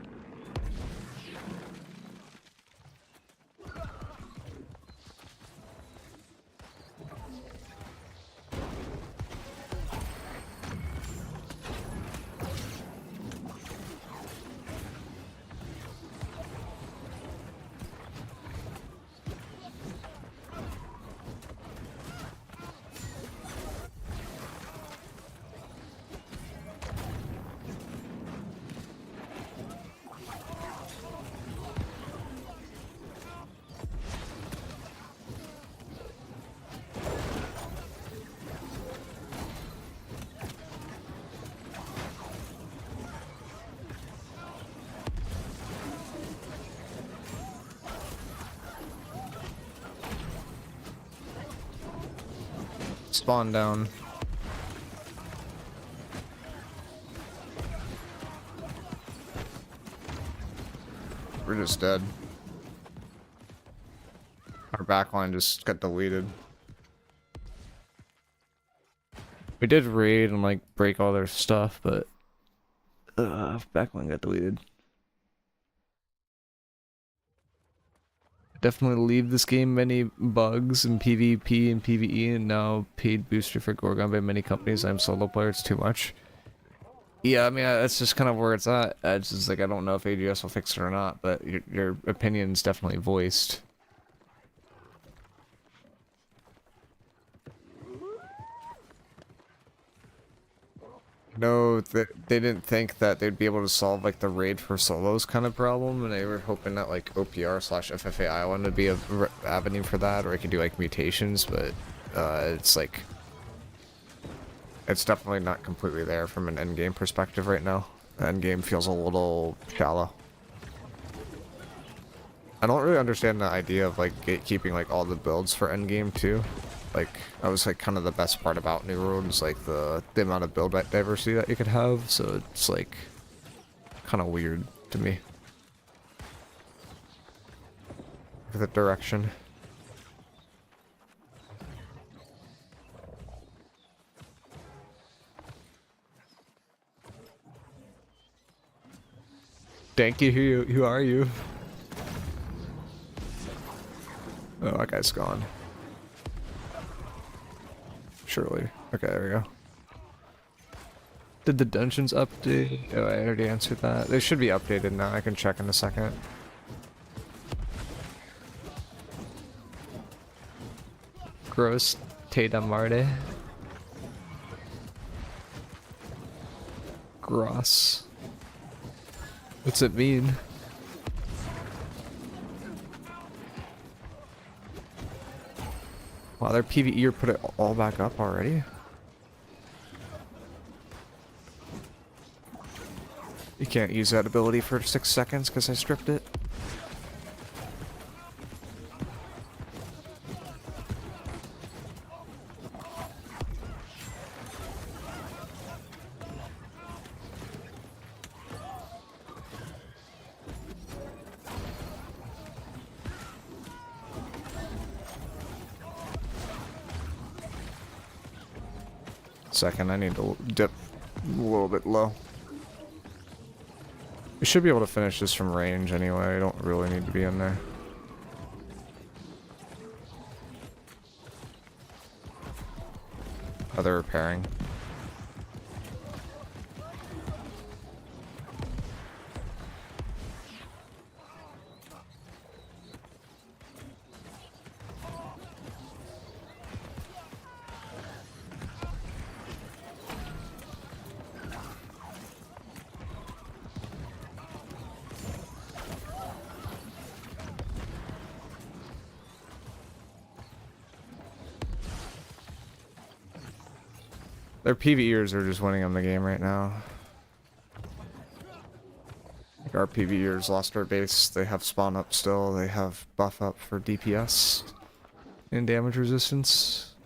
Spawn down. We're just dead. Our backline just got deleted. We did raid and like break all their stuff, but backline got deleted. Definitely leave this game many bugs in PvP and PvE, and now paid booster for Gorgon by many companies. I'm solo player, it's too much. Yeah, I mean, that's just kind of where it's at. It's just like, I don't know if AGS will fix it or not, but your opinion's definitely voiced. No, they didn't think that they'd be able to solve like the raid for solos kind of problem, and they were hoping that like OPR/FFA Island would be a avenue for that, or it could do like mutations, but it's like it's definitely not completely there from an endgame perspective right now. The endgame feels a little shallow. I don't really understand the idea of like gatekeeping like all the builds for endgame too. Like, that was like kind of the best part about New World is like the amount of build diversity that you could have, so it's like kind of weird to me. For the direction. Thank you. Who are you? Oh, that guy's gone. Surely. Okay, there we go. Did the dungeons update? Oh, I already answered that. They should be updated now. I can check in a second. Gross Tata Marde. Gross. What's it mean? Wow, their PvE put it all back up already? You can't use that ability for 6 seconds because I stripped it. Second, I need to dip a little bit low. We should be able to finish this from range anyway. I don't really need to be in there. Oh, they're repairing. Their PvEers are just winning on the game right now. Like our PvEers lost our base. They have spawn up still. They have buff up for DPS and damage resistance.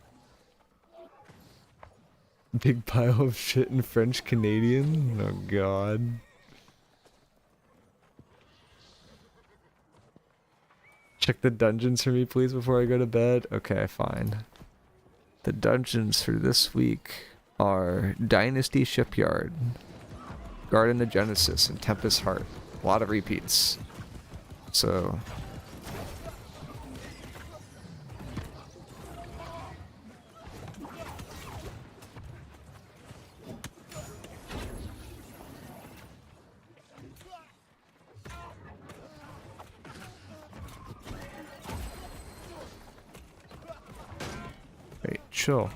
Big pile of shit in French Canadian. Oh god. Check the dungeons for me please before I go to bed. Okay, fine. The dungeons for this week are Dynasty Shipyard, Garden of Genesis, and Tempest Heart. A lot of repeats. So wait, chill.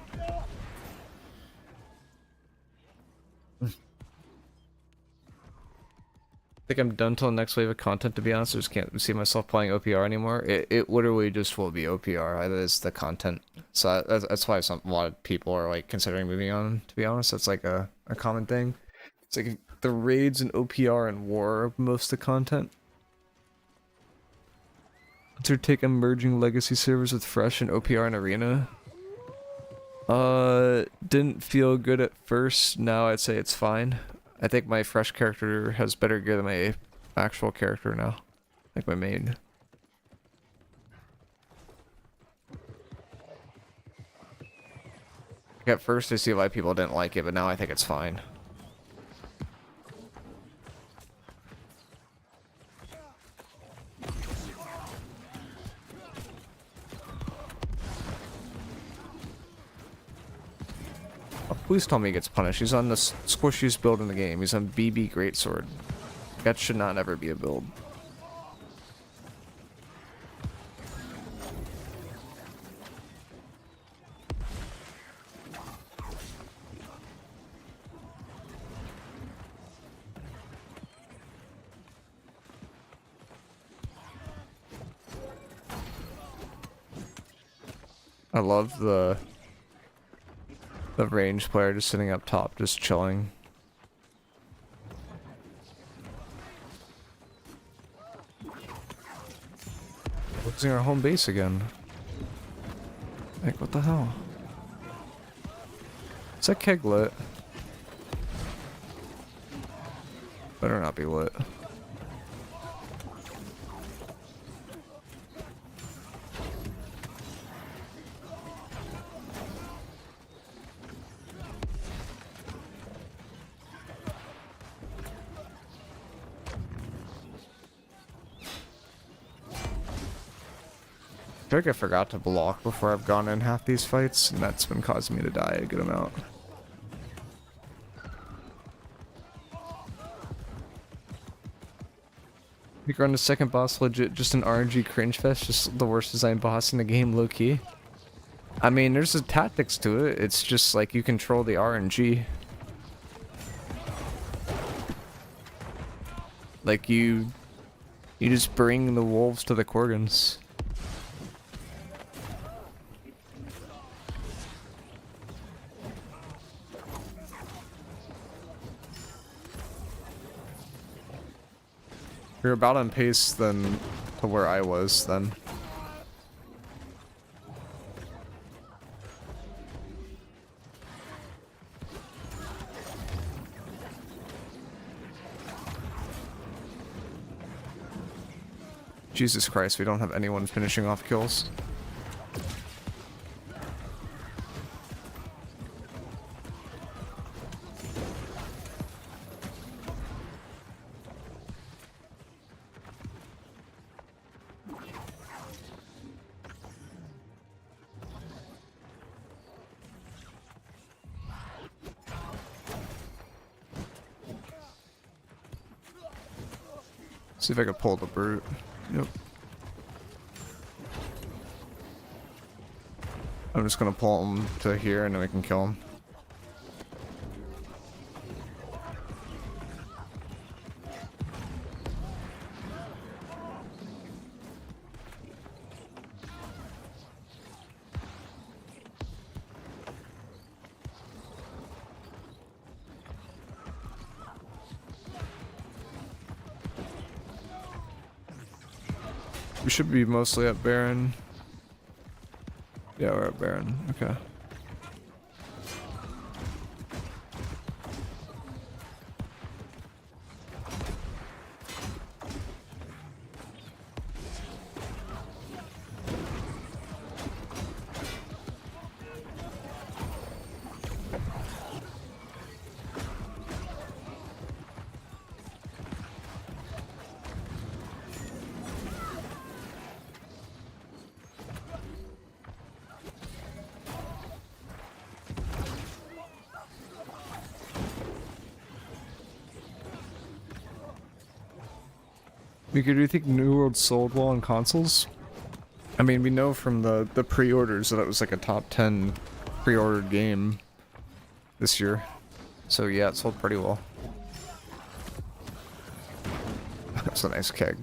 I think I'm done till the next wave of content, to be honest. I just can't see myself playing OPR anymore. It literally just will be OPR. That is the content. So that's why a lot of people are like considering moving on, to be honest. That's like a common thing. It's like the raids and OPR and war are most of the content. To take emerging legacy servers with fresh and OPR and arena. Didn't feel good at first. Now I'd say it's fine. I think my fresh character has better gear than my actual character now. Like my main. At first I see why people didn't like it, but now I think it's fine. Oh, please tell me he gets punished. He's on the squishiest build in the game. He's on BB Greatsword. That should not ever be a build. I love the range player just sitting up top, just chilling. Losing our home base again. Like, what the hell? Is that keg lit? Better not be lit. I feel like I forgot to block before I've gone in half these fights, and that's been causing me to die a good amount. We run the second boss legit just an RNG cringe fest, just the worst designed boss in the game, low key. I mean, there's a tactics to it. It's just like you control the RNG. Like you just bring the wolves to the Korgans. You're about on pace then to where I was then. Jesus Christ, we don't have anyone finishing off kills. See if I can pull the brute. Yep. I'm just gonna pull him to here and then we can kill him. We should be mostly at Baron. Yeah, we're at Baron. Okay. Do you think New World sold well on consoles? I mean, we know from the pre-orders that it was like a top 10 pre-ordered game this year. So yeah, it sold pretty well. That's a nice keg.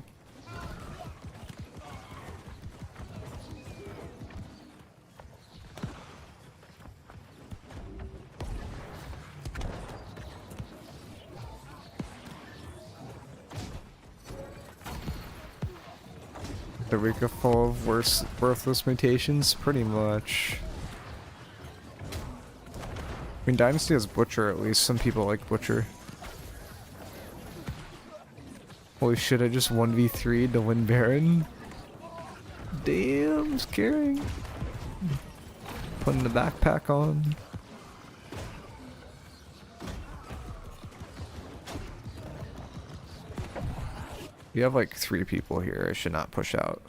The week full of worthless mutations? Pretty much. I mean, Dynasty has Butcher at least. Some people like Butcher. Holy shit, I just 1v3'd to win Baron? Damn, scaring. Putting the backpack on. We have like 3 people here. I should not push out.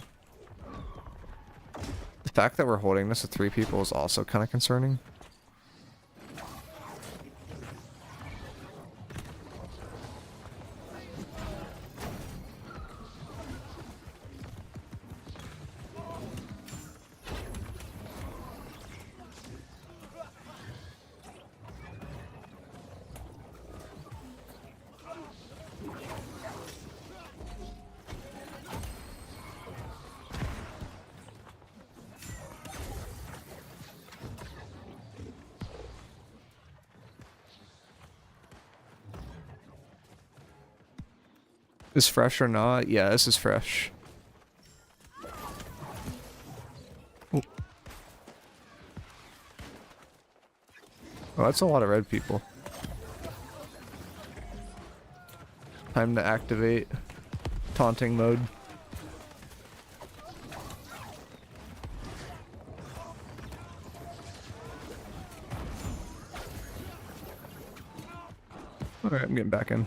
The fact that we're holding this with 3 people is also kind of concerning. Is fresh or not? Yeah, this is fresh. Ooh. Oh, that's a lot of red people. Time to activate taunting mode. Alright, I'm getting back in.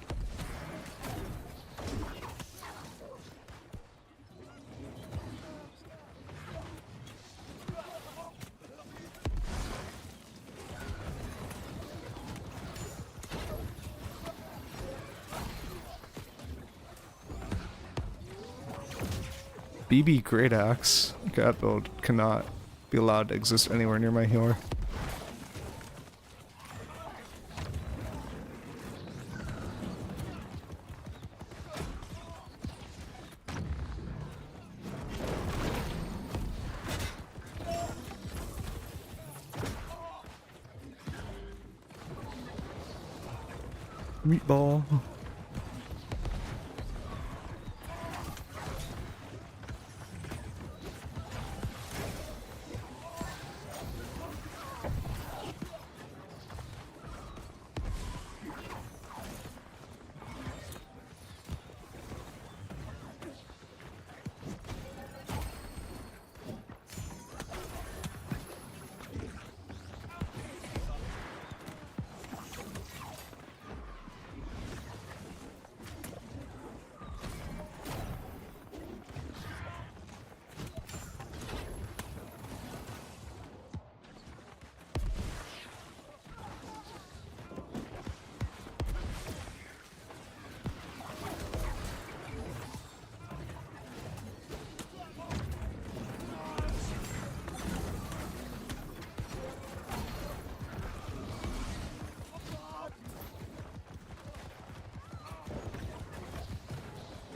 BB Great Axe. God build cannot be allowed to exist anywhere near my healer. Meatball.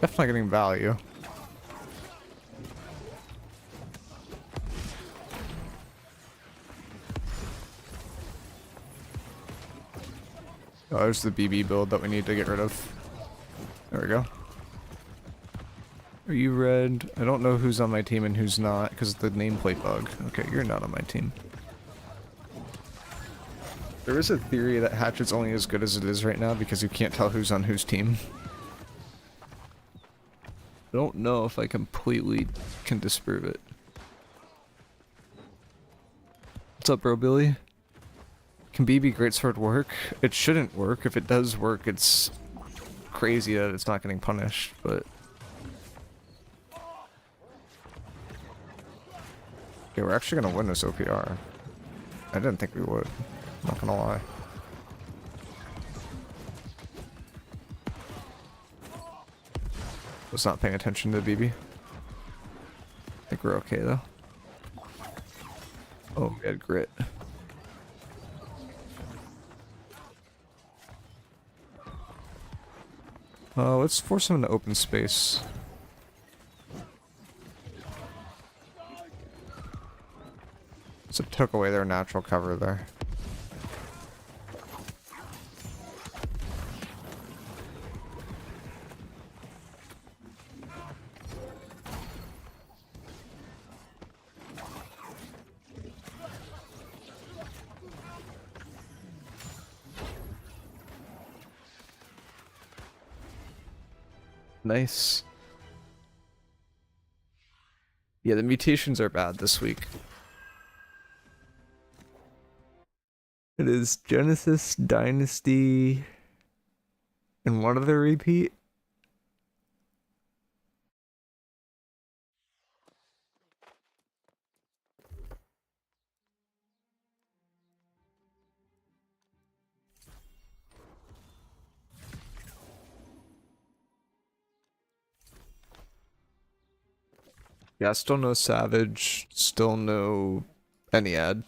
Definitely getting value. Oh, there's the BB build that we need to get rid of. There we go. Are you red? I don't know who's on my team and who's not, because of the nameplate bug. Okay, you're not on my team. There is a theory that Hatchet's only as good as it is right now because you can't tell who's on whose team. I don't know if I completely can disprove it. What's up, bro, Billy? Can BB Greatsword work? It shouldn't work. If it does work, it's crazy that it's not getting punished, but... Okay, we're actually gonna win this OPR. I didn't think we would. I'm not gonna lie. Was not paying attention to BB. I think we're okay though. Oh, we had grit. Let's force them into open space. So it took away their natural cover there. Nice. Yeah, the mutations are bad this week. It is Genesis, Dynasty, and one other repeat. Yeah, still no Savage, still no any ad.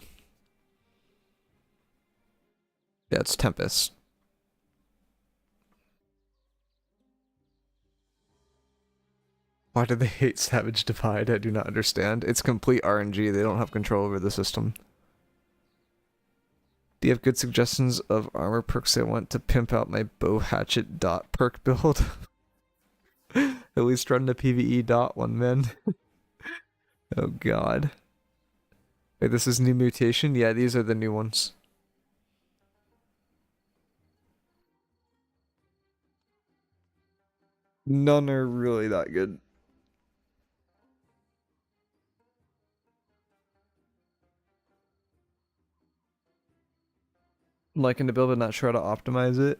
Yeah, it's Tempest. Why do they hate Savage Divide? I do not understand. It's complete RNG. They don't have control over the system. Do you have good suggestions of armor perks I want to pimp out my bow hatchet dot perk build? At least run the PvE dot one, man. Oh god. Wait, this is new mutation? Yeah, these are the new ones. None are really that good. I'm liking the build, but not sure how to optimize it.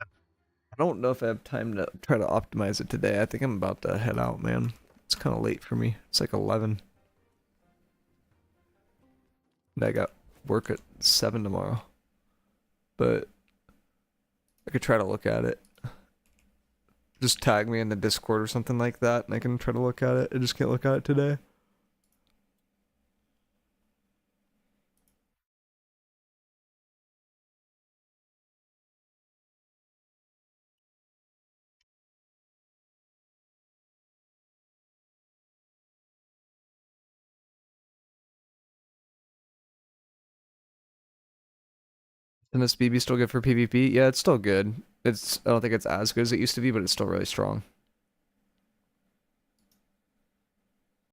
I don't know if I have time to try to optimize it today. I think I'm about to head out, man. It's kind of late for me. It's like 11. And I got work at 7 tomorrow. But I could try to look at it. Just tag me in the Discord or something like that, and I can try to look at it. I just can't look at it today. And this BB still good for PvP? Yeah, it's still good. I don't think it's as good as it used to be, but it's still really strong.